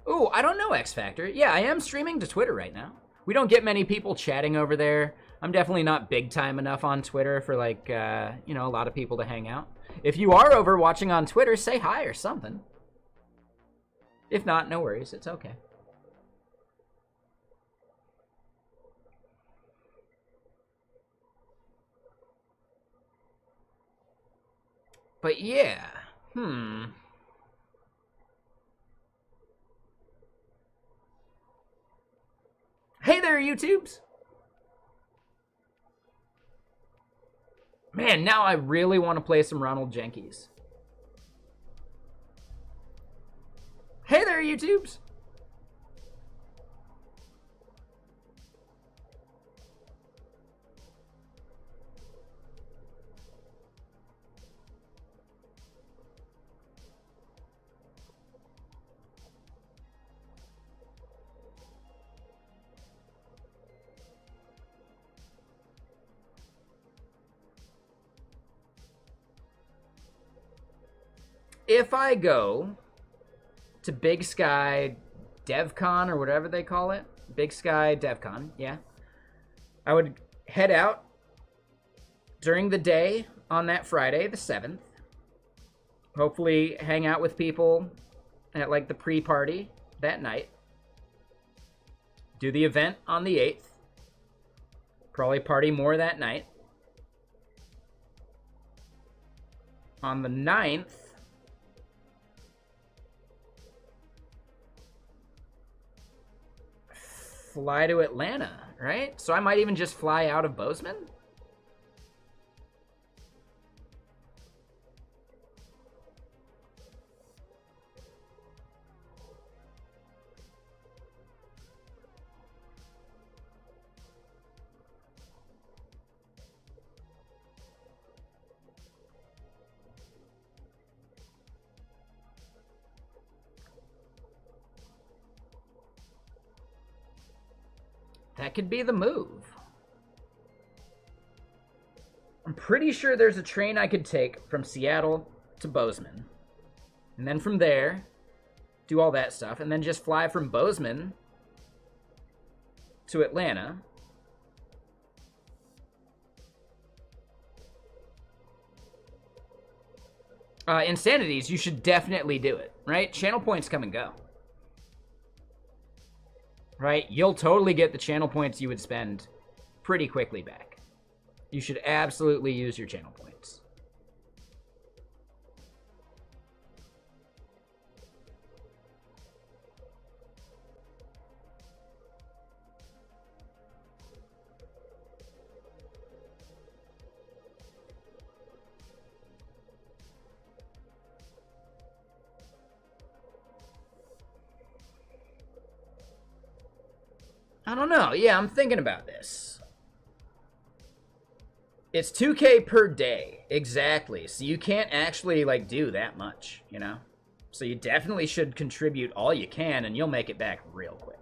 Ooh, I don't know, X Factor. Yeah, I am streaming to Twitter right now. We don't get many people chatting over there. I'm definitely not big time enough on Twitter for, like, you know, a lot of people to hang out. If you are over watching on Twitter, say hi or something. If not, no worries. It's okay. But yeah. Hey there, YouTubes. Man, now I really want to play some Ronald Jenkins. Hey there, YouTubes. If I go to Big Sky DevCon or whatever they call it, Big Sky DevCon, yeah, I would head out during the day on that Friday, the 7th. Hopefully hang out with people at, like, the pre-party that night. Do the event on the 8th. Probably party more that night. On the 9th, fly to Atlanta, right? So I might even just fly out of Bozeman. That could be the move. I'm pretty sure there's a train I could take from Seattle to Bozeman. And then from there, do all that stuff. And then just fly from Bozeman to Atlanta. Insanities, you should definitely do it, right? Channel points come and go. Right? You'll totally get the channel points you would spend pretty quickly back. You should absolutely use your channel points. I don't know. Yeah, I'm thinking about this. It's 2K per day. Exactly. So you can't actually, like, do that much, you know? So you definitely should contribute all you can, and you'll make it back real quick.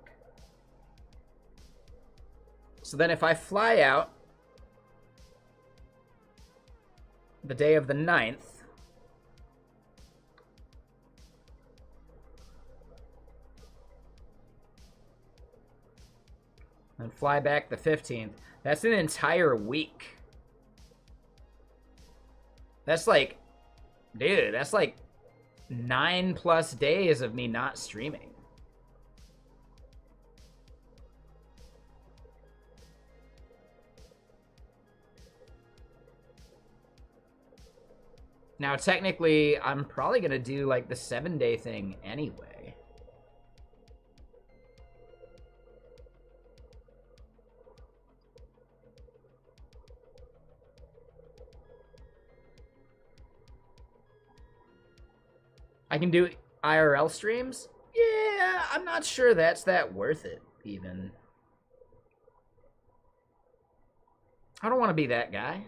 So then if I fly out the day of the 9th, and fly back the 15th. That's an entire week. That's like, dude, that's like 9+ days of me not streaming. Now, technically, I'm probably going to do, like, the 7-day thing anyway. I can do IRL streams? Yeah, I'm not sure that's that worth it, even. I don't want to be that guy.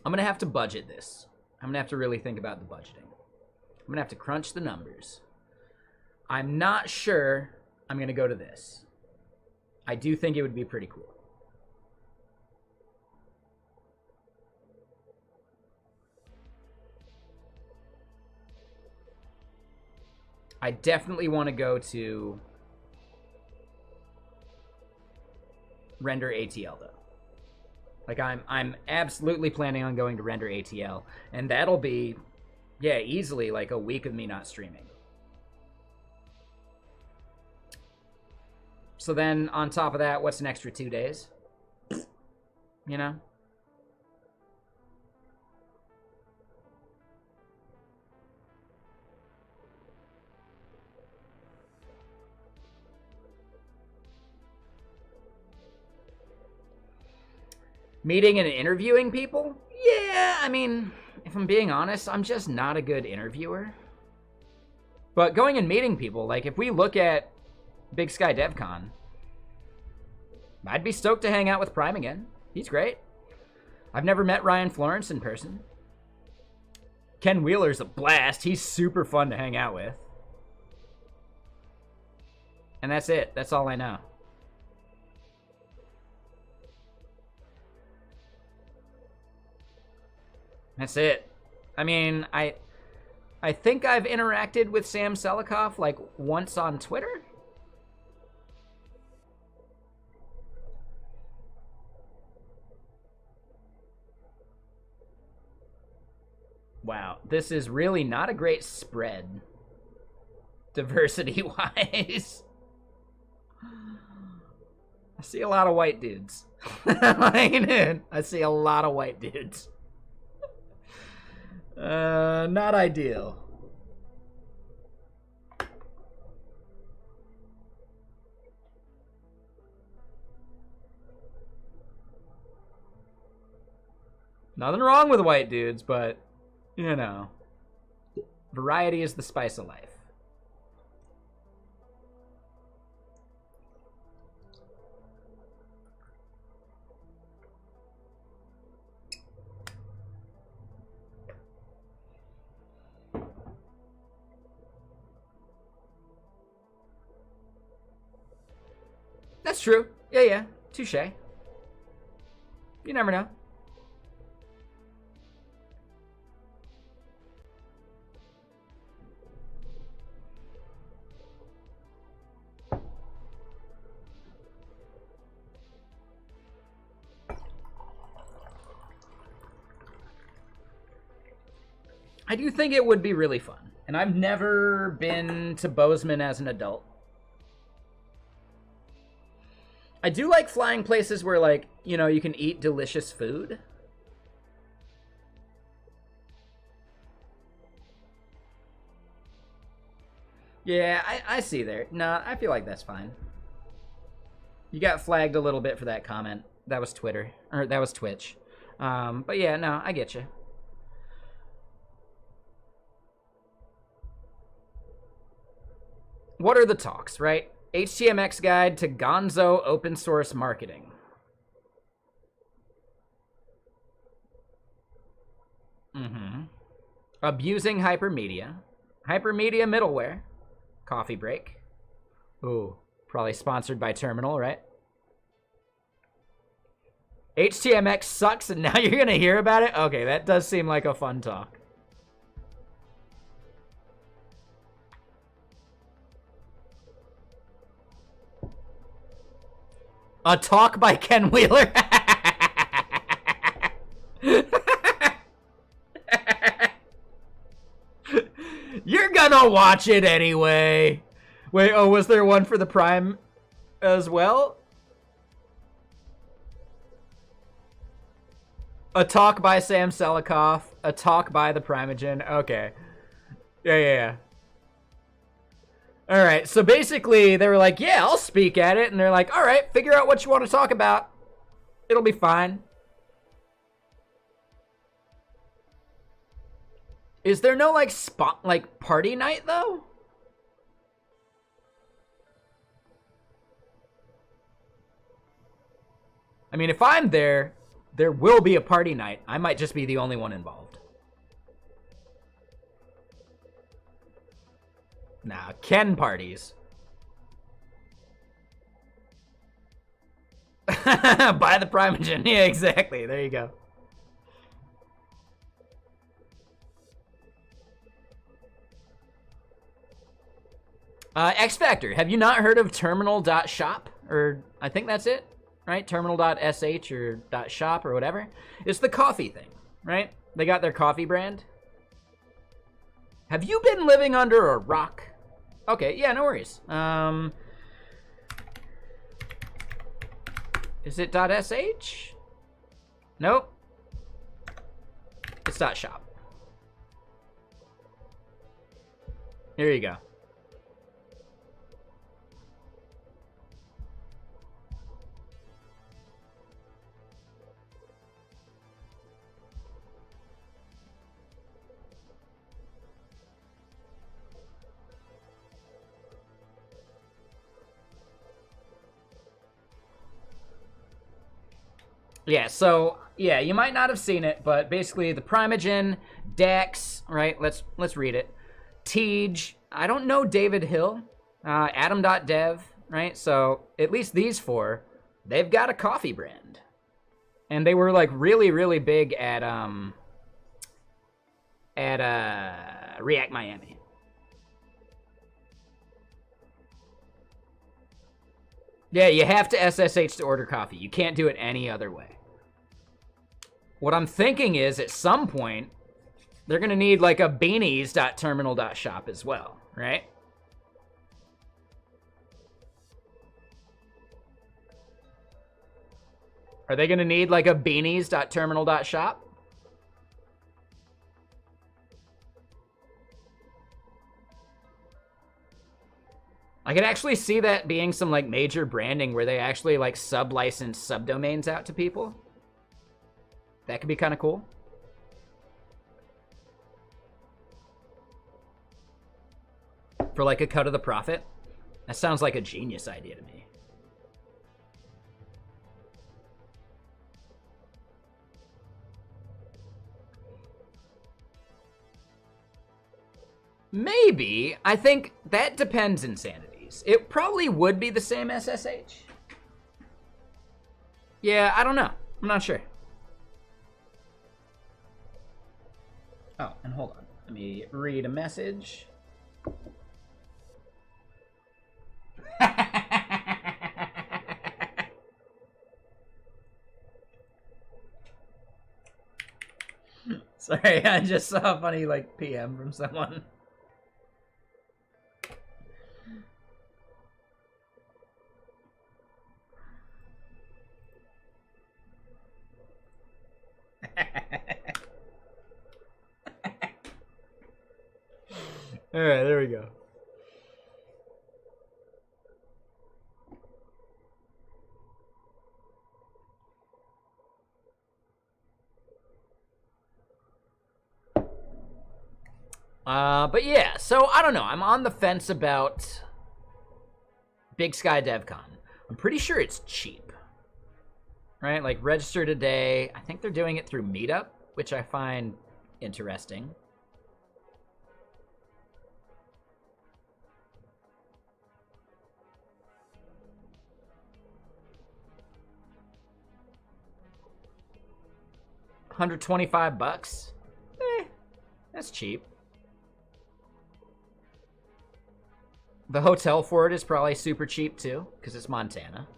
I'm going to have to budget this. I'm going to have to really think about the budgeting. I'm going to have to crunch the numbers. I'm not sure I'm going to go to this. I do think it would be pretty cool. I definitely want to go to render ATL, though. Like, I'm absolutely planning on going to render ATL, and that'll be, yeah, easily like a week of me not streaming. So then, on top of that, what's an extra 2 days? You know? Meeting and interviewing people? Yeah, I mean, if I'm being honest, I'm just not a good interviewer. But going and meeting people, like, if we look at Big Sky DevCon, I'd be stoked to hang out with Prime again. He's great. I've never met Ryan Florence in person. Ken Wheeler's a blast. He's super fun to hang out with. And that's it. That's all I know. That's it. I mean, I think I've interacted with Sam Selikoff like once on Twitter. Wow, this is really not a great spread, diversity-wise. I see a lot of white dudes. I see a lot of white dudes. Not ideal. Nothing wrong with white dudes, but, you know, variety is the spice of life. That's true. Yeah. Touche. You never know. I do think it would be really fun. And I've never been to Bozeman as an adult. I do like flying places where, like, you know, you can eat delicious food. Yeah, I see there. Nah, I feel like that's fine. You got flagged a little bit for that comment. That was Twitter. Or that was Twitch. But yeah, no, I get you. What are the talks, right? HTMX guide to Gonzo open source marketing. Abusing hypermedia. Hypermedia middleware. Coffee break. Ooh, probably sponsored by Terminal, right? HTMX sucks and now you're gonna hear about it? Okay, that does seem like a fun talk. A talk by Ken Wheeler. You're gonna watch it anyway. Wait, oh, was there one for the Prime as well? A talk by Sam Selikoff. A talk by the Primogen. Okay. Yeah. All right, so basically they were like, yeah, I'll speak at it. And they're like, all right, figure out what you want to talk about. It'll be fine. Is there no, like, party night, though? I mean, if I'm there, there will be a party night. I might just be the only one involved. Nah, Ken parties. Buy the Primogen. Yeah, exactly. There you go. X Factor. Have you not heard of terminal.shop? Or I think that's it, right? Terminal.sh or .shop or whatever. It's the coffee thing, right? They got their coffee brand. Have you been living under a rock? Okay, yeah, no worries. Is it .sh? Nope. It's .shop. Here you go. Yeah, so yeah, you might not have seen it, but basically the Primogen, Dex, right? Let's read it. Tej, I don't know David Hill, Adam.dev, right? So at least these four, they've got a coffee brand, and they were like really big at React Miami. Yeah, you have to SSH to order coffee. You can't do it any other way. What I'm thinking is, at some point, they're going to need like a beanies.terminal.shop as well, right? Are they going to need like a beanies.terminal.shop? I could actually see that being some like major branding where they actually like sub-license subdomains out to people. That could be kind of cool. For like a cut of the profit. That sounds like a genius idea to me. Maybe. I think that depends Insanities. It probably would be the same SSH. Yeah, I don't know. I'm not sure. Oh, and hold on. Let me read a message. Sorry, I just saw a funny like PM from someone. All right, there we go. But yeah, so I don't know. I'm on the fence about Big Sky DevCon. I'm pretty sure it's cheap, right? Like register today. I think they're doing it through Meetup, which I find interesting. $125? That's cheap. The hotel for it is probably super cheap too, because it's Montana.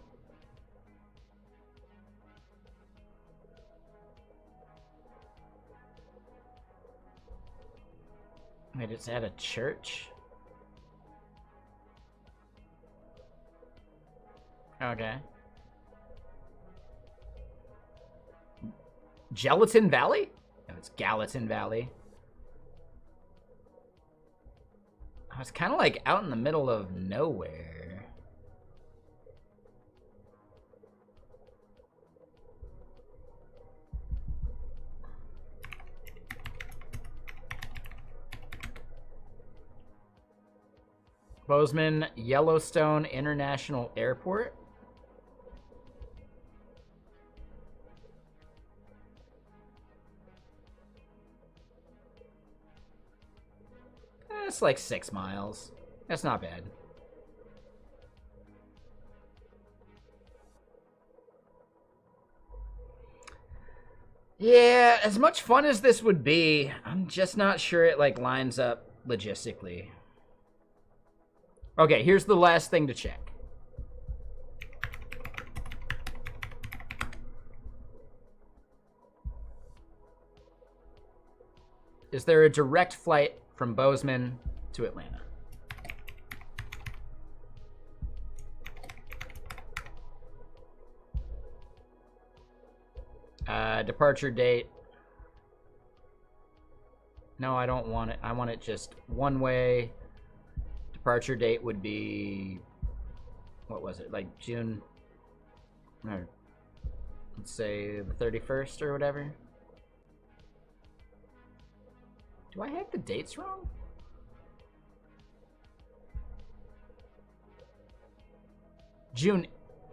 Wait, it's at a church? Okay. Gelatin Valley? No, it's Gallatin Valley. I was kind of like out in the middle of nowhere. Bozeman Yellowstone International Airport. It's like 6 miles. That's not bad. Yeah, as much fun as this would be, I'm just not sure it like lines up logistically. Okay, here's the last thing to check. Is there a direct flight from Bozeman to Atlanta? Departure date. No, I don't want it. I want it just one way. Departure date would be, what was it, like June, or let's say the 31st or whatever. Do I have the dates wrong? June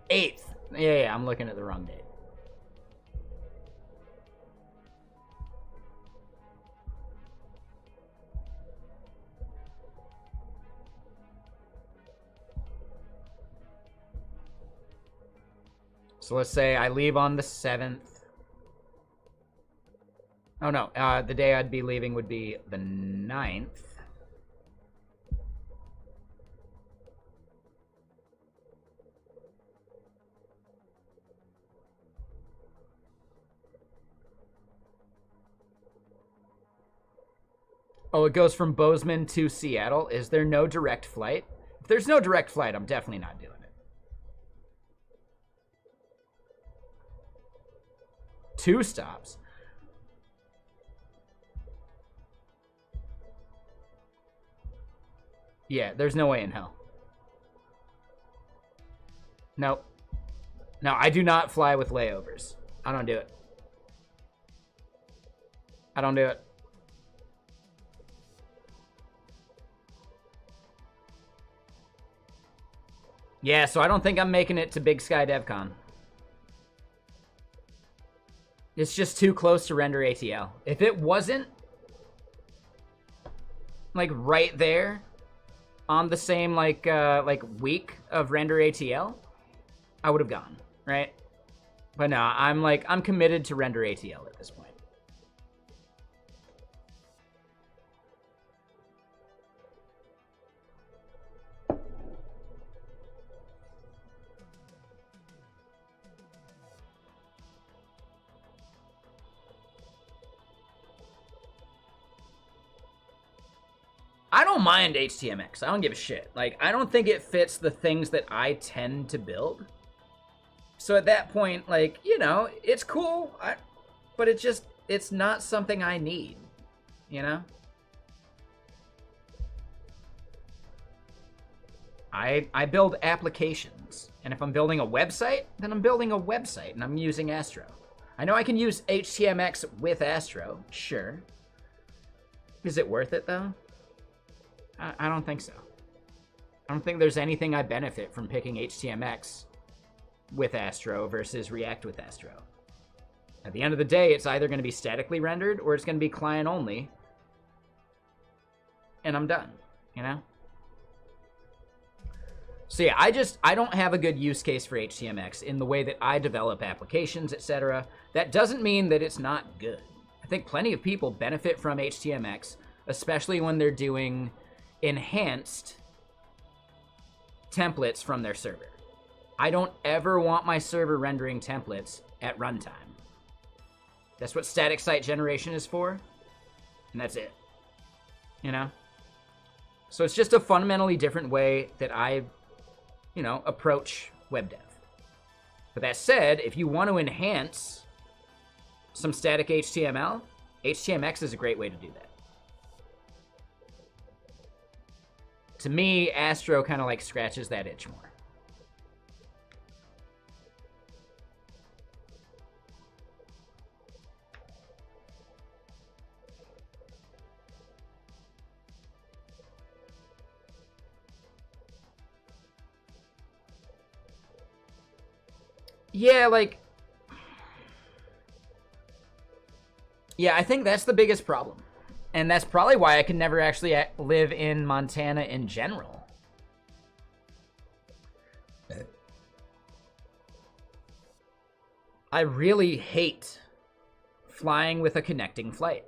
8th. Yeah, I'm looking at the wrong date. So let's say I leave on the 7th. Oh no, the day I'd be leaving would be the 9th. Oh, it goes from Bozeman to Seattle. Is there no direct flight? If there's no direct flight, I'm definitely not doing it. 2 stops. Yeah, there's no way in hell. Nope. No, I do not fly with layovers. I don't do it. I don't do it. Yeah, so I don't think I'm making it to Big Sky DevCon. It's just too close to Render ATL. If it wasn't like right there on the same like week of Render ATL, I would have gone, right? But no, I'm committed to Render ATL at this point. I don't mind HTMX. I don't give a shit. Like, I don't think it fits the things that I tend to build. So at that point, like, you know, it's cool, but it's not something I need, you know? I build applications, and if I'm building a website, then I'm building a website, and I'm using Astro. I know I can use HTMX with Astro, sure. Is it worth it, though? I don't think so. I don't think there's anything I benefit from picking HTMX with Astro versus React with Astro. At the end of the day, it's either going to be statically rendered or it's going to be client only. And I'm done, you know? So yeah, I don't have a good use case for HTMX in the way that I develop applications, etc. That doesn't mean that it's not good. I think plenty of people benefit from HTMX, especially when they're doing enhanced templates from their server. I don't ever want my server rendering templates at runtime. That's what static site generation is for, and that's it. you know? So it's just a fundamentally different way that I, approach web dev. But that said, if you want to enhance some static HTML, HTMX is a great way to do that. To me, Astro kind of like scratches that itch more. Yeah, I think that's the biggest problem. And that's probably why I can never actually live in Montana in general. I really hate flying with a connecting flight.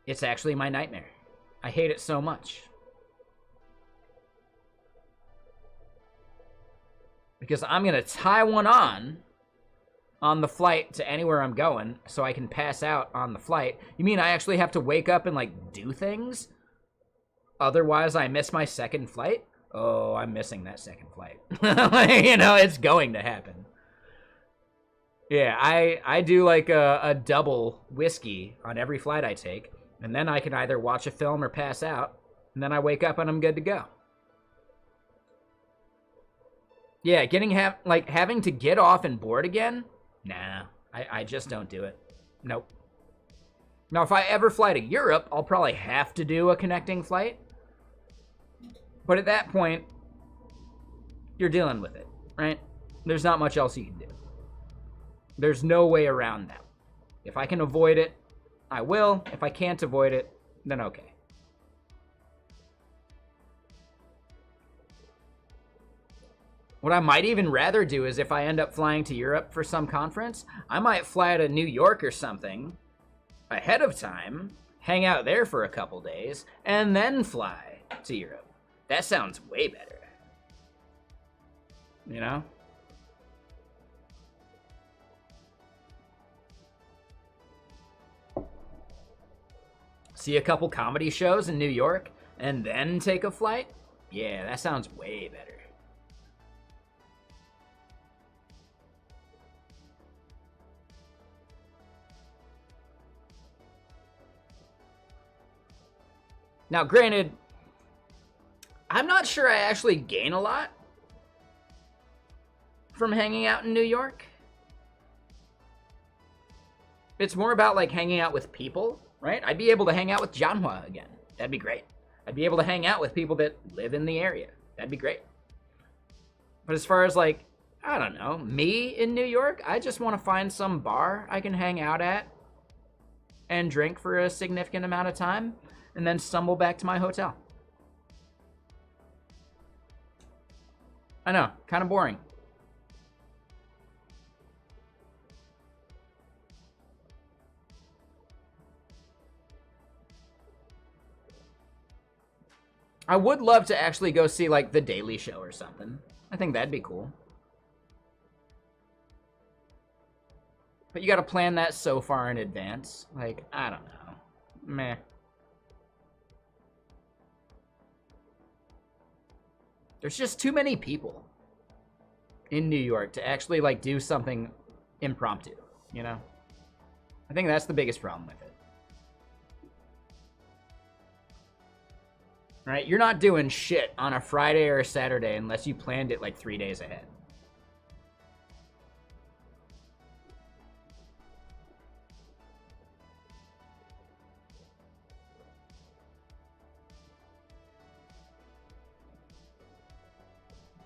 It's actually my nightmare. I hate it so much. Because I'm going to tie one on the flight to anywhere I'm going so I can pass out on the flight. You mean I actually have to wake up and, do things? Otherwise, I miss my second flight? Oh, I'm missing that second flight. It's going to happen. Yeah, I do, a double whiskey on every flight I take, and then I can either watch a film or pass out, and then I wake up and I'm good to go. Yeah, having to get off and board again? Nah, I just don't do it. Nope. Now, if I ever fly to Europe, I'll probably have to do a connecting flight. But at that point, you're dealing with it, right? There's not much else you can do. There's no way around that. If I can avoid it, I will. If I can't avoid it, then okay. What I might even rather do is if I end up flying to Europe for some conference, I might fly to New York or something ahead of time, hang out there for a couple days, and then fly to Europe. That sounds way better. You know? See a couple comedy shows in New York, and then take a flight? Yeah, that sounds way better. Now, granted, I'm not sure I actually gain a lot from hanging out in New York. It's more about, hanging out with people, right? I'd be able to hang out with Janhua again. That'd be great. I'd be able to hang out with people that live in the area. That'd be great. But as far as, I don't know, me in New York, I just want to find some bar I can hang out at and drink for a significant amount of time, and then stumble back to my hotel. I know, kind of boring. I would love to actually go see, The Daily Show or something. I think that'd be cool. But you gotta plan that so far in advance. I don't know. Meh. There's just too many people in New York to actually, do something impromptu, you know? I think that's the biggest problem with it. Right? You're not doing shit on a Friday or a Saturday unless you planned it, 3 days ahead.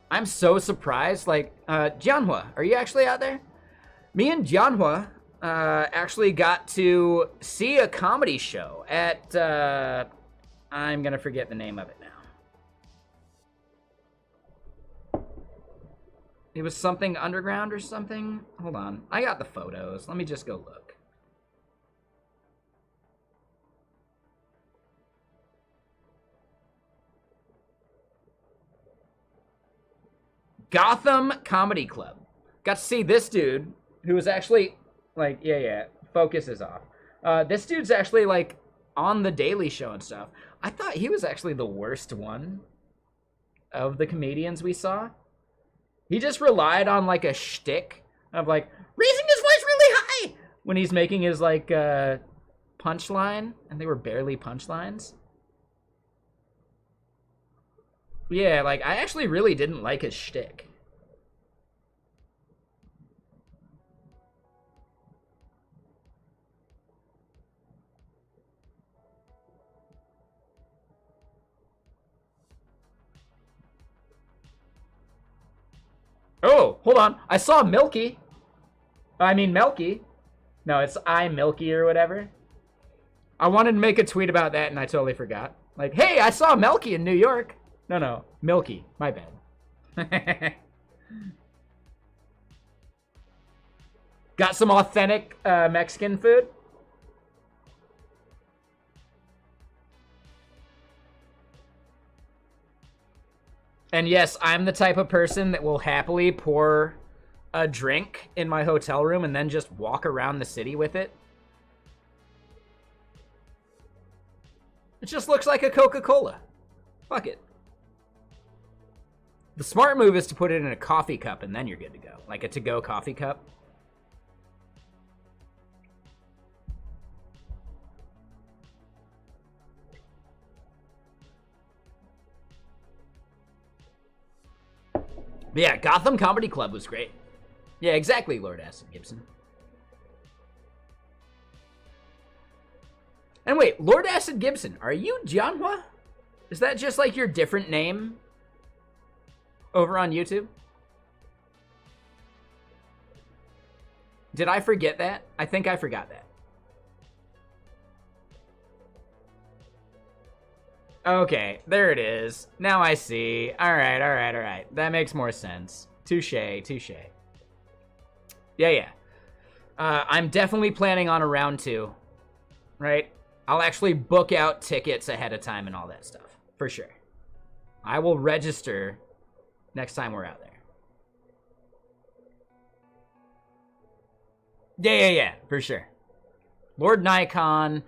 I'm so surprised. Jianhua, are you actually out there? Me and Jianhua actually got to see a comedy show at, I'm going to forget the name of it now. It was something underground or something. Hold on. I got the photos. Let me just go look. Gotham Comedy Club. Got to see this dude who was actually, focus is off. This dude's actually, on the Daily Show and stuff. I thought he was actually the worst one of the comedians we saw. He just relied on like a shtick of like raising his voice really high when he's making his like punchline, and they were barely punchlines. Yeah, like I actually really didn't like his shtick. Oh, hold on. I saw Milky. I mean Melky. No, it's I Milky or whatever. I wanted to make a tweet about that and I totally forgot. Like, hey, I saw Melky in New York. No, Milky. My bad. Got some authentic Mexican food. And yes, I'm the type of person that will happily pour a drink in my hotel room and then just walk around the city with it. It just looks like a Coca-Cola. Fuck it. The smart move is to put it in a coffee cup and then you're good to go. Like a to-go coffee cup. But yeah, Gotham Comedy Club was great. Yeah, exactly, Lord Acid Gibson. And wait, Lord Acid Gibson, are you Jianhua? Is that just like your different name over on YouTube? Did I forget that? I think I forgot that. Okay, there it is. Now I see. All right. That makes more sense. Touche. Yeah. I'm definitely planning on a round 2, right? I'll actually book out tickets ahead of time and all that stuff, for sure. I will register next time we're out there. Yeah, for sure. Lord Nikon,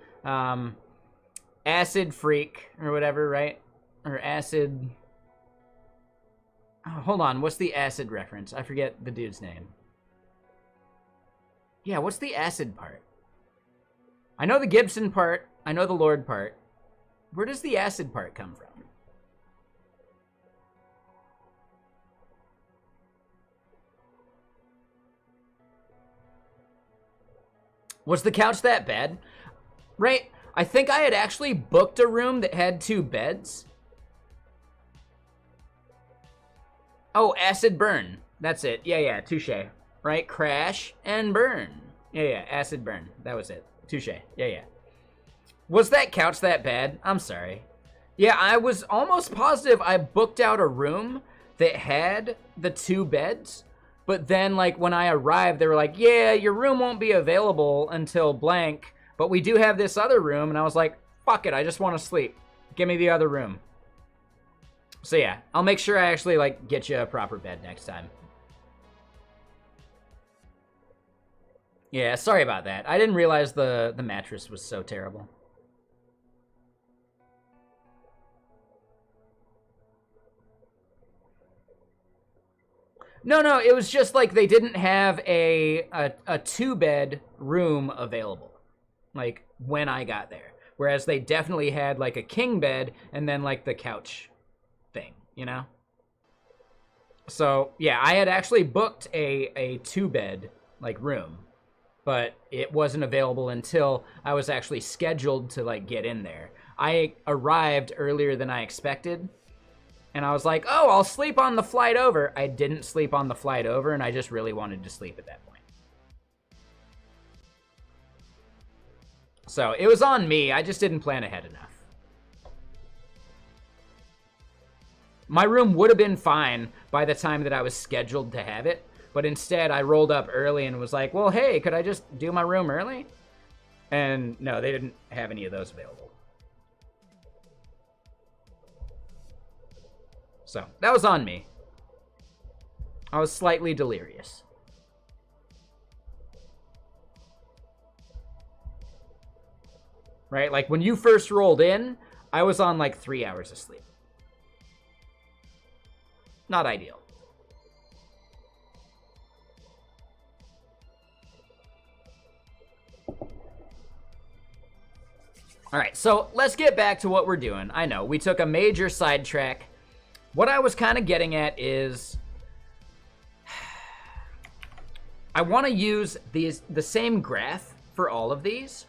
Acid Freak, or whatever, right? Or Acid... Oh, hold on, what's the Acid reference? I forget the dude's name. Yeah, what's the Acid part? I know the Gibson part. I know the Lord part. Where does the Acid part come from? Was the couch that bad? Right? I think I had actually booked a room that had 2 beds. Oh, Acid Burn. That's it. Yeah, touche. Right? Crash and burn. Yeah, Acid Burn. That was it. Touche. Yeah. Was that couch that bad? I'm sorry. Yeah, I was almost positive I booked out a room that had the 2 beds, but then like when I arrived, they were like, yeah, your room won't be available until blank, but we do have this other room. And I was like, fuck it, I just want to sleep. Give me the other room. So yeah, I'll make sure I actually like get you a proper bed next time. Yeah, sorry about that. I didn't realize the mattress was so terrible. No, it was just like they didn't have a 2-bed room available, like when I got there. Whereas they definitely had like a king bed and then like the couch thing, you know? So yeah, I had actually booked a 2-bed like room, but it wasn't available until I was actually scheduled to like get in there. I arrived earlier than I expected. And I was like, oh, I'll sleep on the flight over. I didn't sleep on the flight over, and I just really wanted to sleep at that point. So it was on me. I just didn't plan ahead enough. My room would have been fine by the time that I was scheduled to have it. But instead, I rolled up early and was like, well, hey, could I just do my room early? And no, they didn't have any of those available. So, that was on me. I was slightly delirious. right? Like when you first rolled in, I was on like 3 hours of sleep. Not ideal. All right, so let's get back to what we're doing. I know, we took a major sidetrack. What I was kind of getting at is I want to use the same graph for all of these.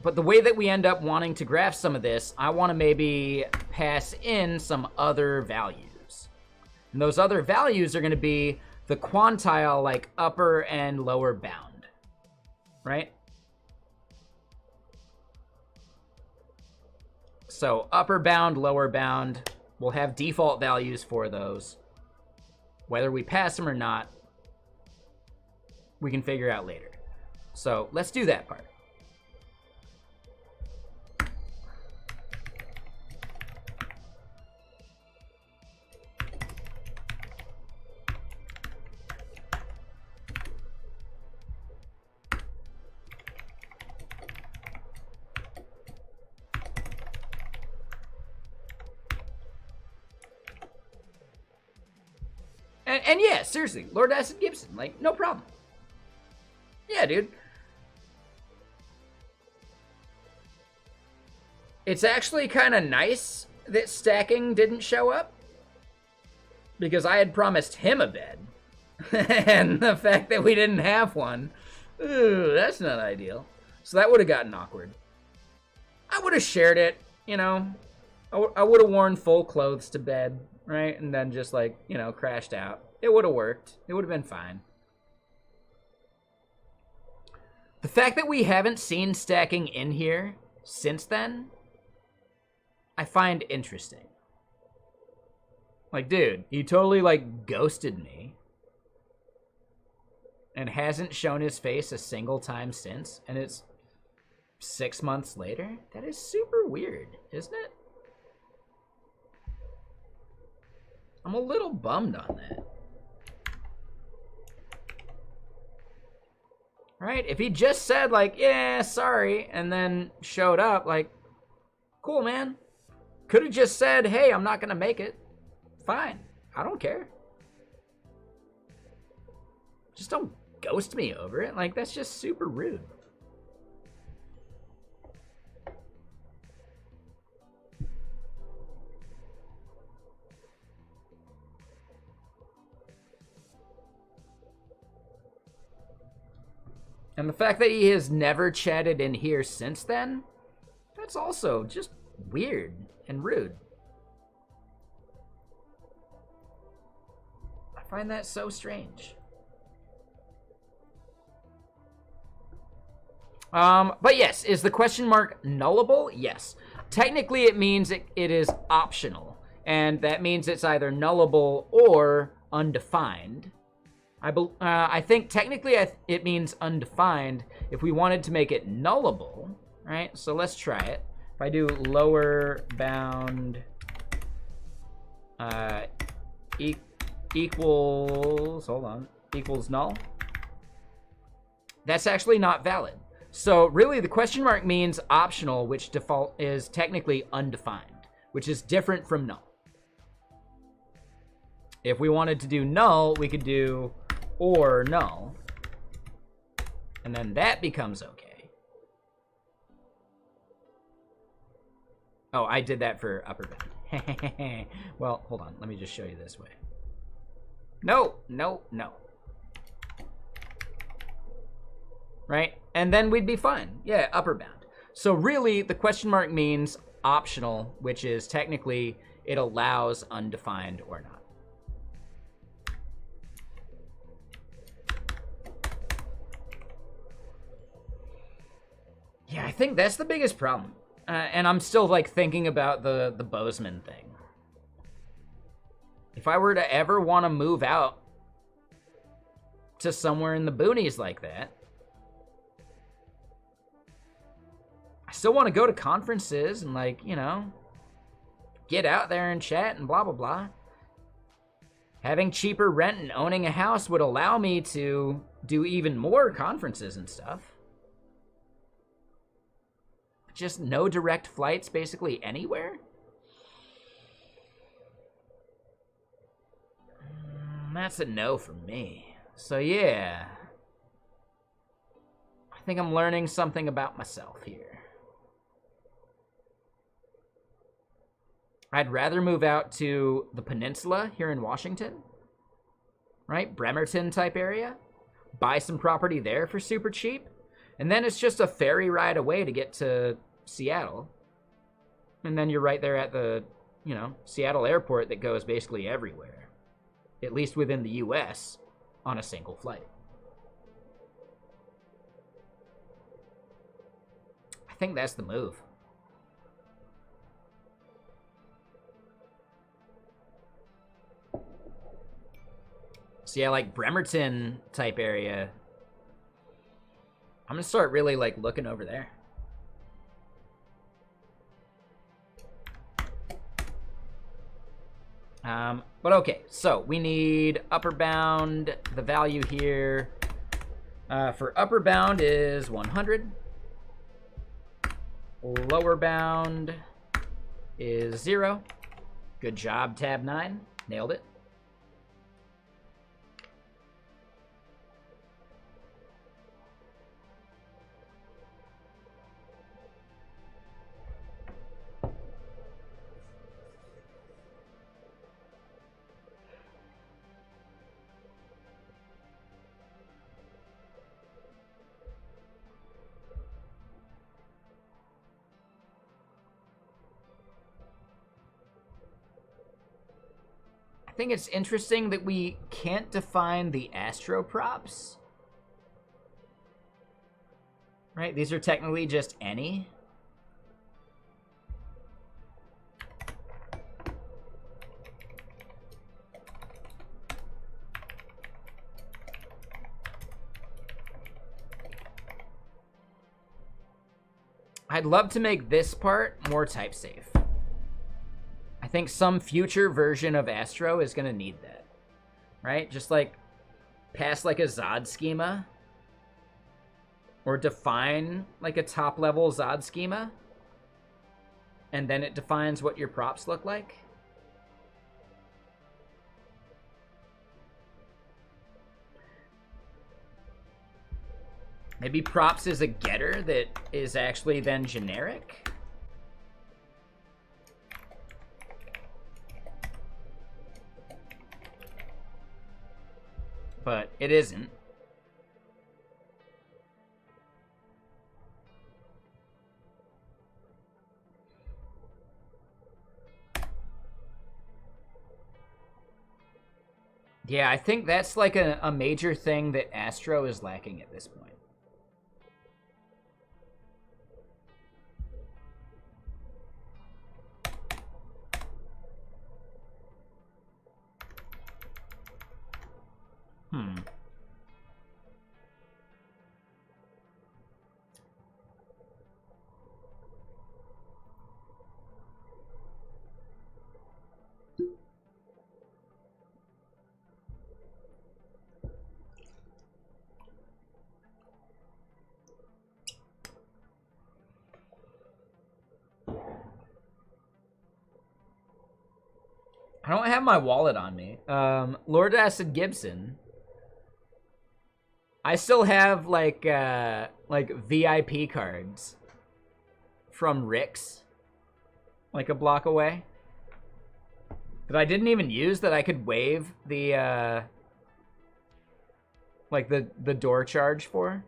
But the way that we end up wanting to graph some of this, I want to maybe pass in some other values. And those other values are going to be the quantile, like upper and lower bound, right? So upper bound, lower bound, we'll have default values for those. Whether we pass them or not, we can figure out later. So let's do that part. And yeah, seriously, Lord Acid Gibson, like, no problem. Yeah, dude. It's actually kind of nice that stacking didn't show up, because I had promised him a bed. And the fact that we didn't have one, ooh, that's not ideal. So that would have gotten awkward. I would have shared it, you know. I would have worn full clothes to bed, right? And then just, like, you know, crashed out. It would have worked. It would have been fine. The fact that we haven't seen stacking in here since then, I find interesting. Like, dude, he totally, like, ghosted me and hasn't shown his face a single time since, and it's 6 months later? That is super weird, isn't it? I'm a little bummed on that. Right? If he just said, like, yeah, sorry, and then showed up, like, cool, man. Could have just said, hey, I'm not going to make it. Fine. I don't care. Just don't ghost me over it. Like, that's just super rude. And the fact that he has never chatted in here since then, that's also just weird and rude. I find that so strange. But yes, is the question mark nullable? Yes. Technically, it means it is optional. And that means it's either nullable or undefined. I think technically it means undefined if we wanted to make it nullable, right? So let's try it. If I do lower bound equals, hold on, equals null, that's actually not valid. So really the question mark means optional, which default is technically undefined, which is different from null. If we wanted to do null, we could do or null, and then that becomes okay. Oh, I did that for upper bound. Well, hold on, let me just show you this way. No, no, no. Right? And then we'd be fine. Yeah, upper bound. So really, the question mark means optional, which is technically it allows undefined or not. Yeah, I think that's the biggest problem. And I'm still, like, thinking about the Bozeman thing. If I were to ever want to move out to somewhere in the boonies like that, I still want to go to conferences and, like, you know, get out there and chat and blah, blah, blah. Having cheaper rent and owning a house would allow me to do even more conferences and stuff. Just no direct flights basically anywhere? That's a no from me. So yeah. I think I'm learning something about myself here. I'd rather move out to the peninsula here in Washington. Right? Bremerton type area. Buy some property there for super cheap. And then it's just a ferry ride away to get to Seattle. And then you're right there at the, you know, Seattle airport that goes basically everywhere. At least within the US on a single flight. I think that's the move. So yeah, like Bremerton type area. I'm gonna start really like looking over there. But okay, so we need upper bound. The value here for upper bound is 100. Lower bound is 0. Good job, tab 9. Nailed it. I think it's interesting that we can't define the astro props. Right? These are technically just any. I'd love to make this part more type safe. I think some future version of Astro is going to need that, right? Just like pass like a Zod schema or define like a top level Zod schema and then it defines what your props look like. Maybe props is a getter that is actually then generic. But it isn't. Yeah, I think that's like a major thing that Astro is lacking at this point. I don't have my wallet on me. Lord Acid Gibson. I still have like VIP cards from Rick's, like a block away, that I didn't even use, that I could waive the like the door charge for.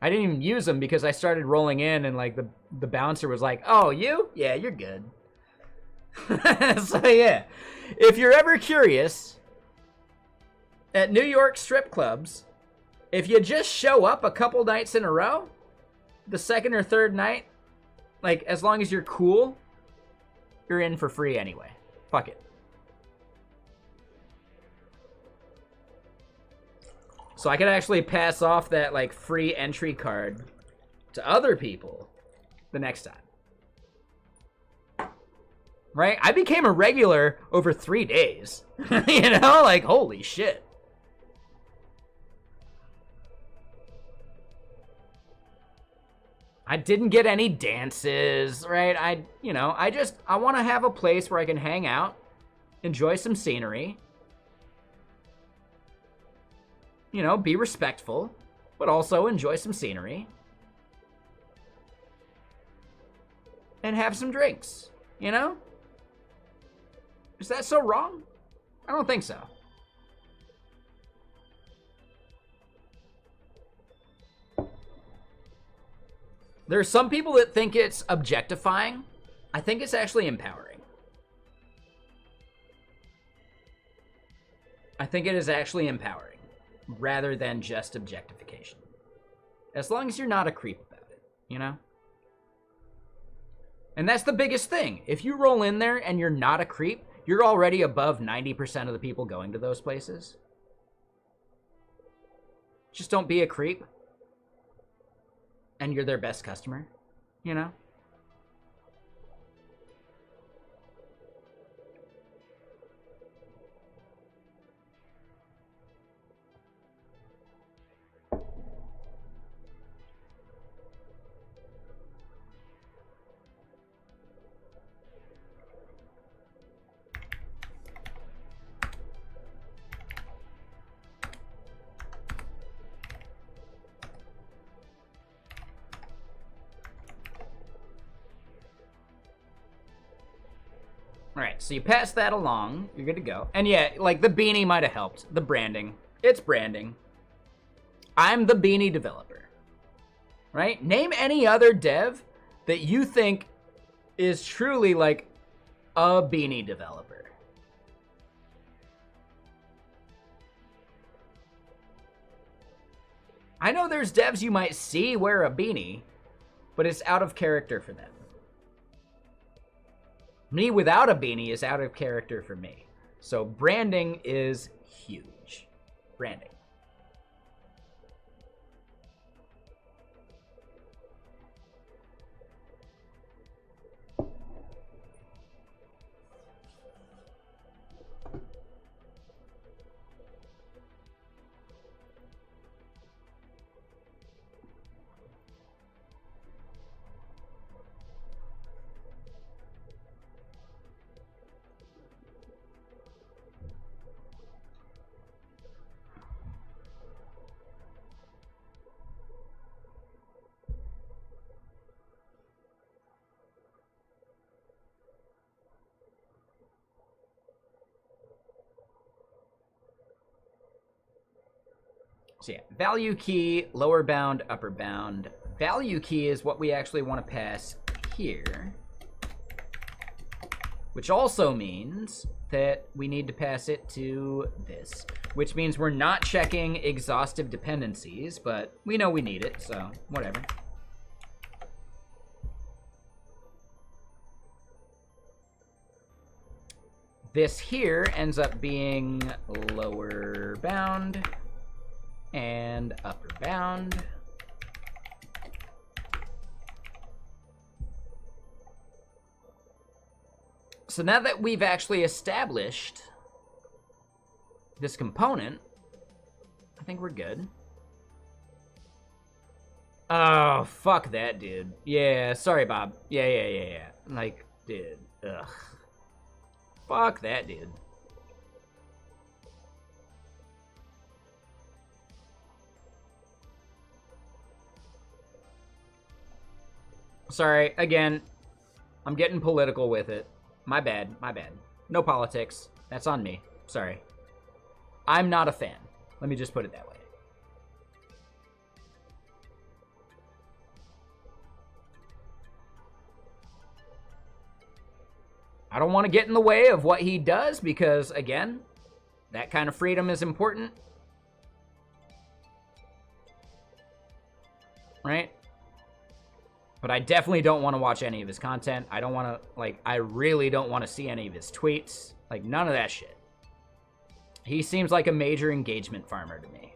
I didn't even use them because I started rolling in and like the bouncer was like, "Oh, you? Yeah, you're good." So yeah, if you're ever curious, at New York strip clubs, if you just show up a couple nights in a row, the second or third night, like as long as you're cool, you're in for free anyway. Fuck it. So I could actually pass off that like free entry card to other people the next time. Right? I became a regular over 3 days. You know, like holy shit. I didn't get any dances, right? I want to have a place where I can hang out, enjoy some scenery, you know, be respectful, but also enjoy some scenery. And have some drinks, you know? Is that so wrong? I don't think so. There are some people that think it's objectifying. I think it's actually empowering. I think it is actually empowering rather than just objectification. As long as you're not a creep about it, you know? And that's the biggest thing. If you roll in there and you're not a creep, you're already above 90% of the people going to those places. Just don't be a creep. And you're their best customer, you know? All right, so you pass that along. You're good to go. And yeah, like the beanie might have helped. The branding. It's branding. I'm the beanie developer. Right? Name any other dev that you think is truly like a beanie developer. I know there's devs you might see wear a beanie, but it's out of character for them. Me without a beanie is out of character for me. So branding is huge. Branding. So yeah, value key, lower bound, upper bound. Value key is what we actually want to pass here. Which also means that we need to pass it to this. Which means we're not checking exhaustive dependencies, but we know we need it, so whatever. This here ends up being lower bound and upper bound. So now that we've actually established this component, I think we're good. Oh, fuck that, dude. Yeah, sorry, Bob. Yeah. Like, dude, ugh. Fuck that, dude. Sorry, again, I'm getting political with it. My bad. No politics. That's on me. Sorry. I'm not a fan. Let me just put it that way. I don't want to get in the way of what he does because, again, that kind of freedom is important. Right? But I definitely don't want to watch any of his content. I don't want to, like, I really don't want to see any of his tweets. Like, none of that shit. He seems like a major engagement farmer to me.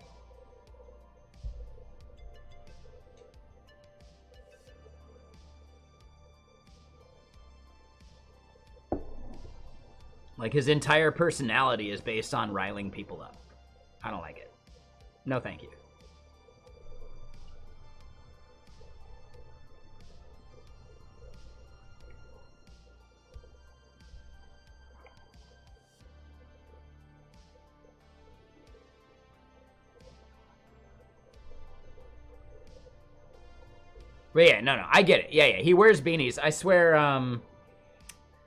Like, his entire personality is based on riling people up. I don't like it. No, thank you. But yeah, no, I get it. Yeah, he wears beanies. I swear, I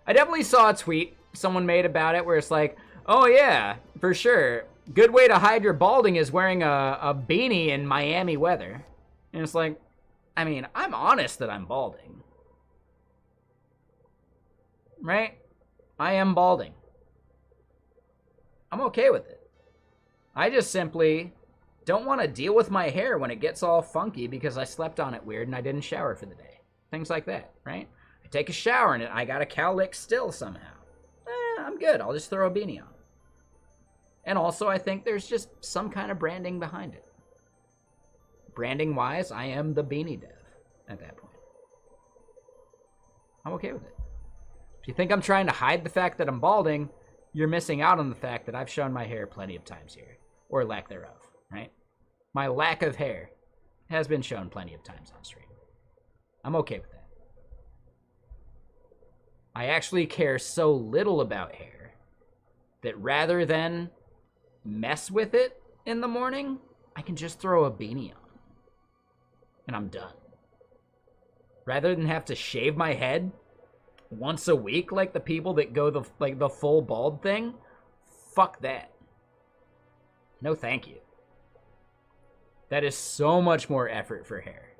definitely saw a tweet someone made about it where it's like, oh yeah, for sure. Good way to hide your balding is wearing a beanie in Miami weather. And it's like, I mean, I'm honest that I'm balding. Right? I am balding. I'm okay with it. I just simply don't want to deal with my hair when it gets all funky because I slept on it weird and I didn't shower for the day. Things like that, right? I take a shower and I got a cowlick still somehow. I'm good. I'll just throw a beanie on. And also, I think there's just some kind of branding behind it. Branding-wise, I am the beanie dev at that point. I'm okay with it. If you think I'm trying to hide the fact that I'm balding, you're missing out on the fact that I've shown my hair plenty of times here. Or lack thereof, right? My lack of hair has been shown plenty of times on stream. I'm okay with that. I actually care so little about hair that rather than mess with it in the morning, I can just throw a beanie on. And I'm done. Rather than have to shave my head once a week like the people that go the full bald thing, fuck that. No thank you. That is so much more effort for hair.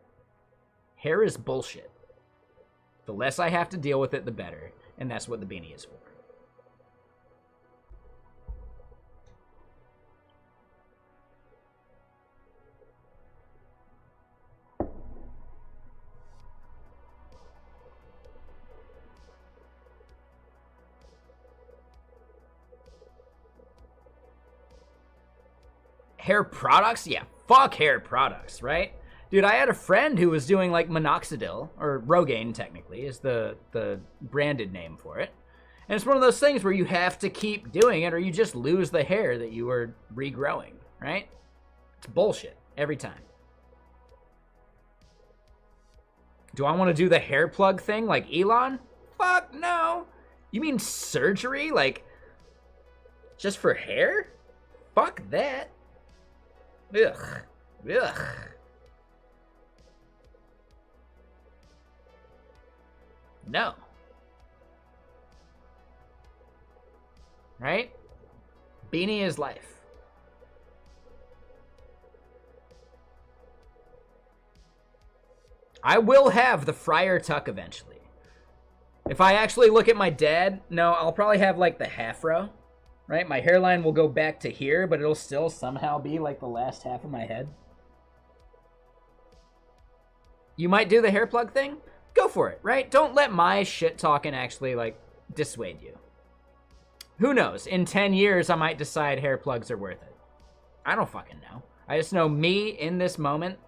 Hair is bullshit. The less I have to deal with it, the better. And that's what the beanie is for. Hair products? Yeah, fuck hair products, right? Dude, I had a friend who was doing like minoxidil, or Rogaine technically is the branded name for it. And it's one of those things where you have to keep doing it or you just lose the hair that you were regrowing, right? It's bullshit every time. Do I want to do the hair plug thing like Elon? Fuck no. You mean surgery? Like, just for hair? Fuck that. Ugh. Ugh. No. Right? Beanie is life. I will have the friar tuck eventually. If I actually look at my dad, no, I'll probably have like the half row. Right? My hairline will go back to here, but it'll still somehow be like the last half of my head. You might do the hair plug thing? Go for it, right? Don't let my shit talking actually like dissuade you. Who knows? In 10 years, I might decide hair plugs are worth it. I don't fucking know. I just know me in this moment.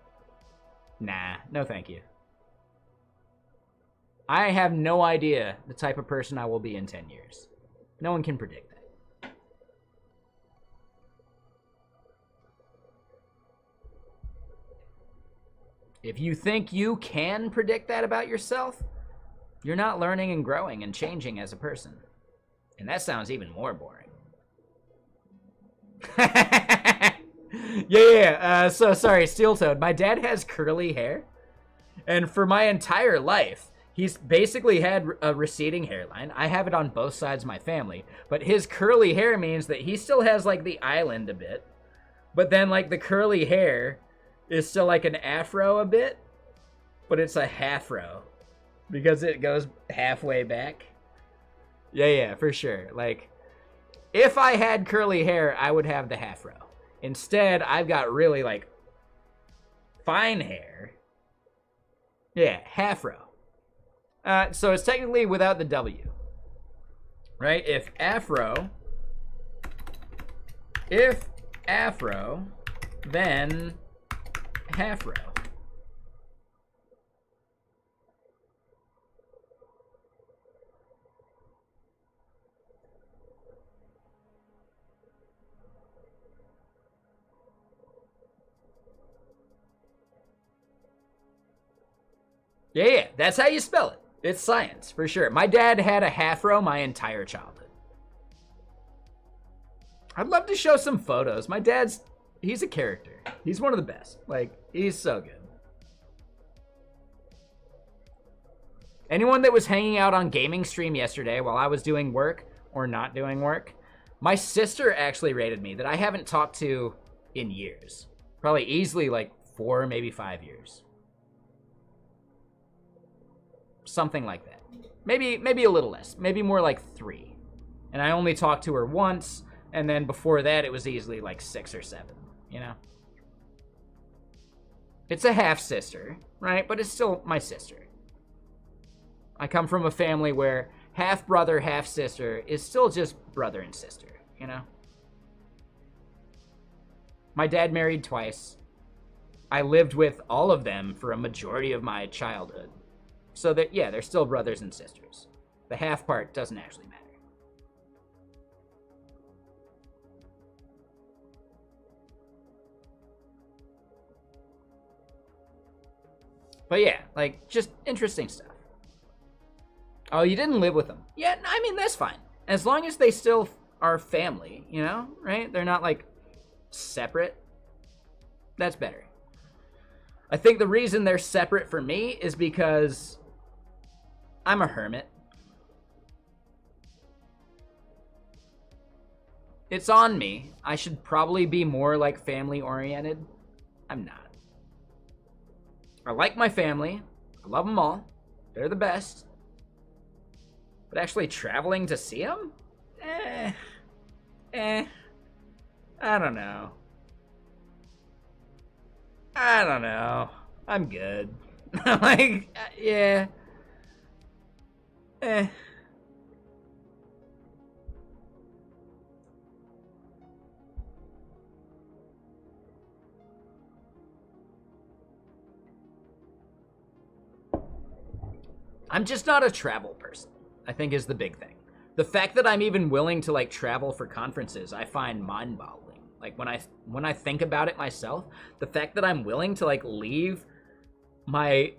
Nah, no thank you. I have no idea the type of person I will be in 10 years. No one can predict that. If you think you can predict that about yourself, you're not learning and growing and changing as a person. And that sounds even more boring. Yeah. So sorry, Steel Toad. My dad has curly hair. And for my entire life, he's basically had a receding hairline. I have it on both sides of my family. But his curly hair means that he still has like the island a bit. But then like the curly hair is still like an afro a bit, but it's a half-row because it goes halfway back. Yeah, for sure. Like, if I had curly hair, I would have the half-row. Instead, I've got really, like, fine hair. Yeah, half-row. So it's technically without the W. Right? If afro, then half row. Yeah, that's how you spell it. It's science, for sure. My dad had a half row my entire childhood. I'd love to show some photos. My dad's, he's a character. He's one of the best. Like, he's so good. Anyone that was hanging out on gaming stream yesterday while I was doing work or not doing work, my sister actually rated me that I haven't talked to in years. Probably easily like 4, maybe 5 years. Something like that. Maybe a little less. Maybe more like 3. And I only talked to her once, and then before that it was easily like 6 or 7, you know? It's a half-sister, right? But it's still my sister. I come from a family where half-brother, half-sister is still just brother and sister, you know? My dad married twice. I lived with all of them for a majority of my childhood. So that, yeah, they're still brothers and sisters. The half part doesn't actually matter. But yeah, like, just interesting stuff. Oh, you didn't live with them. Yeah, I mean, that's fine. As long as they still are family, you know, right? They're not, like, separate. That's better. I think the reason they're separate for me is because I'm a hermit. It's on me. I should probably be more, like, family-oriented. I'm not. I like my family. I love them all. They're the best. But actually traveling to see them? I don't know. I don't know. I'm good. Like, yeah. I'm just not a travel person, I think, is the big thing. The fact that I'm even willing to, like, travel for conferences, I find mind-boggling. Like, when I think about it myself, the fact that I'm willing to, like, leave my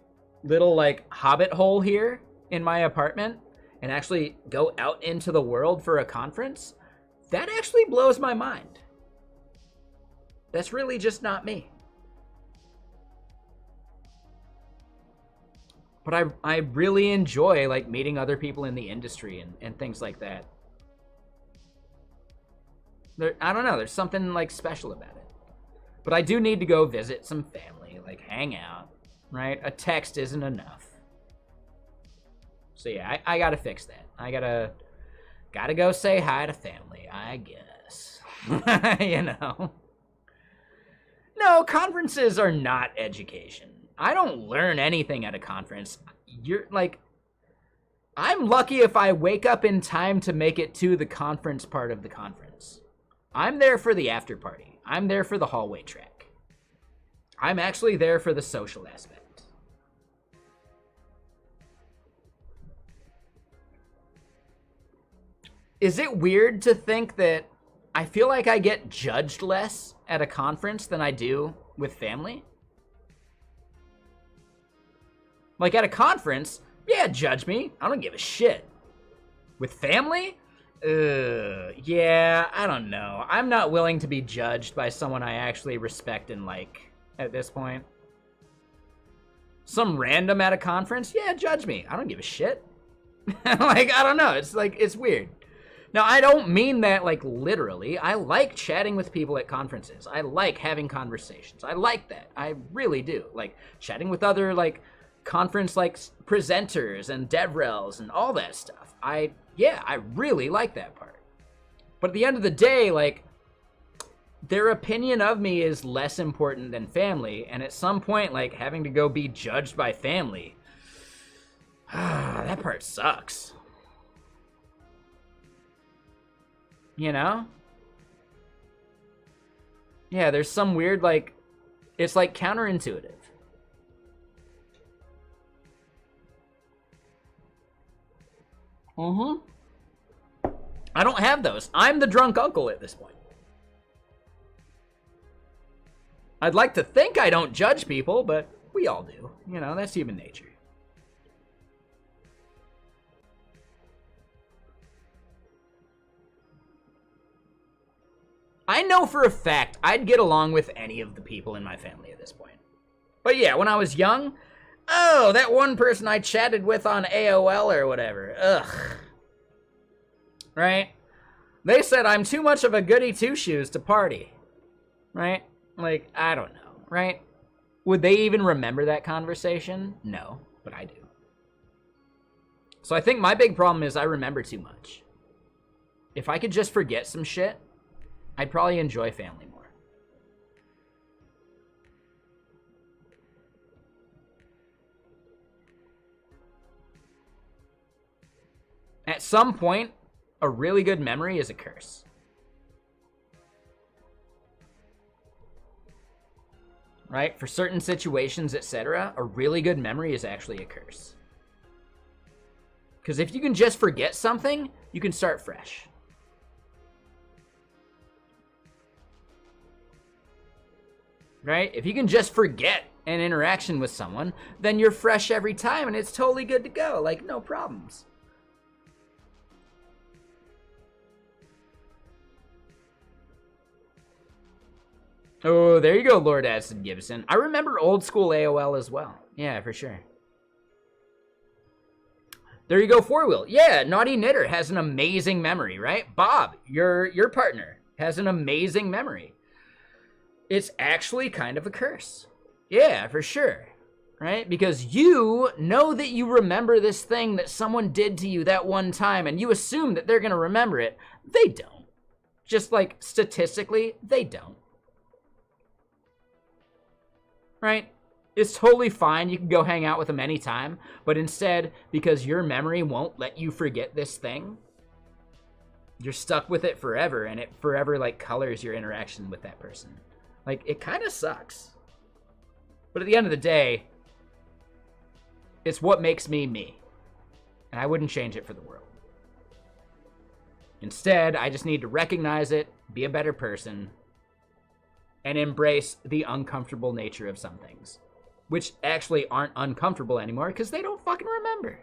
little, like, hobbit hole here in my apartment and actually go out into the world for a conference, that actually blows my mind. That's really just not me. But I really enjoy, like, meeting other people in the industry and things like that. I don't know, there's something, like, special about it. But I do need to go visit some family, like, hang out, right? A text isn't enough. So yeah, I gotta fix that. I gotta go say hi to family, I guess. You know? No, conferences are not education. I don't learn anything at a conference. You're like, I'm lucky if I wake up in time to make it to the conference part of the conference. I'm there for the after party. I'm there for the hallway track. I'm actually there for the social aspect. Is it weird to think that I feel like I get judged less at a conference than I do with family? Like, at a conference, yeah, judge me. I don't give a shit. With family? Yeah, I don't know. I'm not willing to be judged by someone I actually respect and like at this point. Some random at a conference? Yeah, judge me. I don't give a shit. Like, I don't know. It's like, it's weird. Now, I don't mean that, like, literally. I like chatting with people at conferences. I like having conversations. I like that. I really do. Like, chatting with other, like, conference like presenters and DevRels and all that stuff. I really like that part. But at the end of the day, like, their opinion of me is less important than family, and at some point, like, having to go be judged by family, that part sucks. You know? Yeah, there's some weird, like, it's like counterintuitive. I don't have those. I'm the drunk uncle at this point. I'd like to think I don't judge people, but we all do. You know, that's human nature. I know for a fact I'd get along with any of the people in my family at this point. But yeah, when I was young, Oh, that one person I chatted with on AOL or whatever. Ugh. Right? They said I'm too much of a goody two-shoes to party. Right? Like, I don't know. Right? Would they even remember that conversation? No, but I do. So I think my big problem is I remember too much. If I could just forget some shit, I'd probably enjoy family more. At some point, a really good memory is a curse. Right? For certain situations, etc., a really good memory is actually a curse. Because if you can just forget something, you can start fresh. Right? If you can just forget an interaction with someone, then you're fresh every time and it's totally good to go. Like, no problems. Oh, there you go, Lord Addison Gibson. I remember old school AOL as well. Yeah, for sure. There you go, Four Wheel. Yeah, Naughty Knitter has an amazing memory, right? Bob, your partner, has an amazing memory. It's actually kind of a curse. Yeah, for sure. Right? Because you know that you remember this thing that someone did to you that one time, and you assume that they're going to remember it. They don't. Just like statistically, they don't. Right? It's totally fine. You can go hang out with them anytime. But instead, because your memory won't let you forget this thing, you're stuck with it forever, and it forever like colors your interaction with that person. Like, it kind of sucks. But at the end of the day, it's what makes me me. And I wouldn't change it for the world. Instead, I just need to recognize it, be a better person, and embrace the uncomfortable nature of some things, which actually aren't uncomfortable anymore because they don't fucking remember.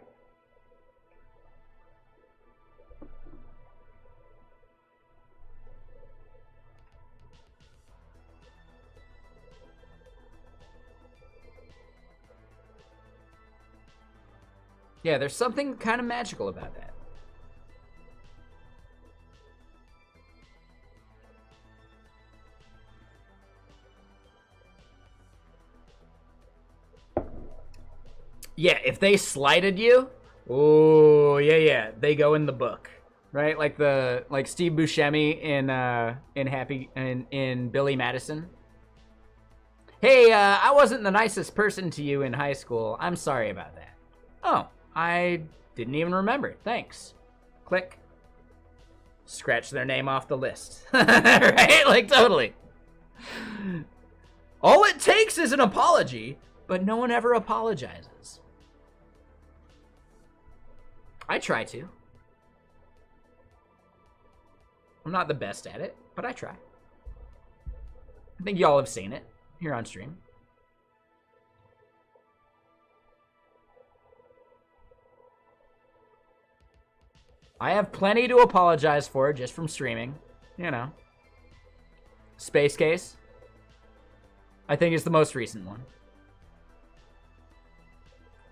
Yeah, there's something kind of magical about that. Yeah, if they slighted you, oh yeah, they go in the book, right? Like Steve Buscemi in Billy Madison. Hey, I wasn't the nicest person to you in high school. I'm sorry about that. Oh, I didn't even remember it. Thanks. Click. Scratch their name off the list. Right? Like, totally. All it takes is an apology, but no one ever apologizes. I try to. I'm not the best at it, but I try. I think y'all have seen it here on stream. I have plenty to apologize for just from streaming, you know. Space Case, I think, is the most recent one.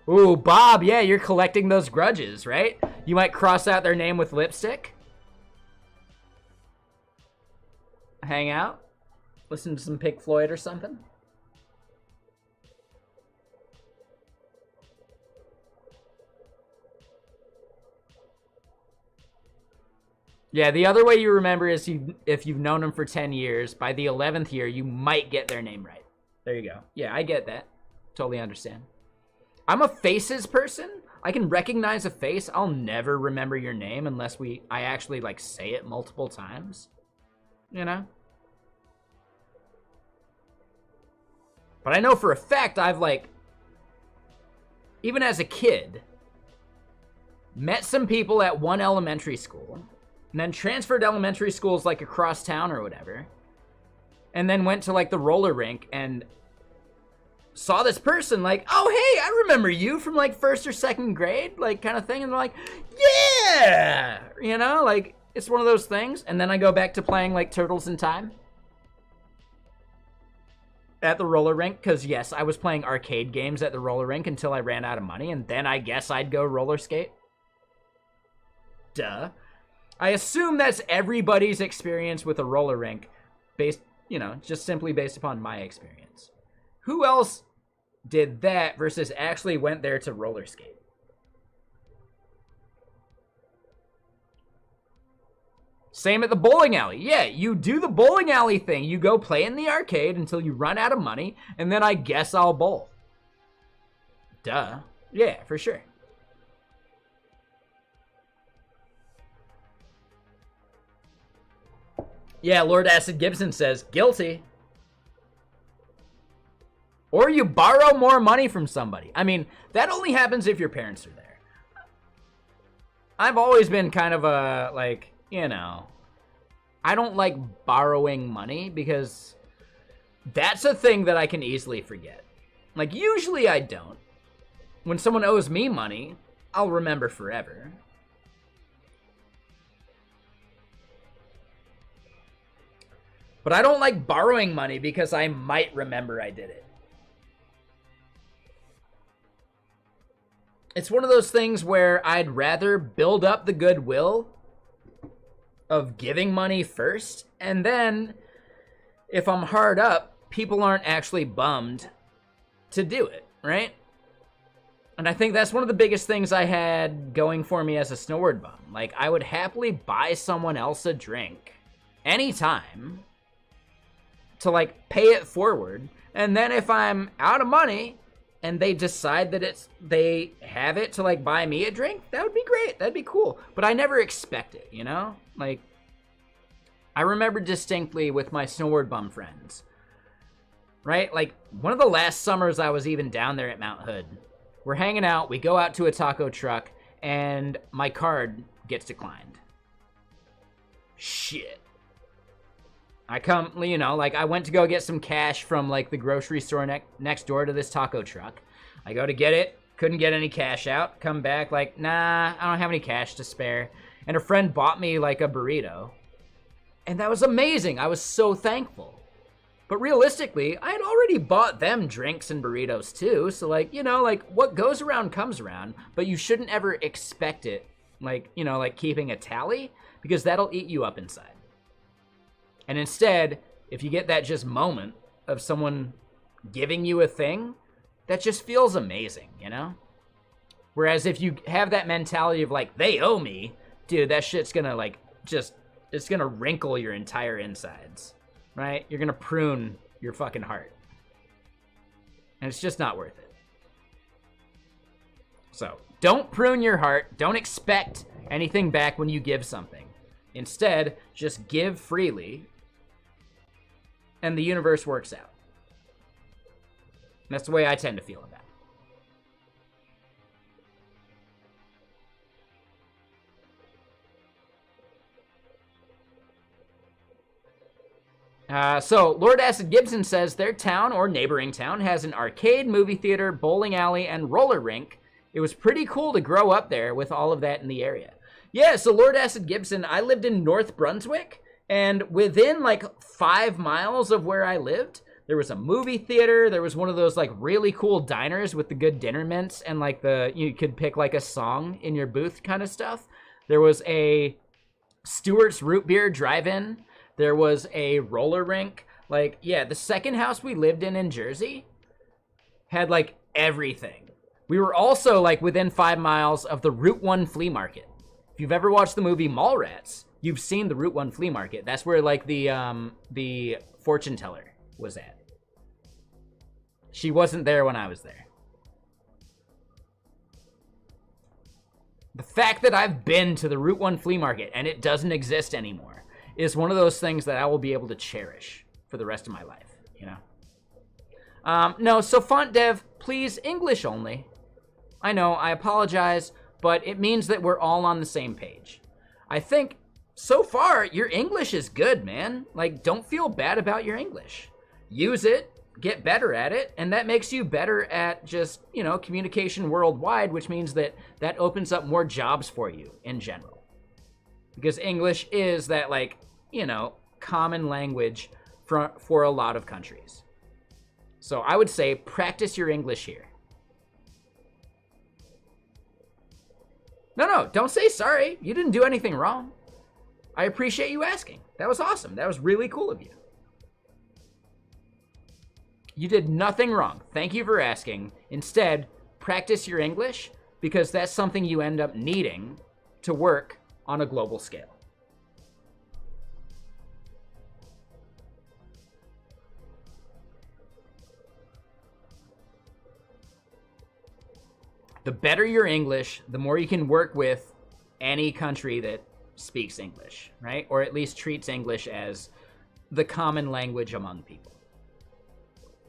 Ooh, Bob, yeah, you're collecting those grudges, right? You might cross out their name with lipstick. Hang out. Listen to some Pink Floyd or something. Yeah, the other way you remember is if you've known them for 10 years, by the 11th year, you might get their name right. There you go. Yeah, I get that. Totally understand. I'm a faces person. I can recognize a face. I'll never remember your name unless I actually like say it multiple times. You know? But I know for a fact I've like, even as a kid, met some people at one elementary school, and then transferred elementary schools like across town or whatever, and then went to like the roller rink and saw this person like, oh, hey, I remember you from like first or second grade, like kind of thing. And they're like, yeah, you know, like it's one of those things. And then I go back to playing like Turtles in Time. at the roller rink, because yes, I was playing arcade games at the roller rink until I ran out of money, and then I guess I'd go roller skate. Duh. I assume that's everybody's experience with a roller rink, based, just simply based upon my experience. Who else did that versus actually went there to roller skate? Same at the bowling alley. Yeah, you do the bowling alley thing. You go play in the arcade until you run out of money, and then I guess I'll bowl. Duh. Yeah, for sure. Yeah, Lord Acid Gibson says, guilty. Or you borrow more money from somebody. I mean, that only happens if your parents are there. I've always been kind of a, like, I don't like borrowing money because that's a thing that I can easily forget. Like, usually I don't. When someone owes me money, I'll remember forever. But I don't like borrowing money because I might remember I did it. It's one of those things where I'd rather build up the goodwill of giving money first, and then if I'm hard up, people aren't actually bummed to do it, right? And I think that's one of the biggest things I had going for me as a snowboard bum. Like, I would happily buy someone else a drink anytime to, like, pay it forward. And then if I'm out of money and they decide that they have it to, like, buy me a drink, that would be great. That'd be cool. But I never expect it, Like, I remember distinctly with my snowboard bum friends, right? Like, one of the last summers I was even down there at Mount Hood, we're hanging out, we go out to a taco truck, and my card gets declined. Shit. I come, like, I went to go get some cash from, like, the grocery store next door to this taco truck. I go to get it, couldn't get any cash out, come back, like, nah, I don't have any cash to spare. And a friend bought me, like, a burrito. And that was amazing. I was so thankful. But realistically, I had already bought them drinks and burritos too. So, like, like, what goes around comes around. But you shouldn't ever expect it, like, like keeping a tally, because that'll eat you up inside. And instead, if you get that just moment of someone giving you a thing, that just feels amazing, Whereas if you have that mentality of, like, they owe me, dude, that shit's gonna, like, it's gonna wrinkle your entire insides, right? You're gonna prune your fucking heart. And it's just not worth it. So, don't prune your heart. Don't expect anything back when you give something. Instead, just give freely, and the universe works out. And that's the way I tend to feel about it. So, Lord Acid Gibson says their town or neighboring town has an arcade, movie theater, bowling alley, and roller rink. It was pretty cool to grow up there with all of that in the area. Yeah, so Lord Acid Gibson, I lived in North Brunswick, and within, like, 5 miles of where I lived, there was a movie theater. There was one of those, like, really cool diners with the good dinner mints and, like, you could pick, like, a song in your booth kind of stuff. There was a Stewart's Root Beer drive-in. There was a roller rink. Like, yeah, the second house we lived in Jersey had, like, everything. We were also, like, within 5 miles of the Route 1 flea market. If you've ever watched the movie Mallrats, you've seen the Route 1 flea market. That's where, like, the fortune teller was at. She wasn't there when I was there. The fact that I've been to the Route 1 flea market and it doesn't exist anymore is one of those things that I will be able to cherish for the rest of my life, No, so font dev, please, English only. I know, I apologize, but it means that we're all on the same page. I think, so far, your English is good, man. Like, don't feel bad about your English. Use it, get better at it, and that makes you better at just, communication worldwide, which means that opens up more jobs for you in general. Because English is that, like, common language for a lot of countries. So I would say practice your English here. No, don't say sorry. You didn't do anything wrong. I appreciate you asking. That was awesome. That was really cool of you. You did nothing wrong. Thank you for asking. Instead, practice your English because that's something you end up needing to work on a global scale. The better your English, the more you can work with any country that speaks English, right? Or at least treats English as the common language among people.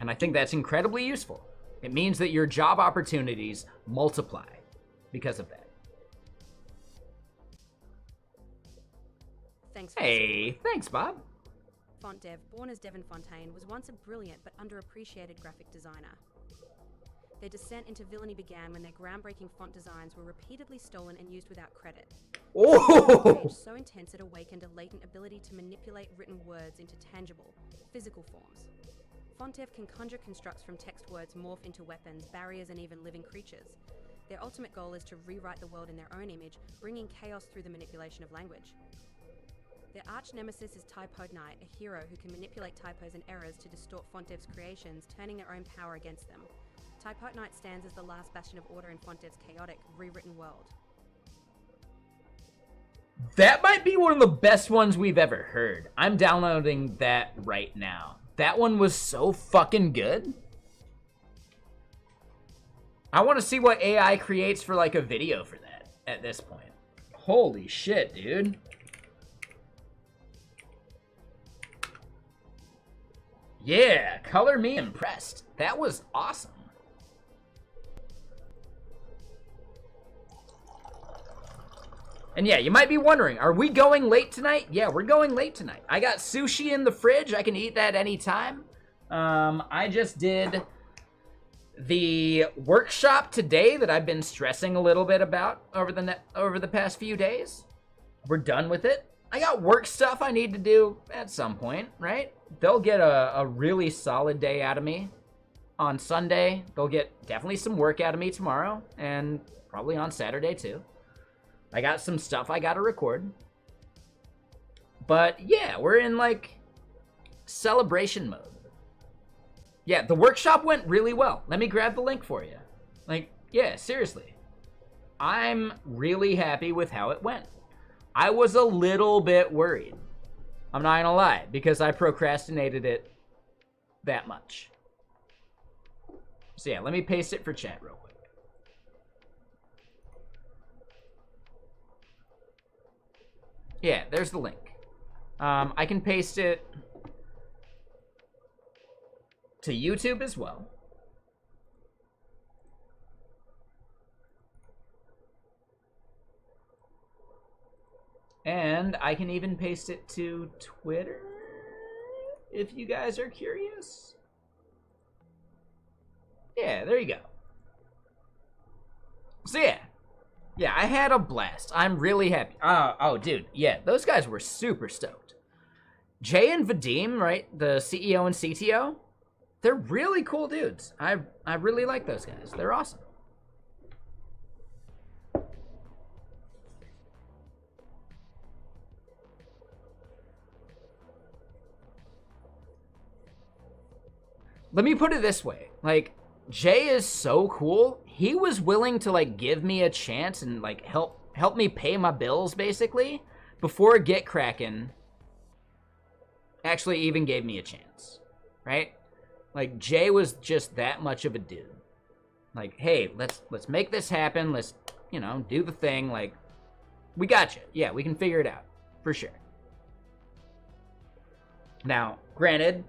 And I think that's incredibly useful. It means that your job opportunities multiply because of that. Thanks. Hey, thanks, Bob. Font Dev, born as Devin Fontaine, was once a brilliant but underappreciated graphic designer. Their descent into villainy began when their groundbreaking font designs were repeatedly stolen and used without credit. Oh! Rage so intense it awakened a latent ability to manipulate written words into tangible, physical forms. FontDev can conjure constructs from text words morph into weapons, barriers, and even living creatures. Their ultimate goal is to rewrite the world in their own image, bringing chaos through the manipulation of language. Their arch nemesis is Typo Knight, a hero who can manipulate typos and errors to distort FontDev's creations, turning their own power against them. Typo Knight stands as the last bastion of order in FontDev's chaotic, rewritten world. That might be one of the best ones we've ever heard. I'm downloading that right now. That one was so fucking good. I want to see what AI creates for like a video for that at this point. Holy shit, dude. Yeah, color me impressed. That was awesome. And yeah, you might be wondering, are we going late tonight? Yeah, we're going late tonight. I got sushi in the fridge. I can eat that anytime. I just did the workshop today that I've been stressing a little bit about over the past few days. We're done with it. I got work stuff I need to do at some point, right? They'll get a really solid day out of me on Sunday. They'll get definitely some work out of me tomorrow and probably on Saturday too. I got some stuff I gotta record. But yeah, we're in like celebration mode. Yeah, the workshop went really well. Let me grab the link for you. Like, yeah, seriously. I'm really happy with how it went. I was a little bit worried. I'm not gonna lie, because I procrastinated it that much. So yeah, let me paste it for chat real quick. Yeah, there's the link. I can paste it to YouTube as well. And I can even paste it to Twitter, if you guys are curious. Yeah, there you go. So yeah. Yeah, I had a blast. I'm really happy. Oh, dude. Yeah, those guys were super stoked. Jay and Vadim, right? The CEO and CTO, they're really cool dudes. I really like those guys. They're awesome. Let me put it this way. Like, Jay is so cool. He was willing to like give me a chance and like help me pay my bills basically before Get Kraken actually even gave me a chance, right? Like Jay was just that much of a dude. Like, hey, let's make this happen. Let's, you know, do the thing. Like, we got you. Yeah, we can figure it out for sure. Now, granted,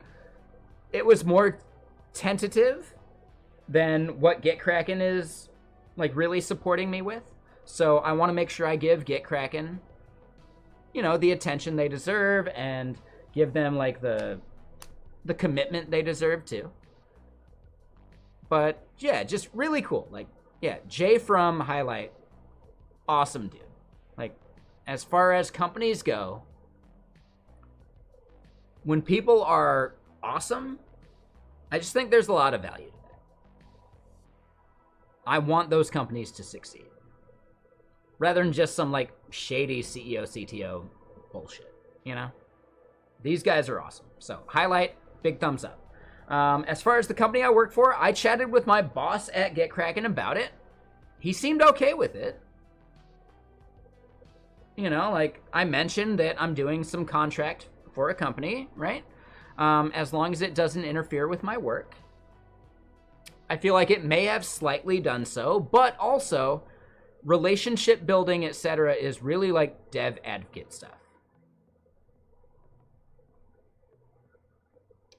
it was more tentative than what Get Kraken is like really supporting me with. So I want to make sure I give Get Kraken, you know, the attention they deserve and give them like the commitment they deserve too. But yeah, just really cool. Like, yeah, Jay from Highlight, awesome dude. Like, as far as companies go, when people are awesome, I just think there's a lot of value to that. I want those companies to succeed. Rather than just some, like, shady CEO, CTO bullshit, you know? These guys are awesome. So, highlight, big thumbs up. As far as the company I work for, I chatted with my boss at GetKraken about it. He seemed okay with it. You know, like, I mentioned that I'm doing some contract for a company, right? As long as it doesn't interfere with my work. I feel like it may have slightly done so, but also relationship building, etc. is really like dev advocate stuff.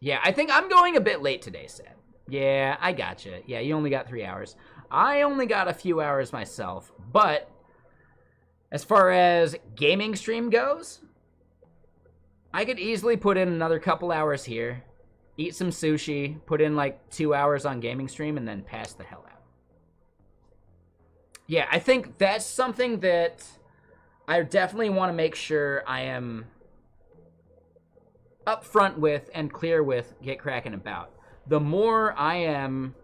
Yeah, I think I'm going a bit late today, Seb. Yeah, I gotcha. Yeah, you only got 3 hours. I only got a few hours myself, but as far as gaming stream goes, I could easily put in another couple hours here, eat some sushi, put in like 2 hours on gaming stream, and then pass the hell out. Yeah, I think that's something that I definitely want to make sure I am upfront with and clear with GetKraken about. The more I am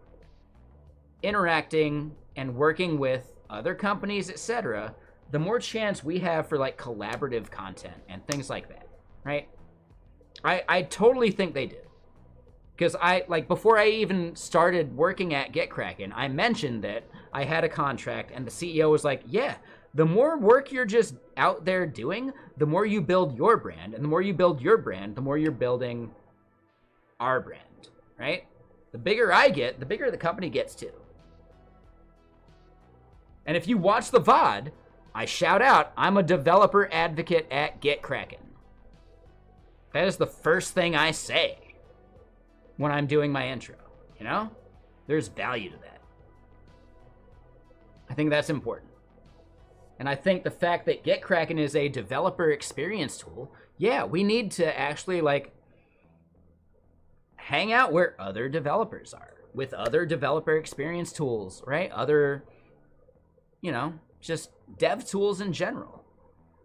interacting and working with other companies, etc., the more chance we have for like collaborative content and things like that, right? I totally think they do. Because before I even started working at GetKraken, I mentioned that I had a contract and the CEO was like, yeah, the more work you're just out there doing, the more you build your brand. And the more you build your brand, the more you're building our brand, right? The bigger I get, the bigger the company gets too. And if you watch the VOD, I shout out, I'm a developer advocate at GetKraken. That is the first thing I say when I'm doing my intro, you know? There's value to that. I think that's important. And I think the fact that GetKraken is a developer experience tool, yeah, we need to actually, like, hang out where other developers are, with other developer experience tools, right? Other, you know, just dev tools in general.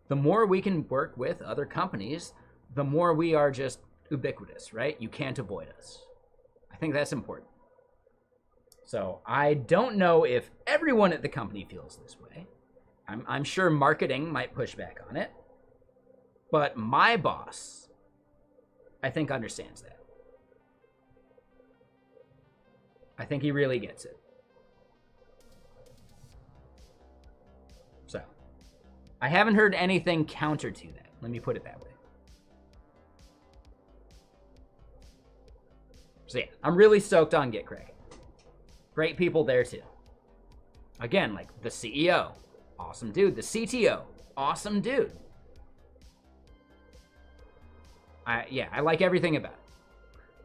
The more we can work with other companies, the more we are just ubiquitous, right? You can't avoid us. I think that's important. So I don't know if everyone at the company feels this way. I'm sure marketing might push back on it. But my boss, I think, understands that. I think he really gets it. So, I haven't heard anything counter to that. Let me put it that way. So yeah, I'm really stoked on GetKraken. Great people there too. Again, like the CEO, awesome dude. The CTO, awesome dude. I like everything about it.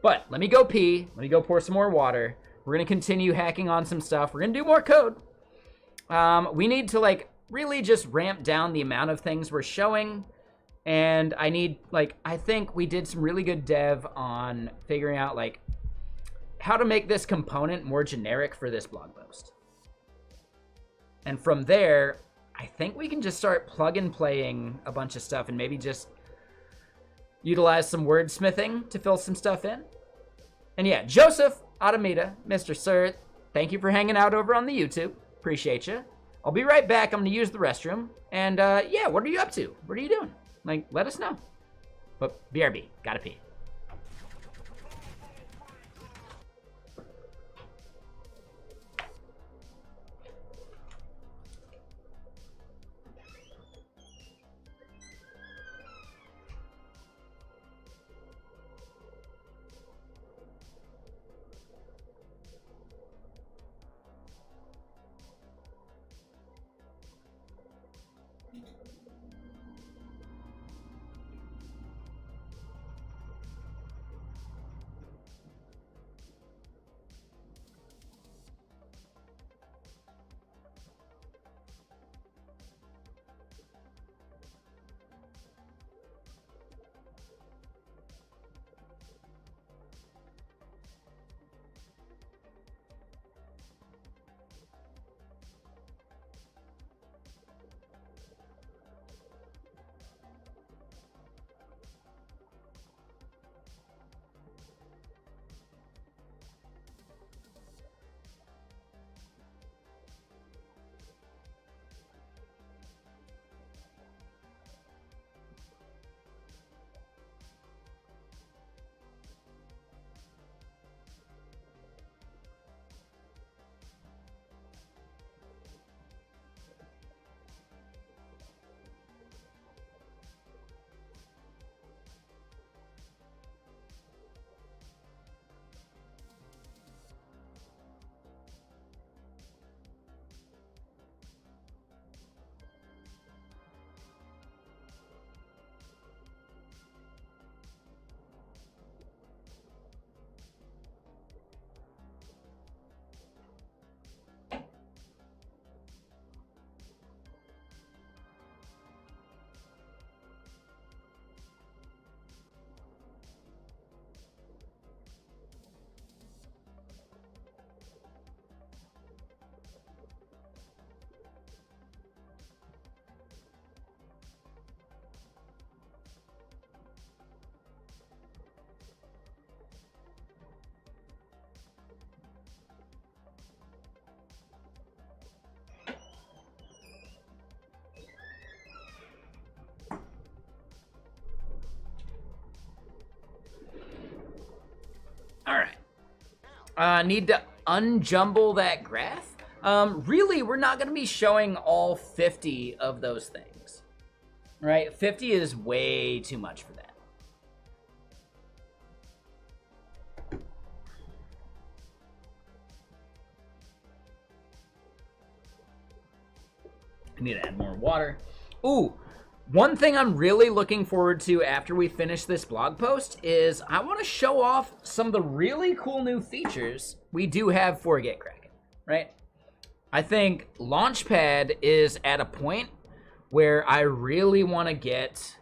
But let me go pee. Let me go pour some more water. We're going to continue hacking on some stuff. We're going to do more code. We need to like really just ramp down the amount of things we're showing. And I need I think we did some really good dev on figuring out like how to make this component more generic for this blog post. And from there, I think we can just start plug and playing a bunch of stuff and maybe just utilize some wordsmithing to fill some stuff in. And yeah, Joseph Automita, Mr. Sir, thank you for hanging out over on the YouTube. Appreciate you. I'll be right back. I'm going to use the restroom. And yeah, what are you up to? What are you doing? Like, let us know. But BRB, gotta pee. Need to unjumble that graph? Really, we're not going to be showing all 50 of those things. Right? 50 is way too much for that. I need to add more water. Ooh, one thing I'm really looking forward to after we finish this blog post is I want to show off some of the really cool new features we do have for Gitkraken, right? I think Launchpad is at a point where I really want to get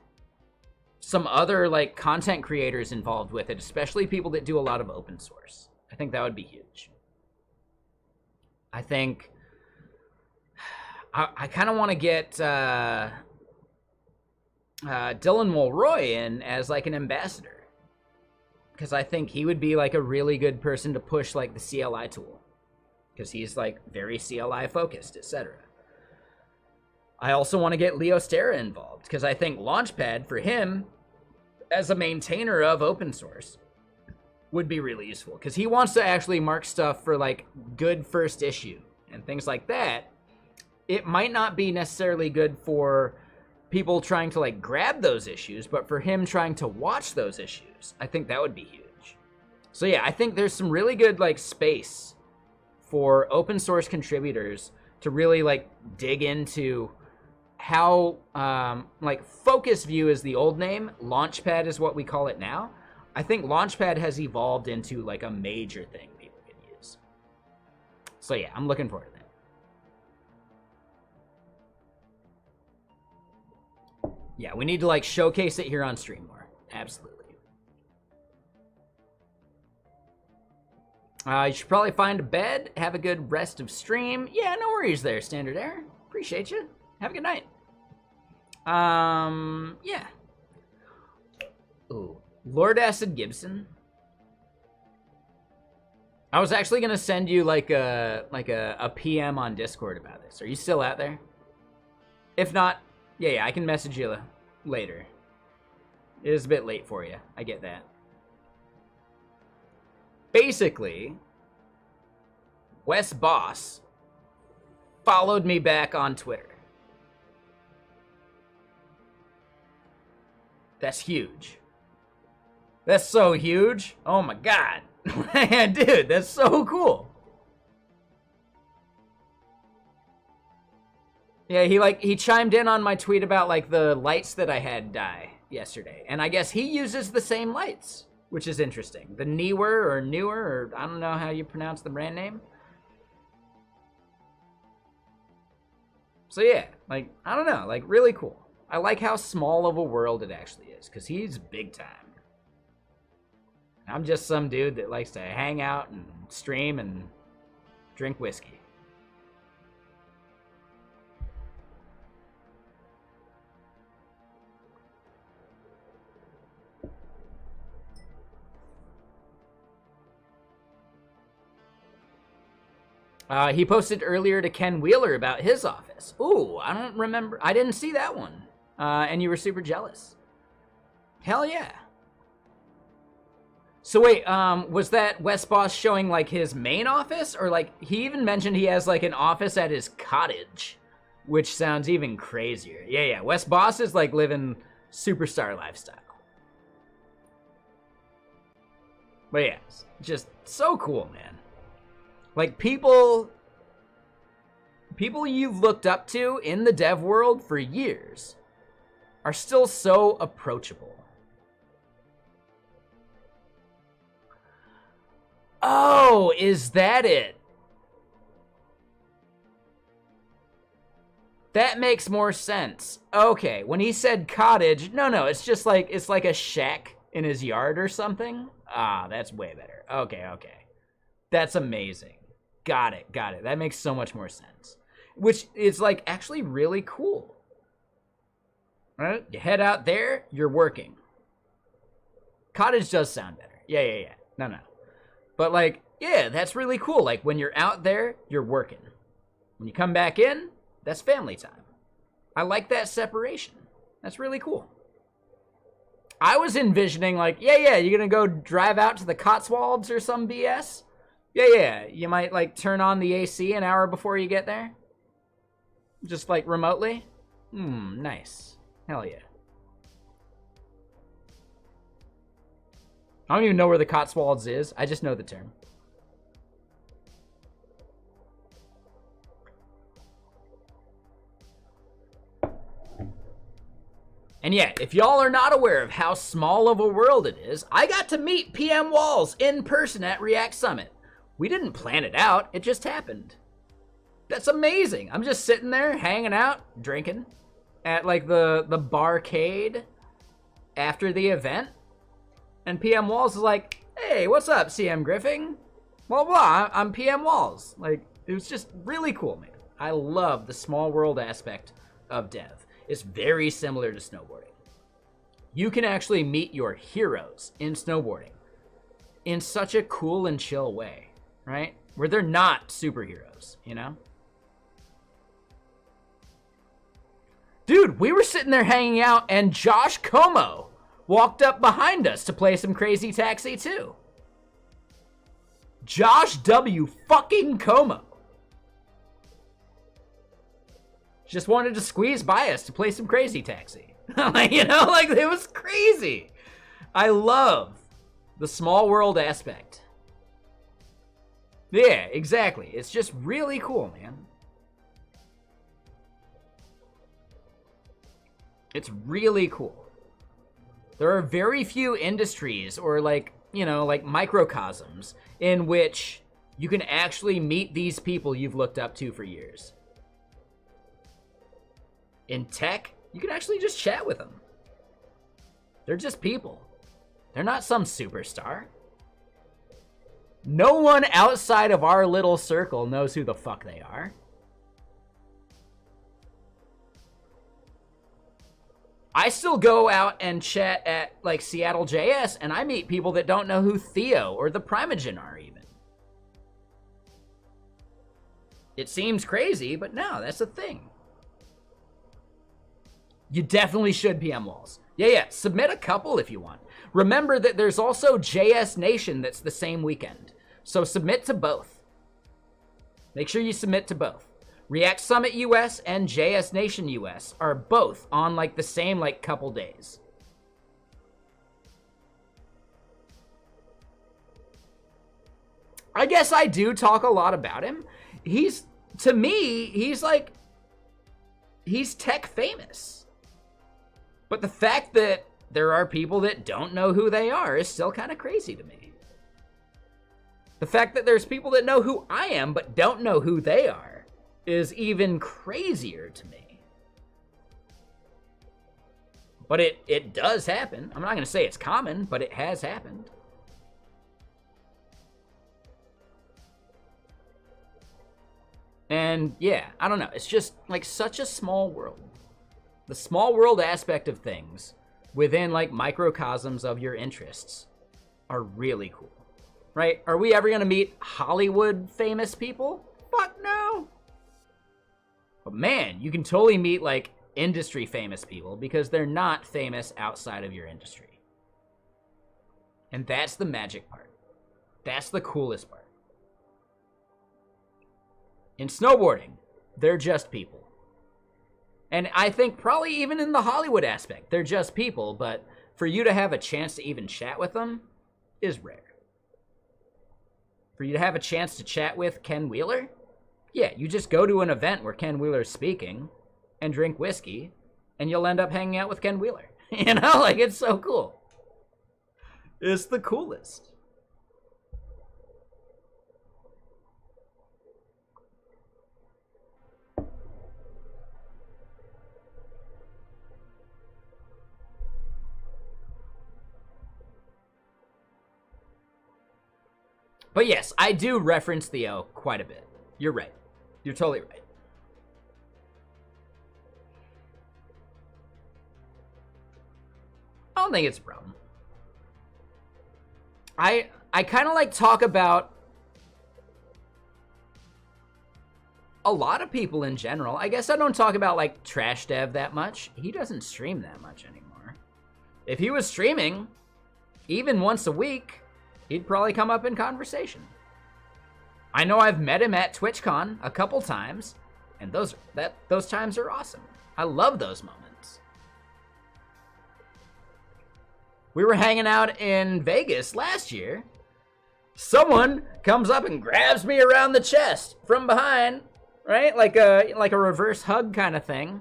some other like content creators involved with it, especially people that do a lot of open source. I think that would be huge. I think I kind of want to get Dylan Mulroy in as like an ambassador, because I think he would be like a really good person to push like the CLI tool, because he's like very CLI focused, etc. I also want to get Leo Stera involved, because I think Launchpad for him as a maintainer of open source would be really useful, because he wants to actually mark stuff for like good first issue and things like that. It might not be necessarily good for people trying to like grab those issues, but for him trying to watch those issues, I think that would be huge. So yeah, I think there's some really good like space for open source contributors to really like dig into how like Focus View is the old name, Launchpad is what we call it now. I think Launchpad has evolved into like a major thing people can use. So yeah, I'm looking forward to that. Yeah, we need to like showcase it here on stream more. Absolutely. You should probably find a bed, have a good rest of stream. Yeah, no worries there, Standard Air. Appreciate you. Have a good night. Yeah. Ooh, Lord Acid Gibson. I was actually gonna send you like a PM on Discord about this. Are you still out there? If not, yeah, I can message you later. It is a bit late for you. I get that. Basically, Wes Boss followed me back on Twitter. That's huge. That's so huge. Oh my god. Dude, that's so cool. Yeah, he chimed in on my tweet about like the lights that I had die yesterday. And I guess he uses the same lights, which is interesting. The Newer, or I don't know how you pronounce the brand name. So yeah, like, I don't know, like really cool. I like how small of a world it actually is, because he's big time. I'm just some dude that likes to hang out and stream and drink whiskey. He posted earlier to Ken Wheeler about his office. Ooh, I don't remember. I didn't see that one. And you were super jealous. Hell yeah. So wait, was that Wes Boss showing like his main office? Or like, he even mentioned he has like an office at his cottage, which sounds even crazier. Yeah, Wes Boss is like living superstar lifestyle. But yeah, just so cool, man. Like, people you've looked up to in the dev world for years are still so approachable. Oh, is that it? That makes more sense. Okay, when he said cottage, no, it's just like, it's like a shack in his yard or something. Ah, that's way better. Okay. That's amazing. Got it. That makes so much more sense. Which is like actually really cool. Right? You head out there, you're working. Cottage does sound better. Yeah. No. But like, yeah, that's really cool. Like when you're out there, you're working. When you come back in, that's family time. I like that separation. That's really cool. I was envisioning like, yeah, you're gonna go drive out to the Cotswolds or some BS. Yeah. You might, like, turn on the AC an hour before you get there. Just, like, remotely. Nice. Hell yeah. I don't even know where the Cotswolds is. I just know the term. And yeah, if y'all are not aware of how small of a world it is, I got to meet PM Walls in person at React Summit. We didn't plan it out, it just happened. That's amazing. I'm just sitting there, hanging out, drinking at like the barcade after the event. And PM Walls is like, hey, what's up, CM Griffin? Blah, blah, I'm PM Walls. Like, it was just really cool, man. I love the small world aspect of dev. It's very similar to snowboarding. You can actually meet your heroes in snowboarding in such a cool and chill way, right? Where they're not superheroes, you know? Dude, we were sitting there hanging out and Josh Como walked up behind us to play some Crazy Taxi 2. Josh W. fucking Como. Just wanted to squeeze by us to play some Crazy Taxi. Like, you know, like, it was crazy. I love the small world aspect. Yeah, exactly. It's just really cool, man. It's really cool. There are very few industries or, like, you know, like microcosms in which you can actually meet these people you've looked up to for years. In tech, you can actually just chat with them. They're just people. They're not some superstar. No one outside of our little circle knows who the fuck they are. I still go out and chat at, like, Seattle JS, and I meet people that don't know who Theo or the Primogen are, even. It seems crazy, but no, that's a thing. You definitely should PM Walls. Yeah, submit a couple if you want. Remember that there's also JS Nation that's the same weekend. So submit to both. Make sure you submit to both. React Summit US and JS Nation US are both on, like, the same, like, couple days. I guess I do talk a lot about him. To me, he's tech famous. But the fact that there are people that don't know who they are is still kind of crazy to me. The fact that there's people that know who I am but don't know who they are is even crazier to me. But it does happen. I'm not going to say it's common, but it has happened. And yeah, I don't know. It's just like such a small world. The small world aspect of things within, like, microcosms of your interests are really cool, right? Are we ever going to meet Hollywood famous people? Fuck no. But man, you can totally meet, like, industry famous people because they're not famous outside of your industry. And that's the magic part. That's the coolest part. In snowboarding, they're just people. And I think probably even in the Hollywood aspect, they're just people, but for you to have a chance to even chat with them is rare. For you to have a chance to chat with Ken Wheeler, yeah, you just go to an event where Ken Wheeler's speaking and drink whiskey, and you'll end up hanging out with Ken Wheeler. You know, like, it's so cool. It's the coolest. But yes, I do reference Theo quite a bit. You're right. You're totally right. I don't think it's a problem. I kind of, like, talk about a lot of people in general. I guess I don't talk about, like, Trash Dev that much. He doesn't stream that much anymore. If he was streaming even once a week, he'd probably come up in conversation. I know I've met him at TwitchCon a couple times, and those times are awesome. I love those moments. We were hanging out in Vegas last year. Someone comes up and grabs me around the chest from behind, right? Like a reverse hug kind of thing.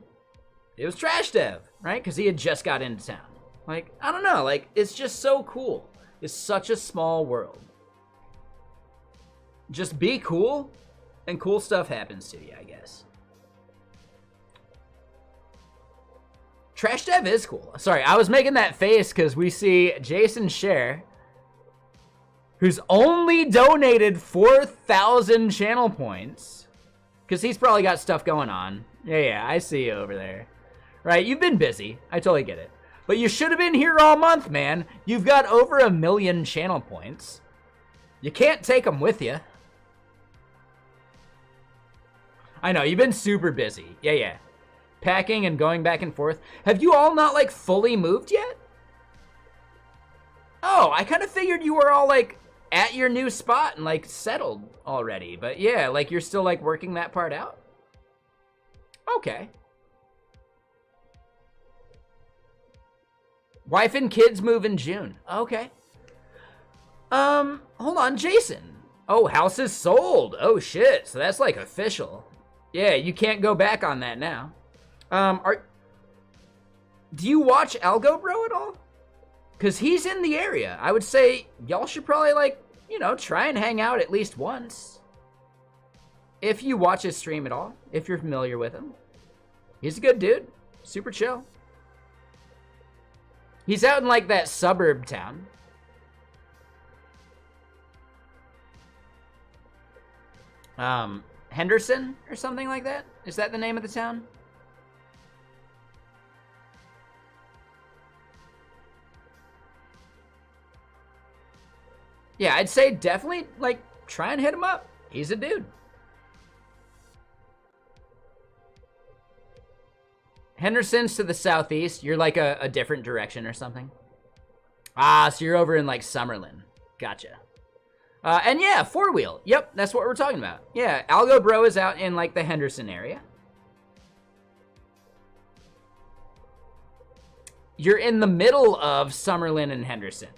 It was Trash Dev, right? Because he had just got into town. Like, I don't know, like, it's just so cool. It's such a small world. Just be cool, and cool stuff happens to you, I guess. Trash Dev is cool. Sorry, I was making that face because we see Jason Scher, who's only donated 4,000 channel points, because he's probably got stuff going on. Yeah, I see you over there. Right, you've been busy. I totally get it. But you should have been here all month, man. You've got over 1 million channel points. You can't take them with you. I know, you've been super busy. Yeah. Packing and going back and forth. Have you all not, like, fully moved yet? Oh, I kind of figured you were all, like, at your new spot and, like, settled already. But yeah, like, you're still, like, working that part out? Okay. Wife and kids move in June. Okay. Hold on, Jason. Oh, house is sold. Oh, shit. So that's, like, official. Yeah, you can't go back on that now. Do you watch Algo Bro at all? Because he's in the area. I would say y'all should probably, like, you know, try and hang out at least once. If you watch his stream at all, if you're familiar with him. He's a good dude. Super chill. He's out in, like, that suburb town. Henderson or something like that? Is that the name of the town? Yeah, I'd say definitely, like, try and hit him up. He's a dude. Henderson's to the southeast. You're, like, a different direction or something. Ah, so you're over in, like, Summerlin. Gotcha. And yeah, 4-wheel. Yep, that's what we're talking about. Yeah, Algo Bro is out in, like, the Henderson area. You're in the middle of Summerlin and Henderson.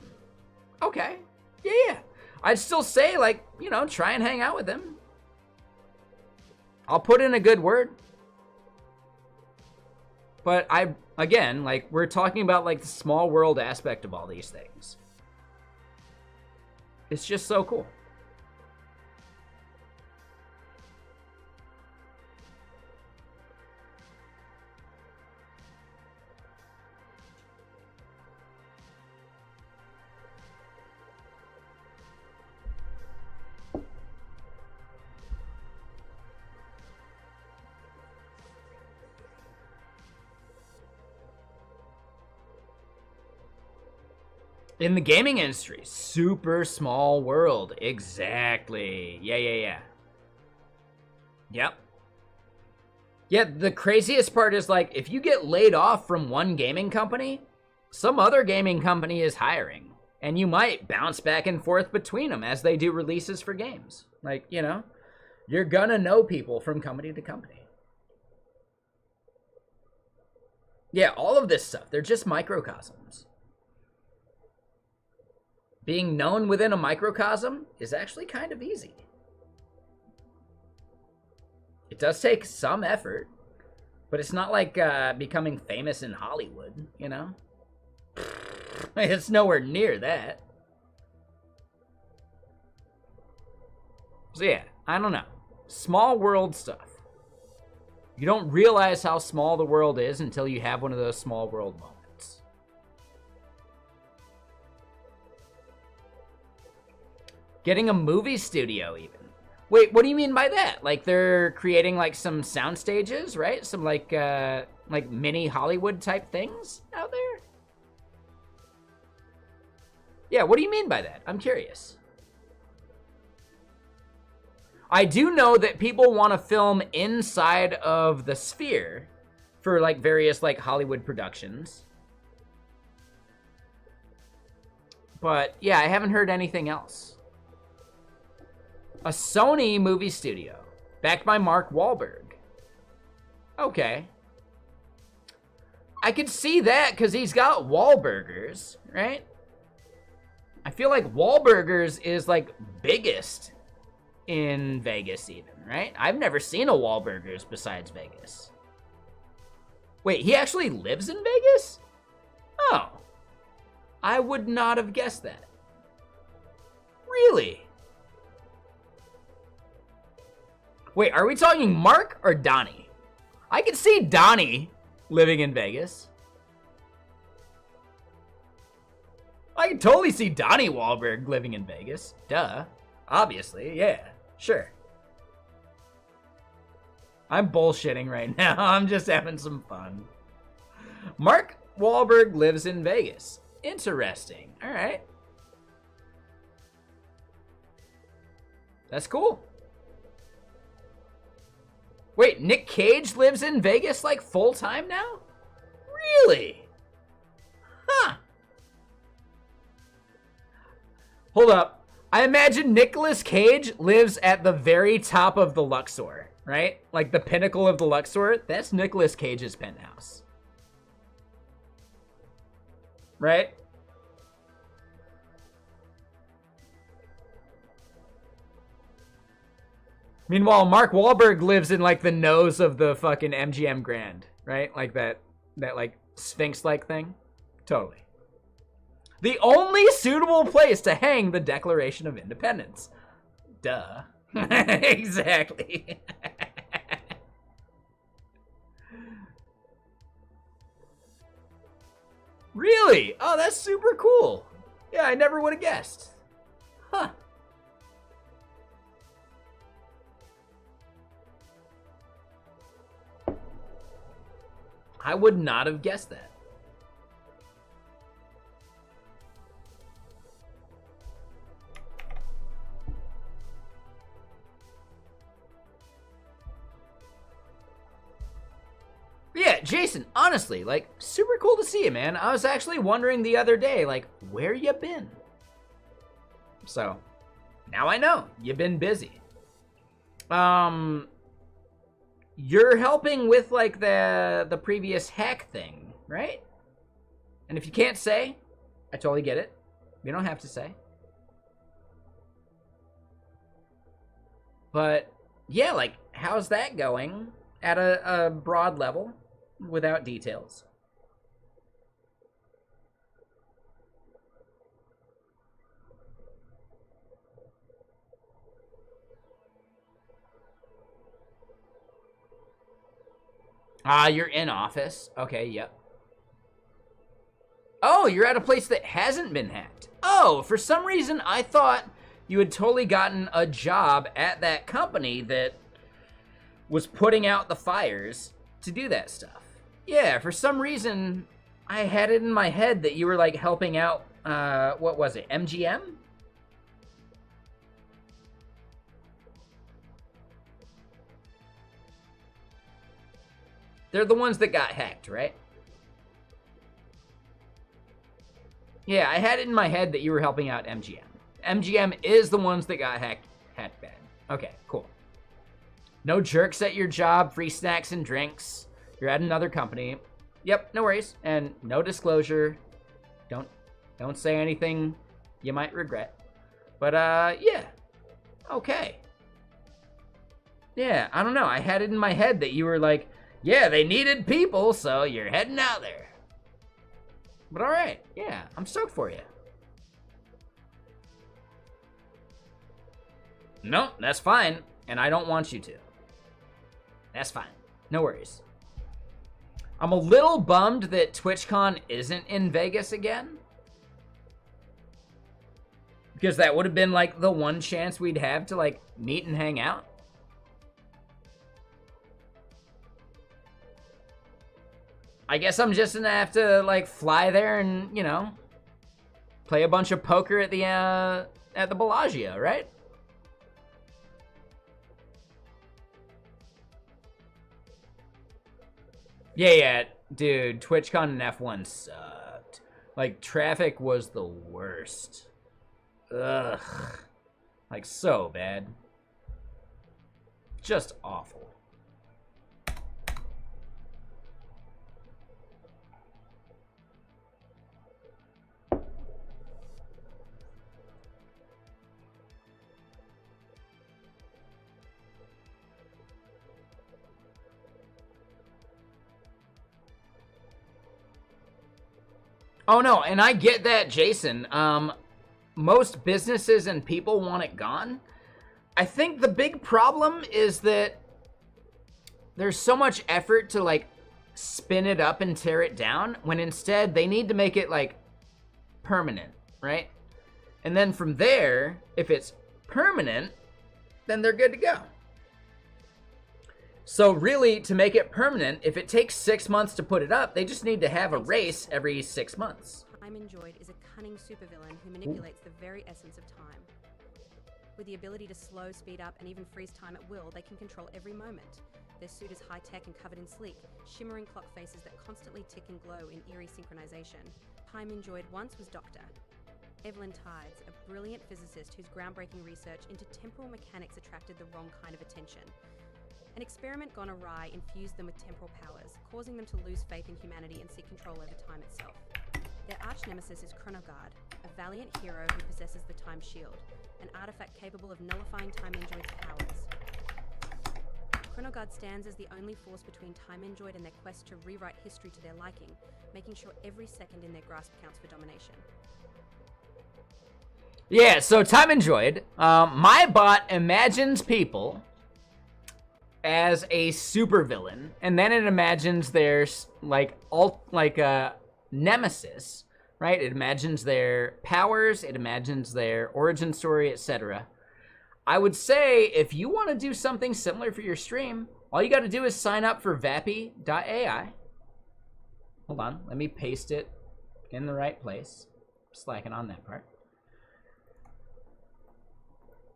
Okay. Yeah. I'd still say, like, you know, try and hang out with him. I'll put in a good word. But again, like, we're talking about, like, the small world aspect of all these things. It's just so cool. In the gaming industry, super small world. Exactly. Yeah. Yep. Yeah, the craziest part is, like, if you get laid off from one gaming company, some other gaming company is hiring. And you might bounce back and forth between them as they do releases for games. Like, you know, you're gonna know people from company to company. Yeah, all of this stuff, they're just microcosms. Being known within a microcosm is actually kind of easy. It does take some effort, but it's not like becoming famous in Hollywood, you know? It's nowhere near that. So yeah, I don't know. Small world stuff. You don't realize how small the world is until you have one of those small world moments. Getting a movie studio even. Wait, what do you mean by that? Like they're creating like some sound stages, right? Some like mini Hollywood type things out there? Yeah, what do you mean by that? I'm curious. I do know that people want to film inside of the Sphere for like various like Hollywood productions. But yeah, I haven't heard anything else. A Sony movie studio, backed by Mark Wahlberg. Okay. I could see that because he's got Wahlburgers, right? I feel like Wahlburgers is like biggest in Vegas even, right? I've never seen a Wahlburgers besides Vegas. Wait, he actually lives in Vegas? Oh. I would not have guessed that. Really? Wait, are we talking Mark or Donnie? I could see Donnie living in Vegas. I can totally see Donnie Wahlberg living in Vegas. Duh. Obviously, yeah. Sure. I'm bullshitting right now. I'm just having some fun. Mark Wahlberg lives in Vegas. Interesting. All right. That's cool. Wait, Nick Cage lives in Vegas like full time now? Really? Huh. Hold up. I imagine Nicolas Cage lives at the very top of the Luxor, right? Like the pinnacle of the Luxor. That's Nicolas Cage's penthouse. Right? Meanwhile, Mark Wahlberg lives in like the nose of the fucking MGM Grand, right? Like that like Sphinx-like thing. Totally. The only suitable place to hang the Declaration of Independence. Duh. Exactly. Really? Oh, that's super cool. Yeah, I never would have guessed. Huh. I would not have guessed that. Yeah, Jason, honestly, like, super cool to see you, man. I was actually wondering the other day, like, where you been? So, now I know. You've been busy. You're helping with, like, the previous hack thing, right? And if you can't say, I totally get it. You don't have to say. But, yeah, like, how's that going at a broad level? Without details. You're in office. Okay, yep. Oh, you're at a place that hasn't been hacked. Oh, for some reason I thought you had totally gotten a job at that company that was putting out the fires to do that stuff. Yeah, for some reason, I had it in my head that you were, like, helping out, what was it, MGM? They're the ones that got hacked, right? Yeah, I had it in my head that you were helping out MGM. MGM is the ones that got hacked bad. Okay, cool. No jerks at your job, free snacks and drinks. You're at another company. Yep, no worries. And no disclosure. Don't say anything you might regret. But, yeah. Okay. Yeah, I don't know. I had it in my head that you were like, yeah, they needed people, so you're heading out there. But all right. Yeah, I'm stoked for you. No, that's fine. And I don't want you to. That's fine. No worries. I'm a little bummed that TwitchCon isn't in Vegas again. Because that would have been, like, the one chance we'd have to, like, meet and hang out. I guess I'm just gonna have to, like, fly there and, you know, play a bunch of poker at the Bellagio, right? Yeah, dude, TwitchCon and F1 sucked. Like, traffic was the worst. Ugh. Like, so bad. just awful. Oh no, and I get that, Jason. Most businesses and people want it gone. I think the big problem is that there's so much effort to like spin it up and tear it down when instead they need to make it like permanent, right? And then from there, if it's permanent, then they're good to go. So really, to make it permanent, if it takes 6 months to put it up, they just need to have a race every 6 months. Time Enjoyed is a cunning supervillain who manipulates the very essence of time. With the ability to slow, speed up, and even freeze time at will, they can control every moment. Their suit is high-tech and covered in sleek, shimmering clock faces that constantly tick and glow in eerie synchronization. Time Enjoyed once was Dr. Evelyn Tides, a brilliant physicist whose groundbreaking research into temporal mechanics attracted the wrong kind of attention. An experiment gone awry infused them with temporal powers, causing them to lose faith in humanity and seek control over time itself. Their arch-nemesis is Chronogard, a valiant hero who possesses the Time Shield, an artifact capable of nullifying Time Enjoyed's powers. Chronogard stands as the only force between Time Enjoyed and their quest to rewrite history to their liking, making sure every second in their grasp counts for domination. Yeah, so Time Enjoyed, my bot imagines people as a supervillain, and then it imagines their nemesis, right? It imagines their powers, it imagines their origin story, etc. I would say if you want to do something similar for your stream, all you got to do is sign up for vappy.ai. Hold on, let me paste it in the right place. Slacking on that part.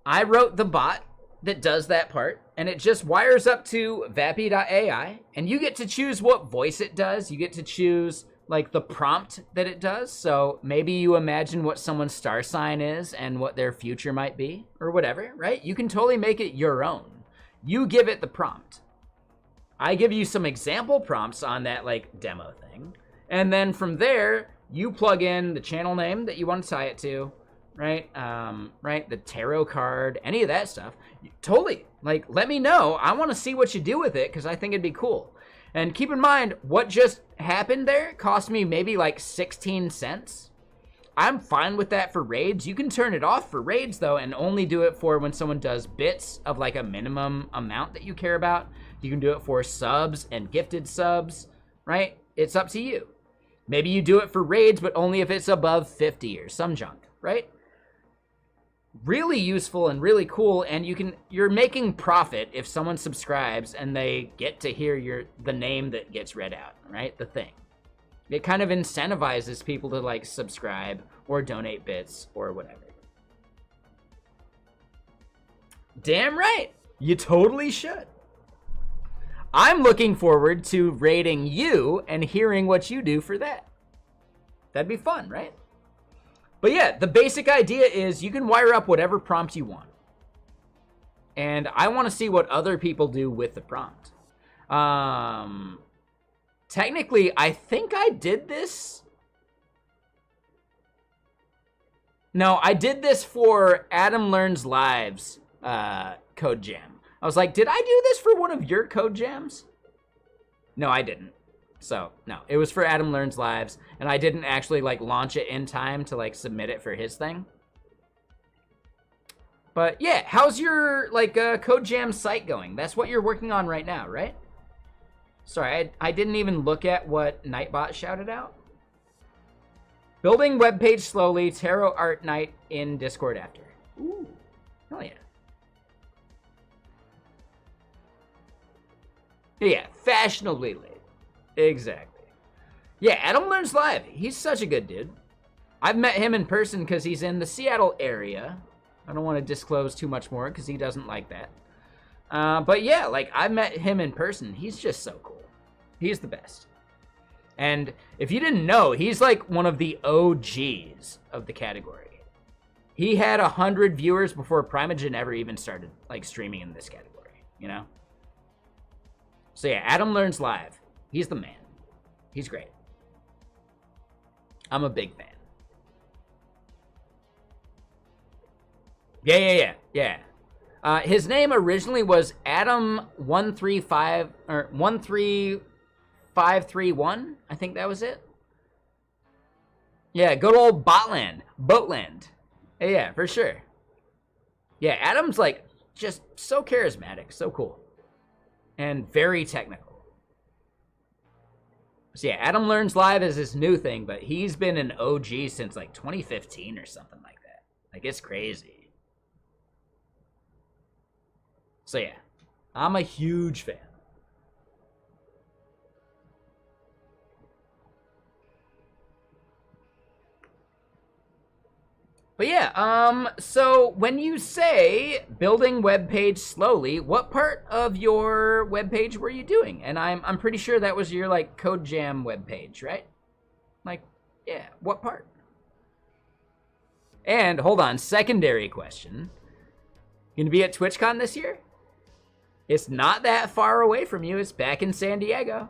I wrote the bot that does that part, and it just wires up to vappy.ai, and you get to choose what voice it does. You get to choose like the prompt that it does. So maybe you imagine what someone's star sign is and what their future might be or whatever, right? You can totally make it your own. You give it the prompt. I give you some example prompts on that like demo thing. And then from there, you plug in the channel name that you want to tie it to, right? Right, the tarot card, any of that stuff. Totally, like, let me know. I want to see what you do with it because I think it'd be cool. And keep in mind, what just happened there cost me maybe like 16 cents. I'm fine with that for raids. You can turn it off for raids though and only do it for when someone does bits of like a minimum amount that you care about. You can do it for subs and gifted subs, right? It's up to you. Maybe you do it for raids, but only if it's above 50 or some junk, right? Really useful and really cool, and you're making profit if someone subscribes and they get to hear the name that gets read out, right? The thing. It kind of incentivizes people to like subscribe or donate bits or whatever. Damn right. You totally should. I'm looking forward to rating you and hearing what you do for that. That'd be fun, right? But yeah, the basic idea is you can wire up whatever prompt you want. And I want to see what other people do with the prompt. Technically, I think I did this. No, I did this for Adam Learns Live's code jam. I was like, did I do this for one of your code jams? No, I didn't. So, no, it was for Adam Learns Lives, and I didn't actually, like, launch it in time to, like, submit it for his thing. But, yeah, how's your, like, Code Jam site going? That's what you're working on right now, right? Sorry, I didn't even look at what Nightbot shouted out. Building webpage slowly, Tarot Art Night in Discord after. Ooh, hell yeah. Yeah, fashionably late. Exactly. Yeah, Adam Learns Live. He's such a good dude. I've met him in person because he's in the Seattle area. I don't want to disclose too much more because he doesn't like that. But yeah, like, I met him in person. He's just so cool. He's the best. And if you didn't know, he's like one of the OGs of the category. He had 100 viewers before Primogen ever even started like streaming in this category. you know? So yeah, Adam Learns Live. He's the man. He's great. I'm a big fan. Yeah. His name originally was Adam135 or 13531. I think that was it. Yeah, good old Boatland. Yeah, for sure. Yeah, Adam's like just so charismatic, so cool, and very technical. So yeah, Adam Learns Live is his new thing, but he's been an OG since like 2015 or something like that. Like, it's crazy. So yeah, I'm a huge fan. But yeah, so when you say building web page slowly, what part of your web page were you doing? And I'm pretty sure that was your like Code Jam web page, right? Like, yeah, what part? And hold on, secondary question. Gonna be at TwitchCon this year? It's not that far away from you. It's back in San Diego.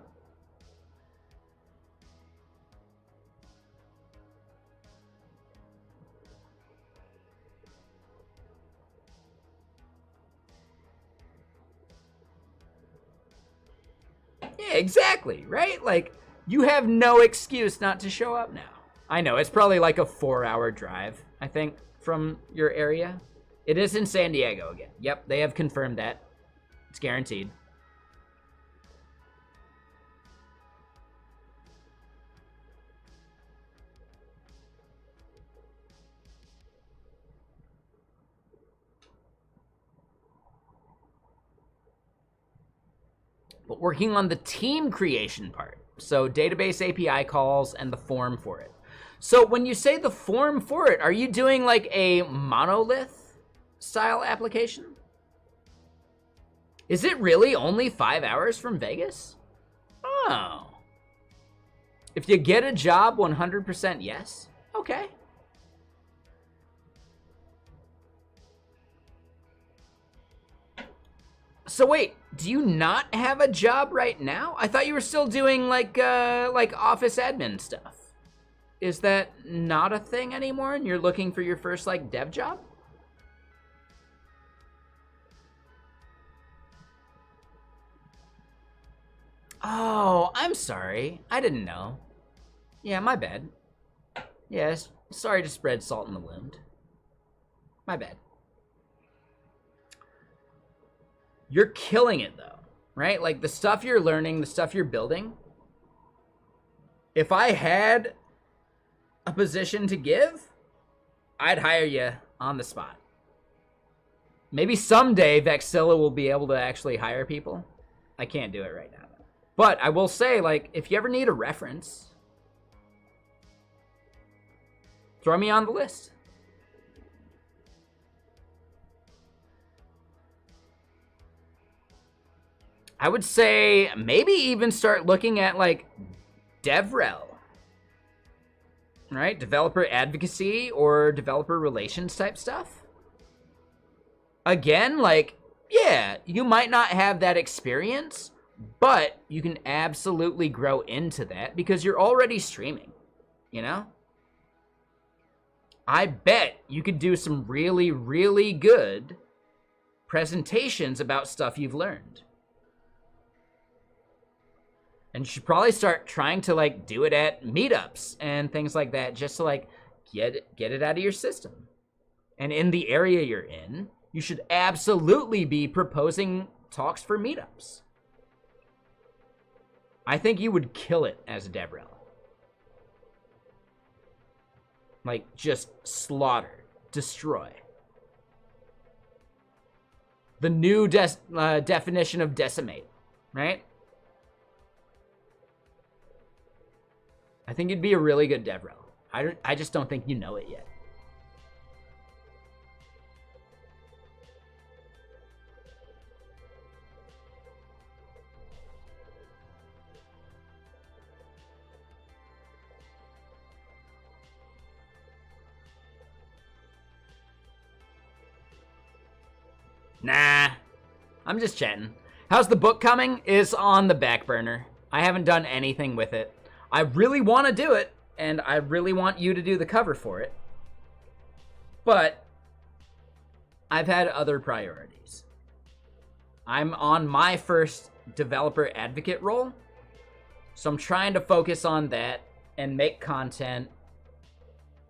Yeah, exactly, right? Like, you have no excuse not to show up now. I know, it's probably like a 4-hour drive, I think, from your area. It is in San Diego again. Yep, they have confirmed that. It's guaranteed. But working on the team creation part. So database API calls and the form for it. So when you say the form for it, are you doing like a monolith style application? Is it really only 5 hours from Vegas? Oh. If you get a job, 100% yes? Okay. So wait, do you not have a job right now? I thought you were still doing like office admin stuff. Is that not a thing anymore and you're looking for your first like dev job? Oh, I'm sorry. I didn't know. Yeah, my bad. Yes, sorry to spread salt in the wound. My bad. You're killing it though, right? Like the stuff you're learning, the stuff you're building. If I had a position to give, I'd hire you on the spot. Maybe someday Vexilla will be able to actually hire people. I can't do it right now. But I will say, like, if you ever need a reference, throw me on the list. I would say maybe even start looking at like DevRel, right? Developer advocacy or developer relations type stuff. Again, like, yeah, you might not have that experience, but you can absolutely grow into that because you're already streaming, you know? I bet you could do some really, really good presentations about stuff you've learned. And you should probably start trying to like do it at meetups and things like that just to like get it out of your system. And in the area you're in, you should absolutely be proposing talks for meetups. I think you would kill it as a DevRel. Like, just slaughter, destroy. The new definition of decimate, right? I think you'd be a really good DevRel. I just don't think you know it yet. Nah, I'm just chatting. How's the book coming? It's on the back burner. I haven't done anything with it. I really want to do it, and I really want you to do the cover for it. But I've had other priorities. I'm on my first developer advocate role, so I'm trying to focus on that and make content.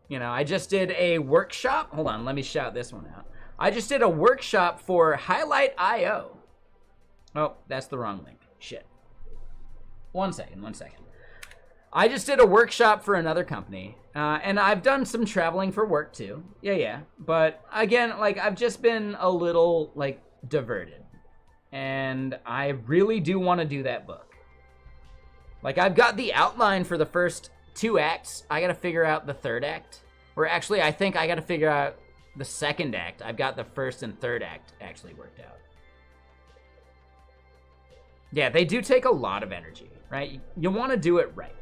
You know, I just did a workshop. Hold on, let me shout this one out. I just did a workshop for Highlight.io. Oh, that's the wrong link. Shit. One second. I just did a workshop for another company, and I've done some traveling for work too. Yeah. But again, like, I've just been a little, like, diverted. And I really do want to do that book. Like, I've got the outline for the first 2 acts. I gotta figure out the 3rd act. Or actually, I think I gotta figure out the 2nd act. I've got the 1st and 3rd act actually worked out. Yeah, they do take a lot of energy, right? You want to do it right.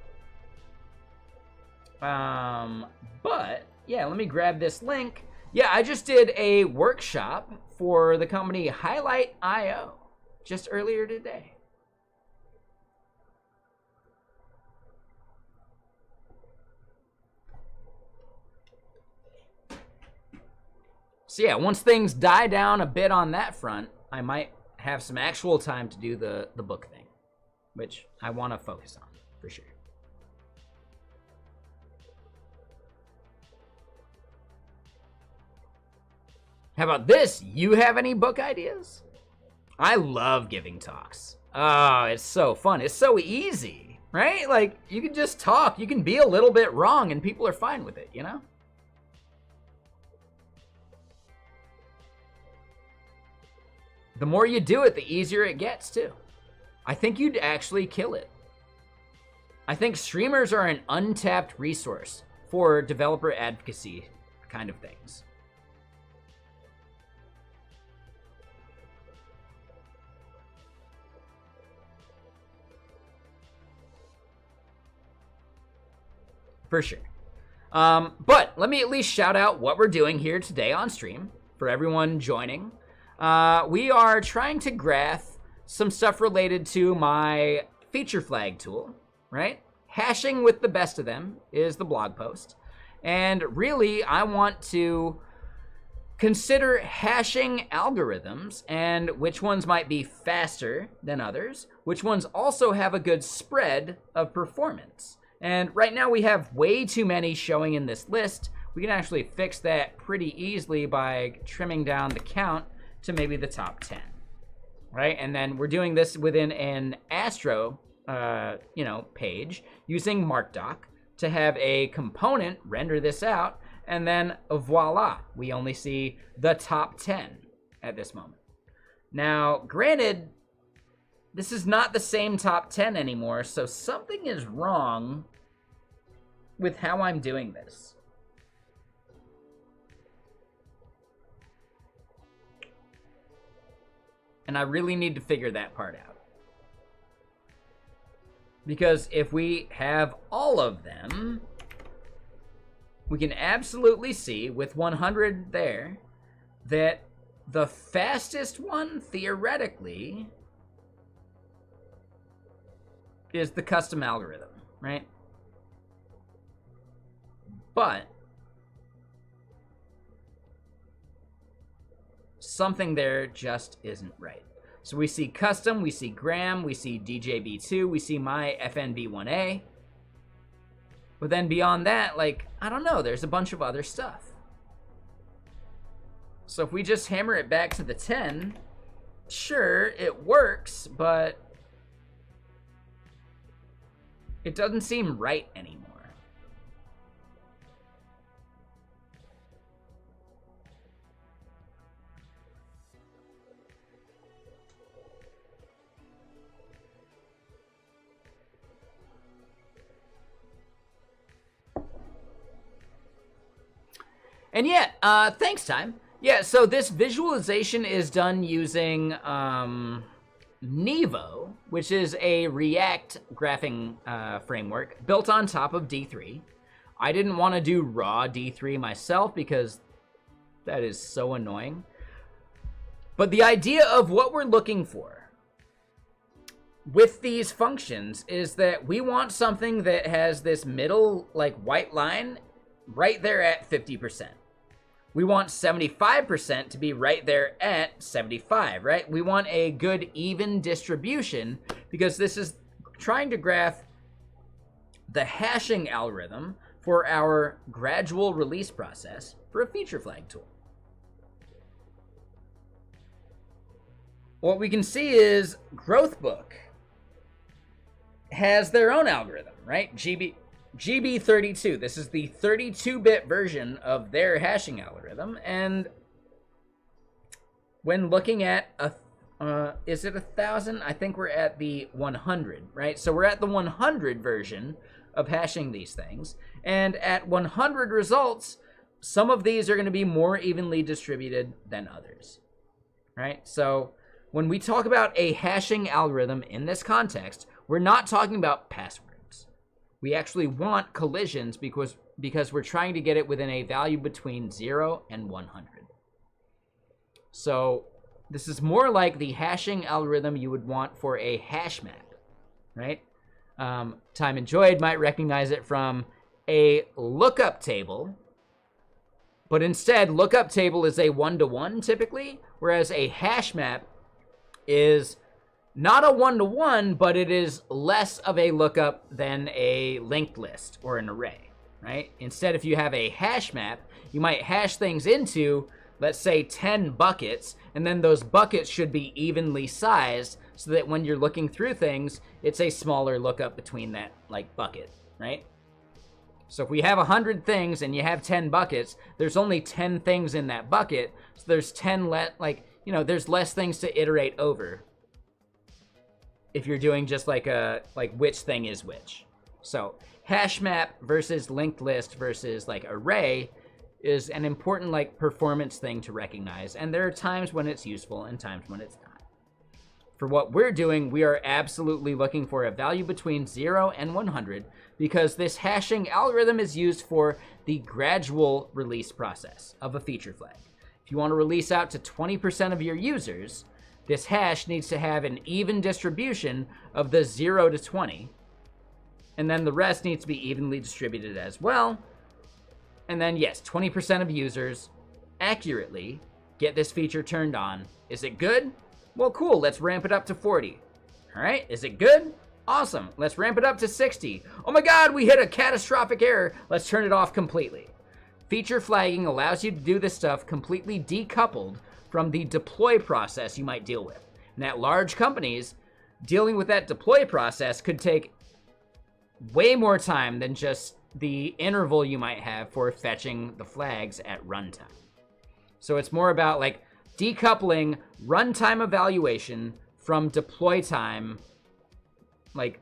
But, yeah, let me grab this link. Yeah, I just did a workshop for the company Highlight.io just earlier today. So yeah, once things die down a bit on that front, I might have some actual time to do the book thing, which I want to focus on, for sure. How about this? You have any book ideas? I love giving talks. Oh, it's so fun. It's so easy, right? Like, you can just talk. You can be a little bit wrong and people are fine with it, you know? The more you do it, the easier it gets, too. I think you'd actually kill it. I think streamers are an untapped resource for developer advocacy kind of things. For sure. But let me at least shout out what we're doing here today on stream for everyone joining. We are trying to graph some stuff related to my feature flag tool, right? Hashing with the best of them is the blog post. And really, I want to consider hashing algorithms and which ones might be faster than others, which ones also have a good spread of performance. And right now we have way too many showing in this list. We can actually fix that pretty easily by trimming down the count to maybe the top 10, right? And then we're doing this within an Astro, page using MarkDoc to have a component render this out, and then voila, we only see the top 10 at this moment. Now, granted, this is not the same top 10 anymore, so something is wrong with how I'm doing this. And I really need to figure that part out. Because if we have all of them, we can absolutely see with 100 there that the fastest one, theoretically, is the custom algorithm, right? But something there just isn't right. So we see custom, we see Graham, we see DJB2, we see my FNB1A. But then beyond that, like, I don't know, there's a bunch of other stuff. So if we just hammer it back to the 10, sure, it works, but it doesn't seem right anymore. And yeah, thanks, Time. Yeah, so this visualization is done using Nevo, which is a React graphing framework built on top of D3. I didn't want to do raw D3 myself because that is so annoying. But the idea of what we're looking for with these functions is that we want something that has this middle, like, white line right there at 50%. We want 75% to be right there at 75, right? We want a good even distribution because this is trying to graph the hashing algorithm for our gradual release process for a feature flag tool. What we can see is Growthbook has their own algorithm, right? GB32. This is the 32-bit version of their hashing algorithm, and when looking at is it 1,000? I think we're at the 100, right? So we're at the 100 version of hashing these things, and at 100 results, some of these are going to be more evenly distributed than others, right? So when we talk about a hashing algorithm in this context, we're not talking about passwords. We actually want collisions because we're trying to get it within a value between 0 and 100. So this is more like the hashing algorithm you would want for a hash map, right? Time Enjoyed might recognize it from a lookup table, but instead, lookup table is a 1-to-1 typically, whereas a hash map is not a 1-to-1, but it is less of a lookup than a linked list or an array, right? Instead, if you have a hash map, you might hash things into, let's say, 10 buckets, and then those buckets should be evenly sized so that when you're looking through things, it's a smaller lookup between that, like, bucket, right? So if we have 100 things and you have 10 buckets, there's only 10 things in that bucket, so there's 10 there's less things to iterate over if you're doing just like which thing is which. So hash map versus linked list versus like array is an important like performance thing to recognize, and there are times when it's useful and times when it's not. For what we're doing, we are absolutely looking for a value between 0 and 100 because this hashing algorithm is used for the gradual release process of a feature flag. If you want to release out to 20% of your users, this hash needs to have an even distribution of the 0 to 20, and then the rest needs to be evenly distributed as well. And then, yes, 20% of users accurately get this feature turned on. Is it good? Well, cool, let's ramp it up to 40. All right, is it good? Awesome, let's ramp it up to 60. Oh my God, we hit a catastrophic error. Let's turn it off completely. Feature flagging allows you to do this stuff completely decoupled from the deploy process you might deal with. And at large companies, dealing with that deploy process could take way more time than just the interval you might have for fetching the flags at runtime. So it's more about like decoupling runtime evaluation from deploy time, like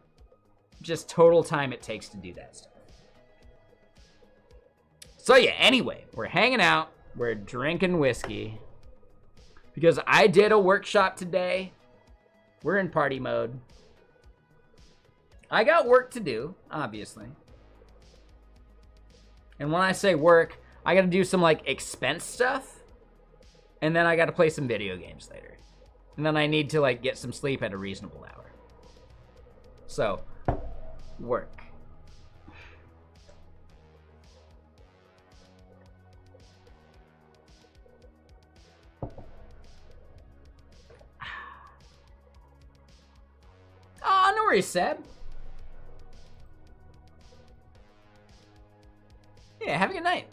just total time it takes to do that stuff. So yeah, anyway, we're hanging out, we're drinking whiskey, because I did a workshop today. We're in party mode. I got work to do, obviously. And when I say work, I gotta do some like expense stuff, and then I gotta play some video games later. And then I need to like get some sleep at a reasonable hour. So, work. Oh, no worries, Seb. Yeah, have a good night.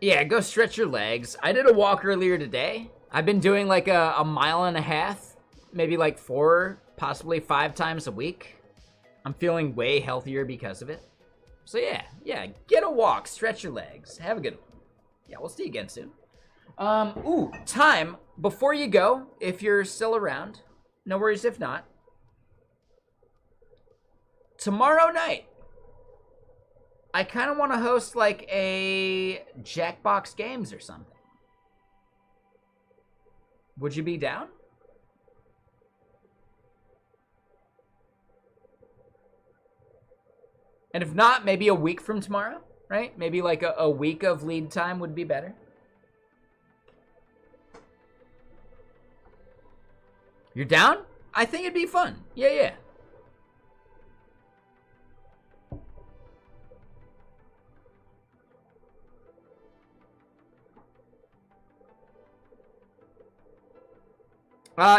Yeah, go stretch your legs. I did a walk earlier today. I've been doing like a mile and a half, maybe like 4, possibly 5 times a week. I'm feeling way healthier because of it. So yeah, get a walk, stretch your legs, have a good one. Yeah, we'll see you again soon. Ooh, time, before you go, if you're still around, no worries if not. Tomorrow night, I kind of want to host like a Jackbox Games or something. Would you be down? And if not, maybe a week from tomorrow, right? Maybe like a week of lead time would be better. You're down? I think it'd be fun. Yeah.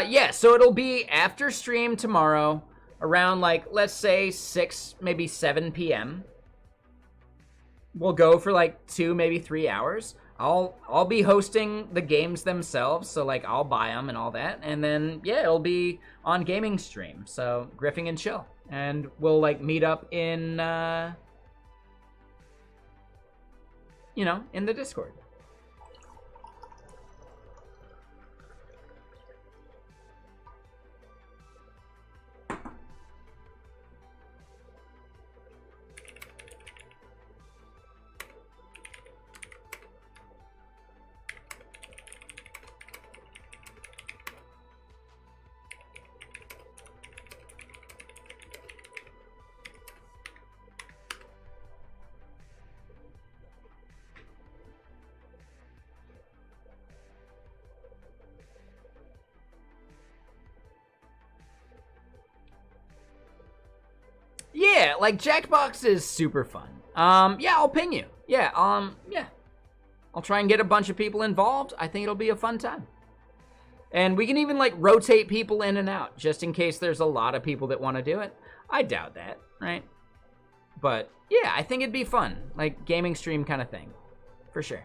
Yeah, so it'll be after stream tomorrow, around like, let's say 6, maybe 7 p.m. We'll go for like 2, maybe 3 hours. I'll be hosting the games themselves, so like I'll buy them and all that, and then yeah, it'll be on gaming stream, so Griffing and Chill, and we'll like meet up in you know, in the Discord. Yeah, like Jackbox is super fun. Yeah, I'll ping you. Yeah. I'll try and get a bunch of people involved. I think it'll be a fun time. And we can even like rotate people in and out just in case there's a lot of people that want to do it. I doubt that, right? But yeah, I think it'd be fun. Like gaming stream kind of thing. For sure.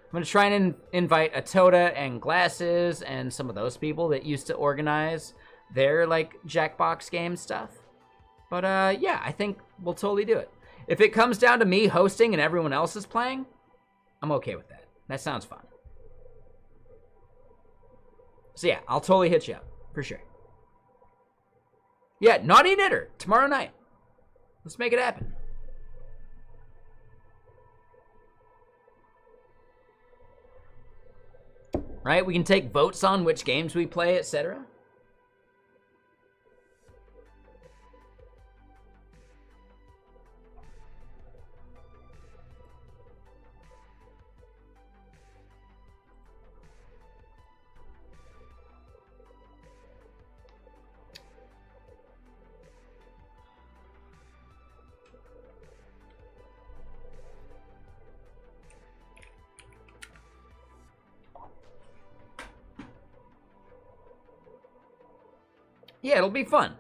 I'm going to try and invite Atoda and Glasses and some of those people that used to organize their like Jackbox game stuff. But yeah, I think we'll totally do it. If it comes down to me hosting and everyone else is playing, I'm okay with that. That sounds fun. So yeah, I'll totally hit you up, for sure. Yeah, Naughty Knitter, tomorrow night. Let's make it happen. Right, we can take votes on which games we play, etc. Yeah, it'll be fun.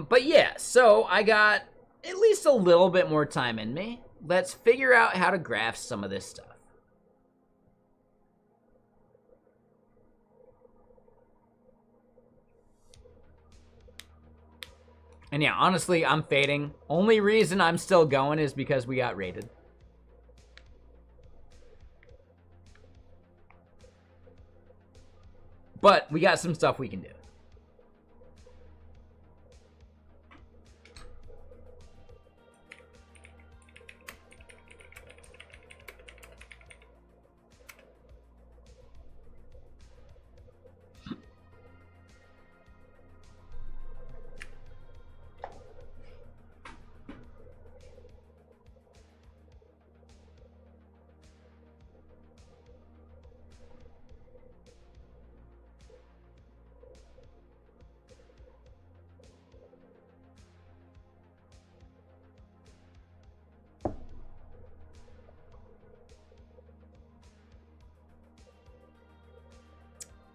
But yeah, so I got at least a little bit more time in me. Let's figure out how to graph some of this stuff. And yeah, honestly, I'm fading. Only reason I'm still going is because we got raided. But we got some stuff we can do.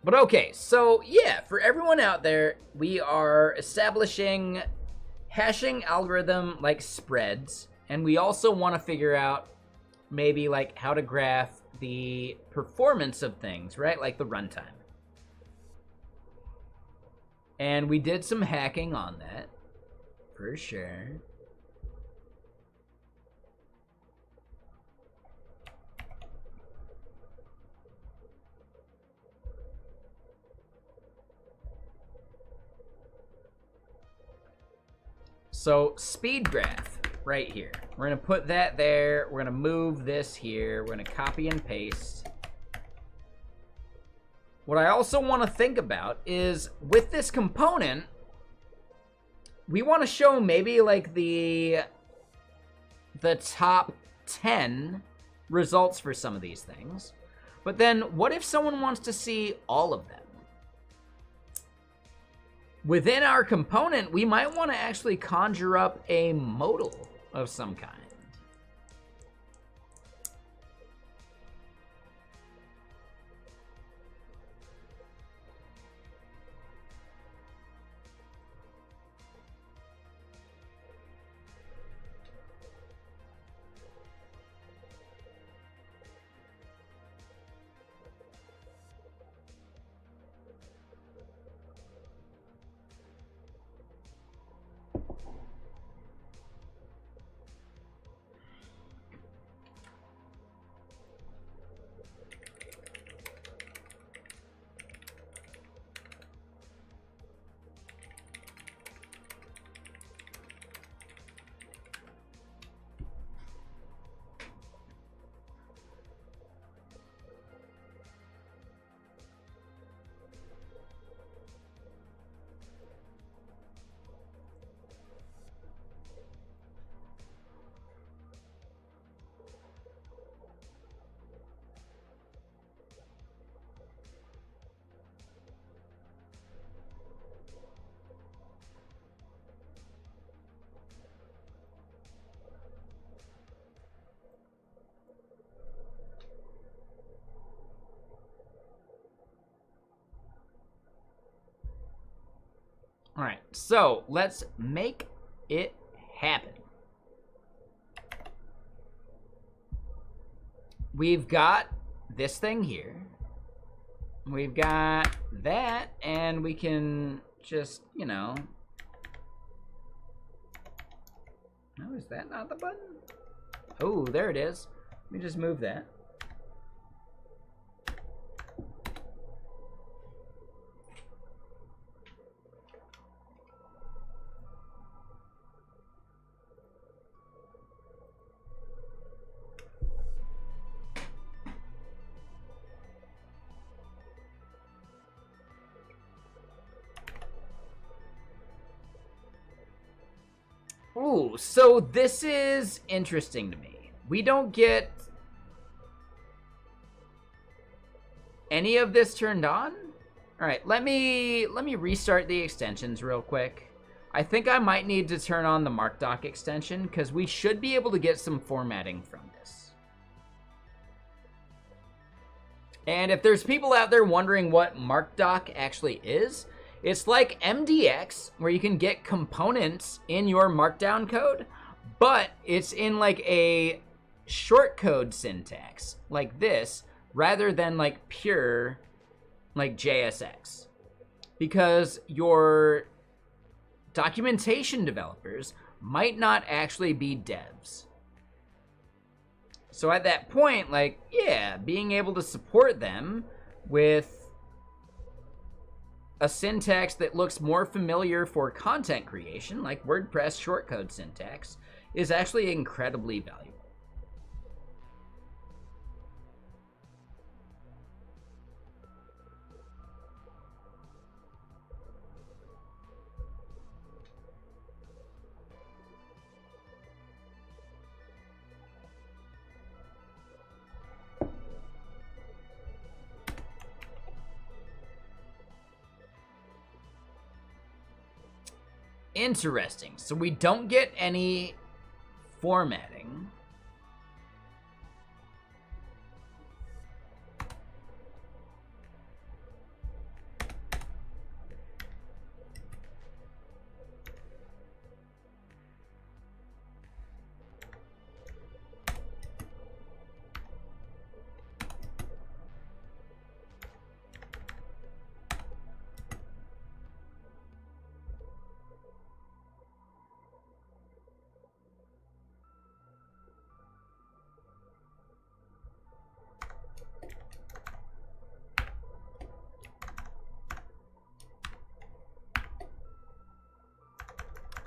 But okay, so yeah, for everyone out there, we are establishing hashing algorithm like spreads, and we also want to figure out maybe like how to graph the performance of things, right? Like the runtime. And we did some hacking on that, for sure. So speed graph right here. We're gonna put that there. We're gonna move this here. We're gonna copy and paste. What I also want to think about is with this component, we want to show maybe like the top 10 results for some of these things. But then what if someone wants to see all of them? Within our component, we might want to actually conjure up a modal of some kind. All right, so let's make it happen. We've got this thing here. We've got that, and we can just, you know. Oh, is that not the button? Oh, there it is. Let me just move that. Ooh, so this is interesting to me. We don't get any of this turned on? All right, let me restart the extensions real quick. I think I might need to turn on the MarkDoc extension because we should be able to get some formatting from this. And if there's people out there wondering what MarkDoc actually is, it's like MDX, where you can get components in your Markdown code, but it's in like a shortcode syntax, like this, rather than like pure, like JSX. Because your documentation developers might not actually be devs. So at that point, like, yeah, being able to support them with a syntax that looks more familiar for content creation, like WordPress shortcode syntax, is actually incredibly valuable. Interesting. So we don't get any formatting.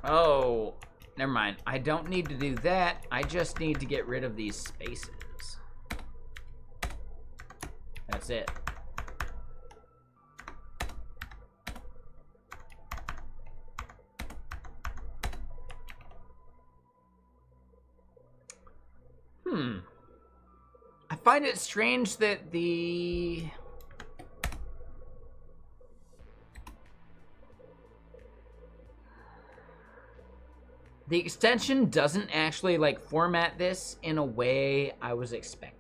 Oh, never mind. I don't need to do that. I just need to get rid of these spaces. That's it. I find it strange that the extension doesn't actually like format this in a way I was expecting.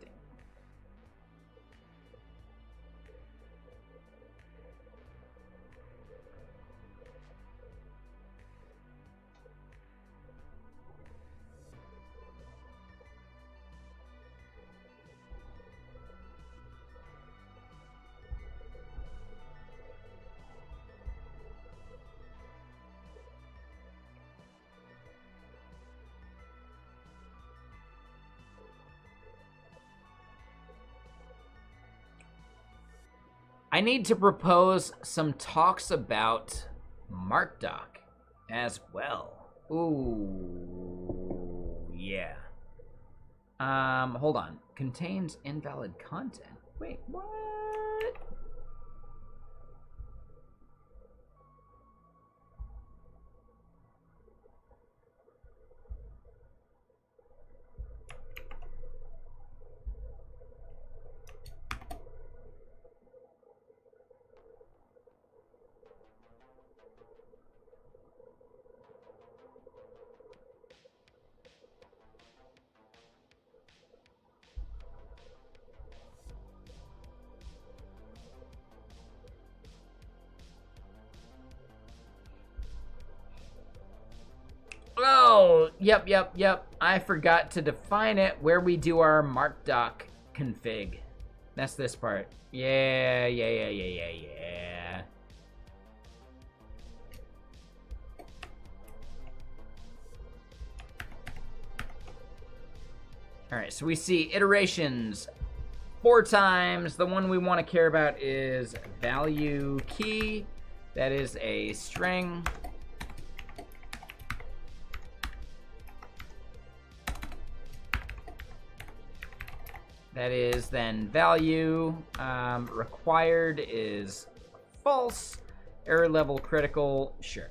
I need to propose some talks about MarkDoc as well. Ooh, yeah. Hold on. Contains invalid content. Wait, what? Oh, yep. I forgot to define it where we do our MarkDoc config. That's this part. Yeah. All right, so we see iterations 4 times. The one we want to care about is value key. That is a string. That is then value. Required is false. Error level critical, sure.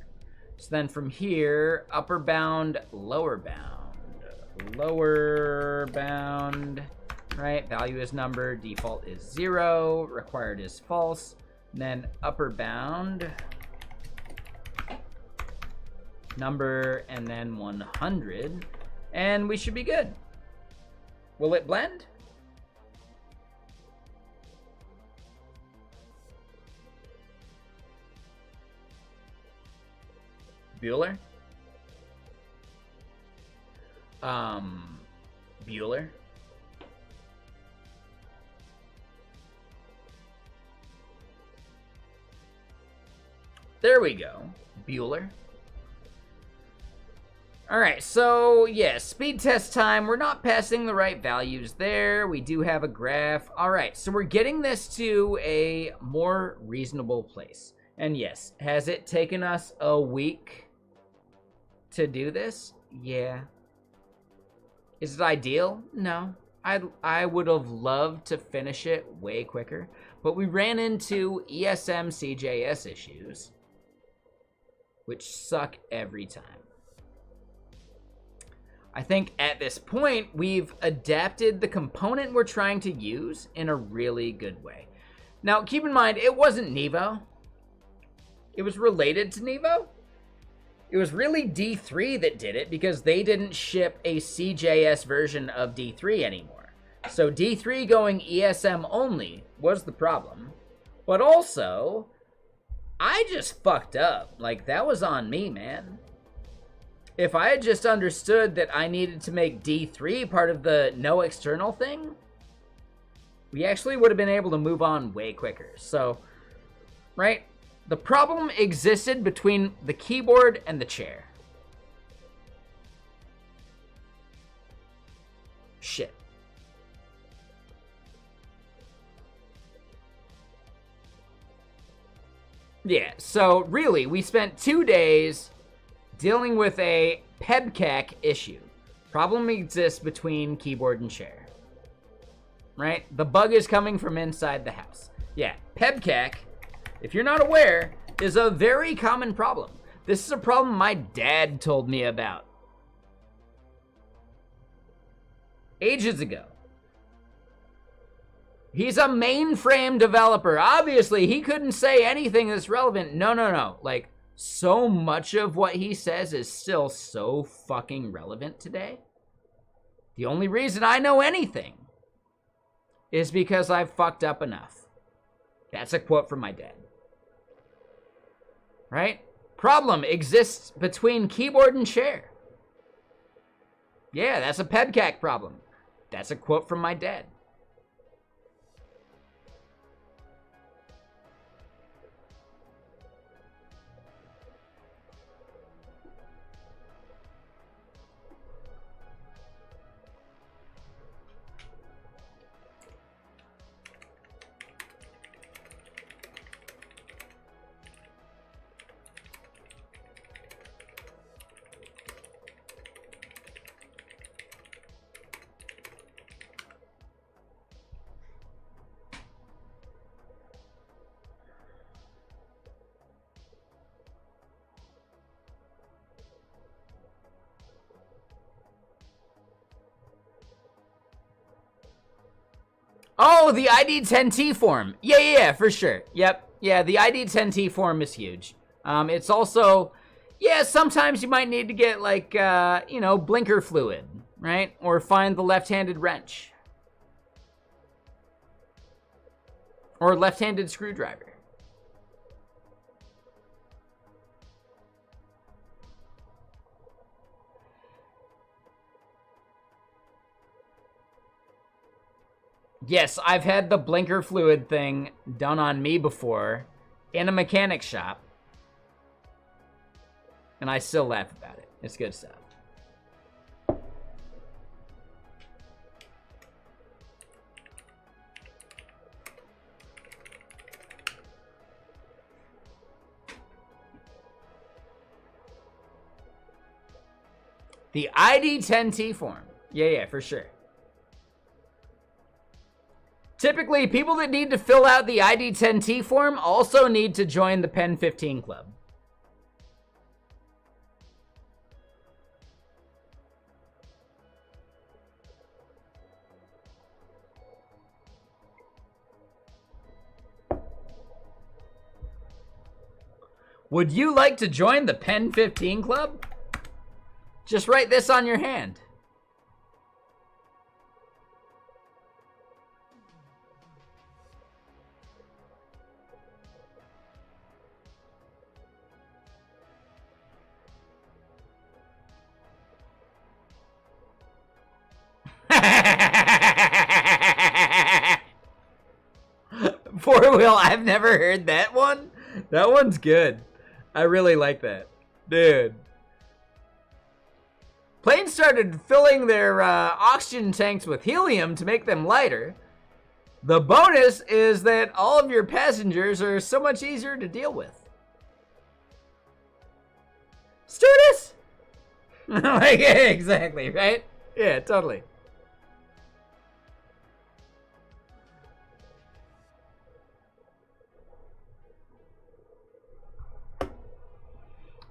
So then from here, upper bound, lower bound. Lower bound, right? Value is number, default is 0, required is false. And then upper bound, number, and then 100. And we should be good. Will it blend? Bueller? Bueller? There we go. Bueller. All right, so yeah, speed test time. We're not passing the right values there. We do have a graph. All right, so we're getting this to a more reasonable place. And yes, has it taken us a week to do this? Yeah. Is it ideal? No. I would have loved to finish it way quicker, but we ran into ESM CJS issues, which suck every time. I think at this point, we've adapted the component we're trying to use in a really good way. Now, keep in mind, it wasn't Nevo. It was related to Nevo. It was really D3 that did it because they didn't ship a CJS version of D3 anymore. So D3 going ESM only was the problem. But also, I just fucked up. Like, that was on me, man. If I had just understood that I needed to make D3 part of the no external thing, we actually would have been able to move on way quicker. So, right? The problem existed between the keyboard and the chair. Shit. Yeah, so really, we spent 2 days dealing with a PEBKAC issue. Problem exists between keyboard and chair. Right? The bug is coming from inside the house. Yeah, PEBKAC, if you're not aware, is a very common problem. This is a problem my dad told me about ages ago. He's a mainframe developer. Obviously, he couldn't say anything that's relevant. No. Like, so much of what he says is still so fucking relevant today. The only reason I know anything is because I've fucked up enough. That's a quote from my dad. Right? Problem exists between keyboard and chair. Yeah, that's a PEBKAC problem. That's a quote from my dad. Oh, the ID10T form. Yeah, for sure. Yep. Yeah, the ID10T form is huge. It's also, yeah, sometimes you might need to get like, blinker fluid, right? Or find the left-handed wrench. Or left-handed screwdriver. Yes, I've had the blinker fluid thing done on me before in a mechanic shop. And I still laugh about it. It's good stuff. The ID10T form. Yeah, for sure. Typically, people that need to fill out the ID10T form also need to join the Pen 15 Club. Would you like to join the Pen 15 Club? Just write this on your hand. Four wheel, I've never heard that one. That one's good. I really like that. Dude. Planes started filling their oxygen tanks with helium to make them lighter. The bonus is that all of your passengers are so much easier to deal with. Stewardess? Like, yeah, exactly, right? Yeah, totally.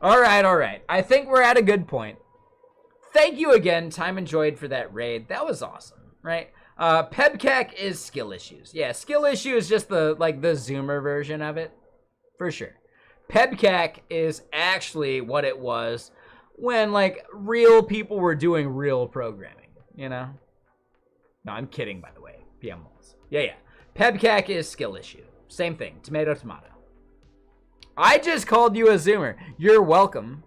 All right. I think we're at a good point. Thank you again, Time Enjoyed, for that raid. That was awesome, right? PEBKAC is skill issues. Yeah, skill issue is just the Zoomer version of it, for sure. PEBKAC is actually what it was when real people were doing real programming, you know? No, I'm kidding, by the way. PM walls. Yeah. PEBKAC is skill issue. Same thing. Tomato. I just called you a Zoomer. You're welcome.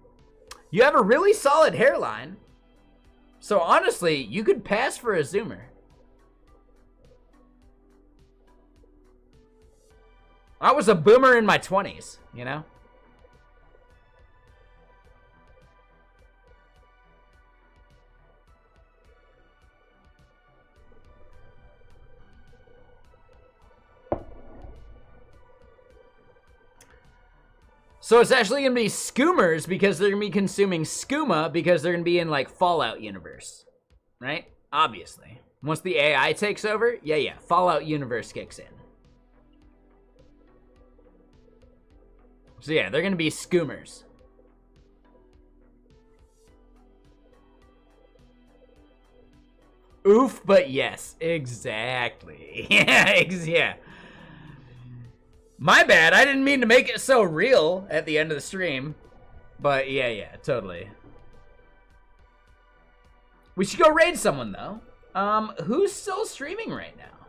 You have a really solid hairline. So honestly, you could pass for a Zoomer. I was a boomer in my 20s, you know? So it's actually going to be skoomers because they're going to be consuming skooma because they're going to be in, like, Fallout universe. Right? Obviously. Once the AI takes over, yeah, Fallout universe kicks in. So yeah, they're going to be skoomers. Oof, but yes. Exactly. Yeah. My bad, I didn't mean to make it so real at the end of the stream. But yeah, totally. We should go raid someone, though. Who's still streaming right now?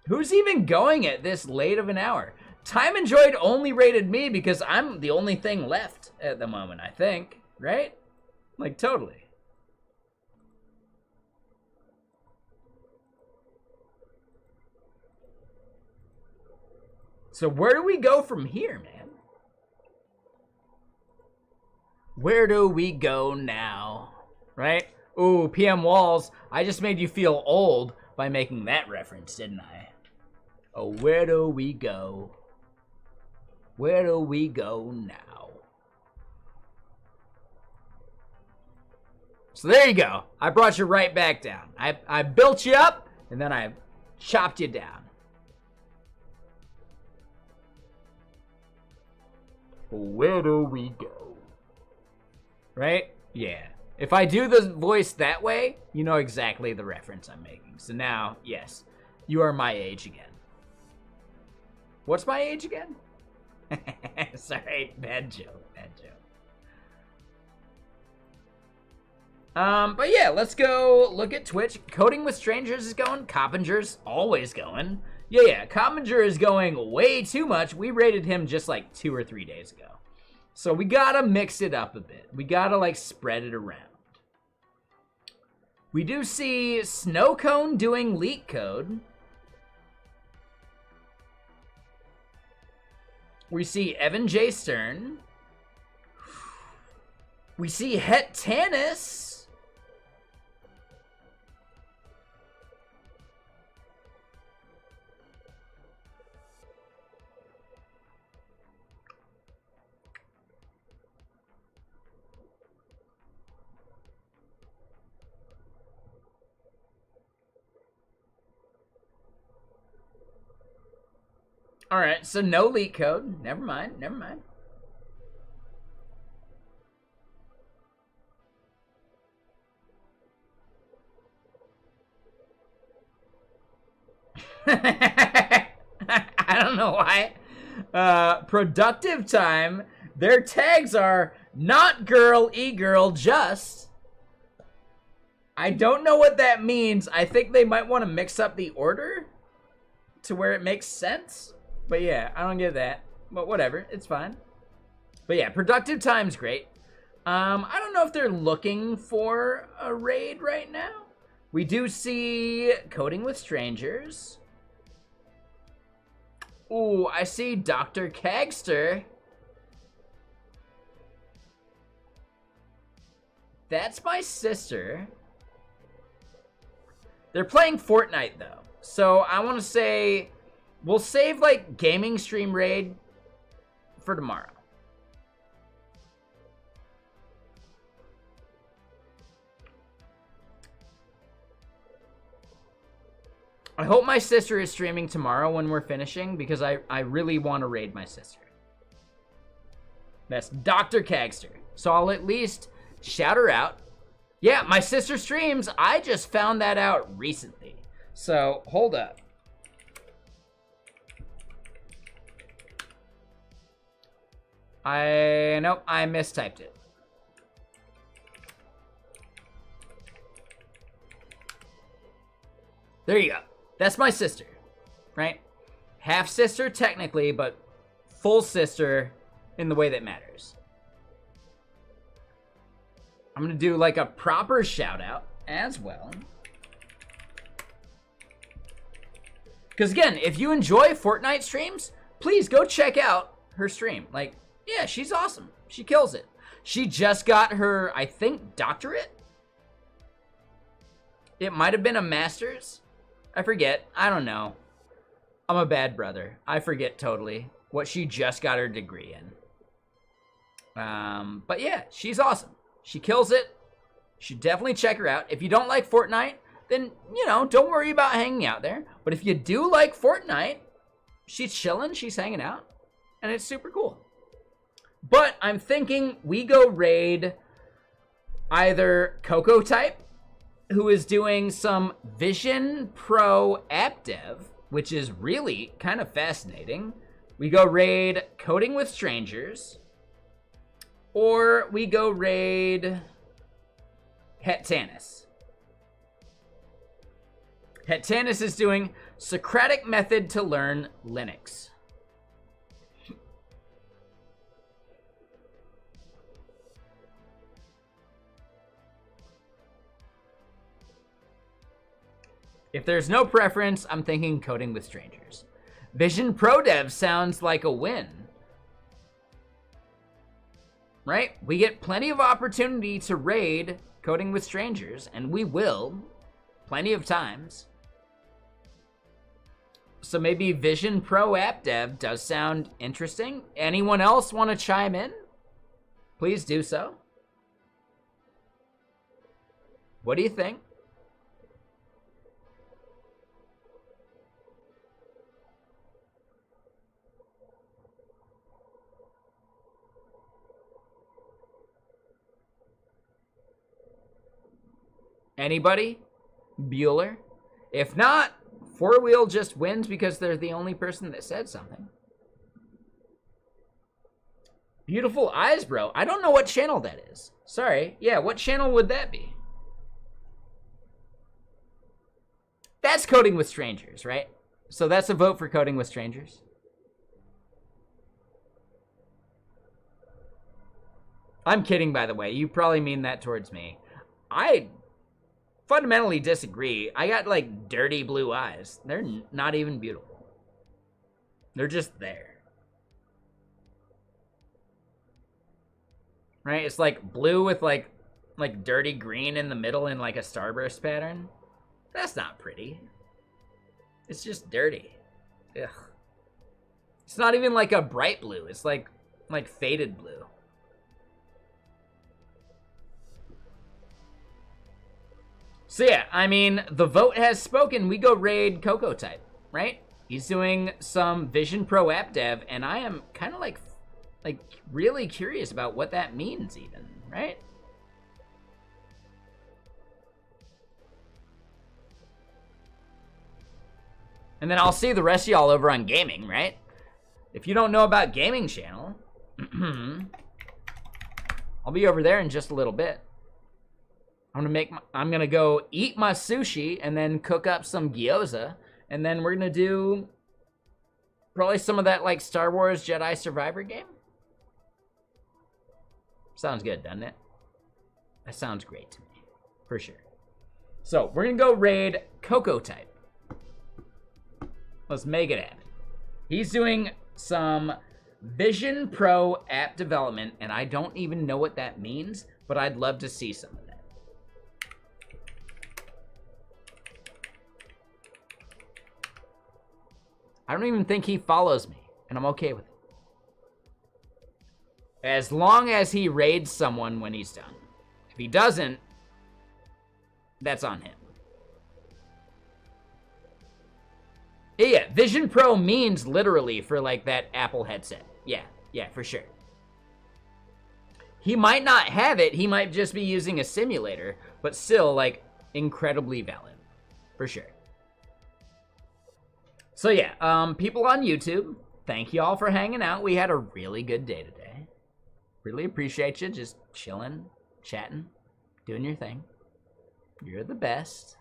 Who's even going at this late of an hour? Time Enjoyed only rated me because I'm the only thing left at the moment, I think. Right? Like, totally. So where do we go from here, man? Where do we go now? Right? Ooh, PM Walls, I just made you feel old by making that reference, didn't I? Oh, where do we go? Where do we go now? So there you go. I brought you right back down. I built you up, and then I chopped you down. Where do we go? Right? Yeah. If I do the voice that way, you know exactly the reference I'm making. So now, yes, you are my age again. What's my age again? Sorry, bad joke. But yeah, let's go look at Twitch. Coding with Strangers is going. Coppinger's always going. Yeah, Coppinger is going way too much. We rated him just like 2 or 3 days ago. So we gotta mix it up a bit. We gotta like spread it around. We do see Snowcone doing leak code. We see Evan J. Stern. We see Het Tanis. All right, so no leak code. Never mind. I don't know why. Productive time. Their tags are not girl, e-girl, just. I don't know what that means. I think they might want to mix up the order to where it makes sense. But yeah, I don't get that. But whatever, it's fine. But yeah, productive time's great. I don't know if they're looking for a raid right now. We do see Coding with Strangers. Ooh, I see Dr. Kagster. That's my sister. They're playing Fortnite, though. So I want to say we'll save, like, gaming stream raid for tomorrow. I hope my sister is streaming tomorrow when we're finishing because I really want to raid my sister. That's Dr. Kagster. So I'll at least shout her out. Yeah, my sister streams. I just found that out recently. So hold up. Nope, I mistyped it. There you go. That's my sister, right? Half sister technically, but full sister in the way that matters. I'm gonna do like a proper shout out as well. Because again, if you enjoy Fortnite streams, please go check out her stream. Like, yeah, she's awesome. She kills it. She just got her, I think, doctorate? It might have been a master's. I forget. I don't know. I'm a bad brother. I forget totally what she just got her degree in. But yeah, she's awesome. She kills it. You should definitely check her out. If you don't like Fortnite, then, don't worry about hanging out there. But if you do like Fortnite, she's chilling, she's hanging out, and it's super cool. But I'm thinking we go raid either Coco Type, who is doing some Vision Pro app dev, which is really kind of fascinating. We go raid Coding with Strangers, or we go raid Hetanis. Hetanis is doing Socratic Method to Learn Linux. If there's no preference, I'm thinking Coding with Strangers. Vision Pro Dev sounds like a win. Right? We get plenty of opportunity to raid Coding with Strangers, and we will, plenty of times. So maybe Vision Pro App Dev does sound interesting. Anyone else want to chime in? Please do so. What do you think? Anybody? Bueller? If not, Four Wheel just wins because they're the only person that said something. Beautiful Eyes, bro. I don't know what channel that is. Sorry. Yeah, what channel would that be? That's Coding with Strangers, right? So that's a vote for Coding with Strangers. I'm kidding, by the way. You probably mean that towards me. I fundamentally disagree. I got like dirty blue eyes. They're not even beautiful. They're just there. Right? It's like blue with like dirty green in the middle in like a starburst pattern. That's not pretty. It's just dirty. Ugh. It's not even like a bright blue. It's like faded blue. So yeah, I mean, the vote has spoken. We go raid Coco Type, right? He's doing some Vision Pro app dev, and I am kind of like really curious about what that means even, right? And then I'll see the rest of y'all over on gaming, right? If you don't know about gaming channel, I'll be over there in just a little bit. I'm gonna go eat my sushi and then cook up some gyoza, and then we're gonna do probably some of that like Star Wars Jedi Survivor game. Sounds good, doesn't it? That sounds great to me, for sure. So we're gonna go raid Coco Type. Let's make it happen. He's doing some Vision Pro app development, and I don't even know what that means, but I'd love to see some of that. I don't even think he follows me, and I'm okay with it. As long as he raids someone when he's done. If he doesn't, that's on him. Yeah, Vision Pro means literally for like that Apple headset. Yeah, for sure. He might not have it, he might just be using a simulator, but still like incredibly valid, for sure. So yeah, people on YouTube, thank y'all for hanging out. We had a really good day today. Really appreciate you just chilling, chatting, doing your thing. You're the best.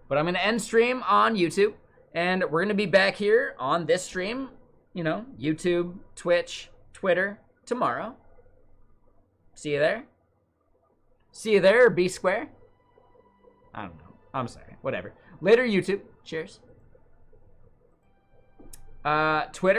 But I'm gonna end stream on YouTube, and we're gonna be back here on this stream, YouTube, Twitch, Twitter, tomorrow. See you there? See you there, or B square? I don't know. I'm sorry. Whatever. Later, YouTube. Cheers. Twitter.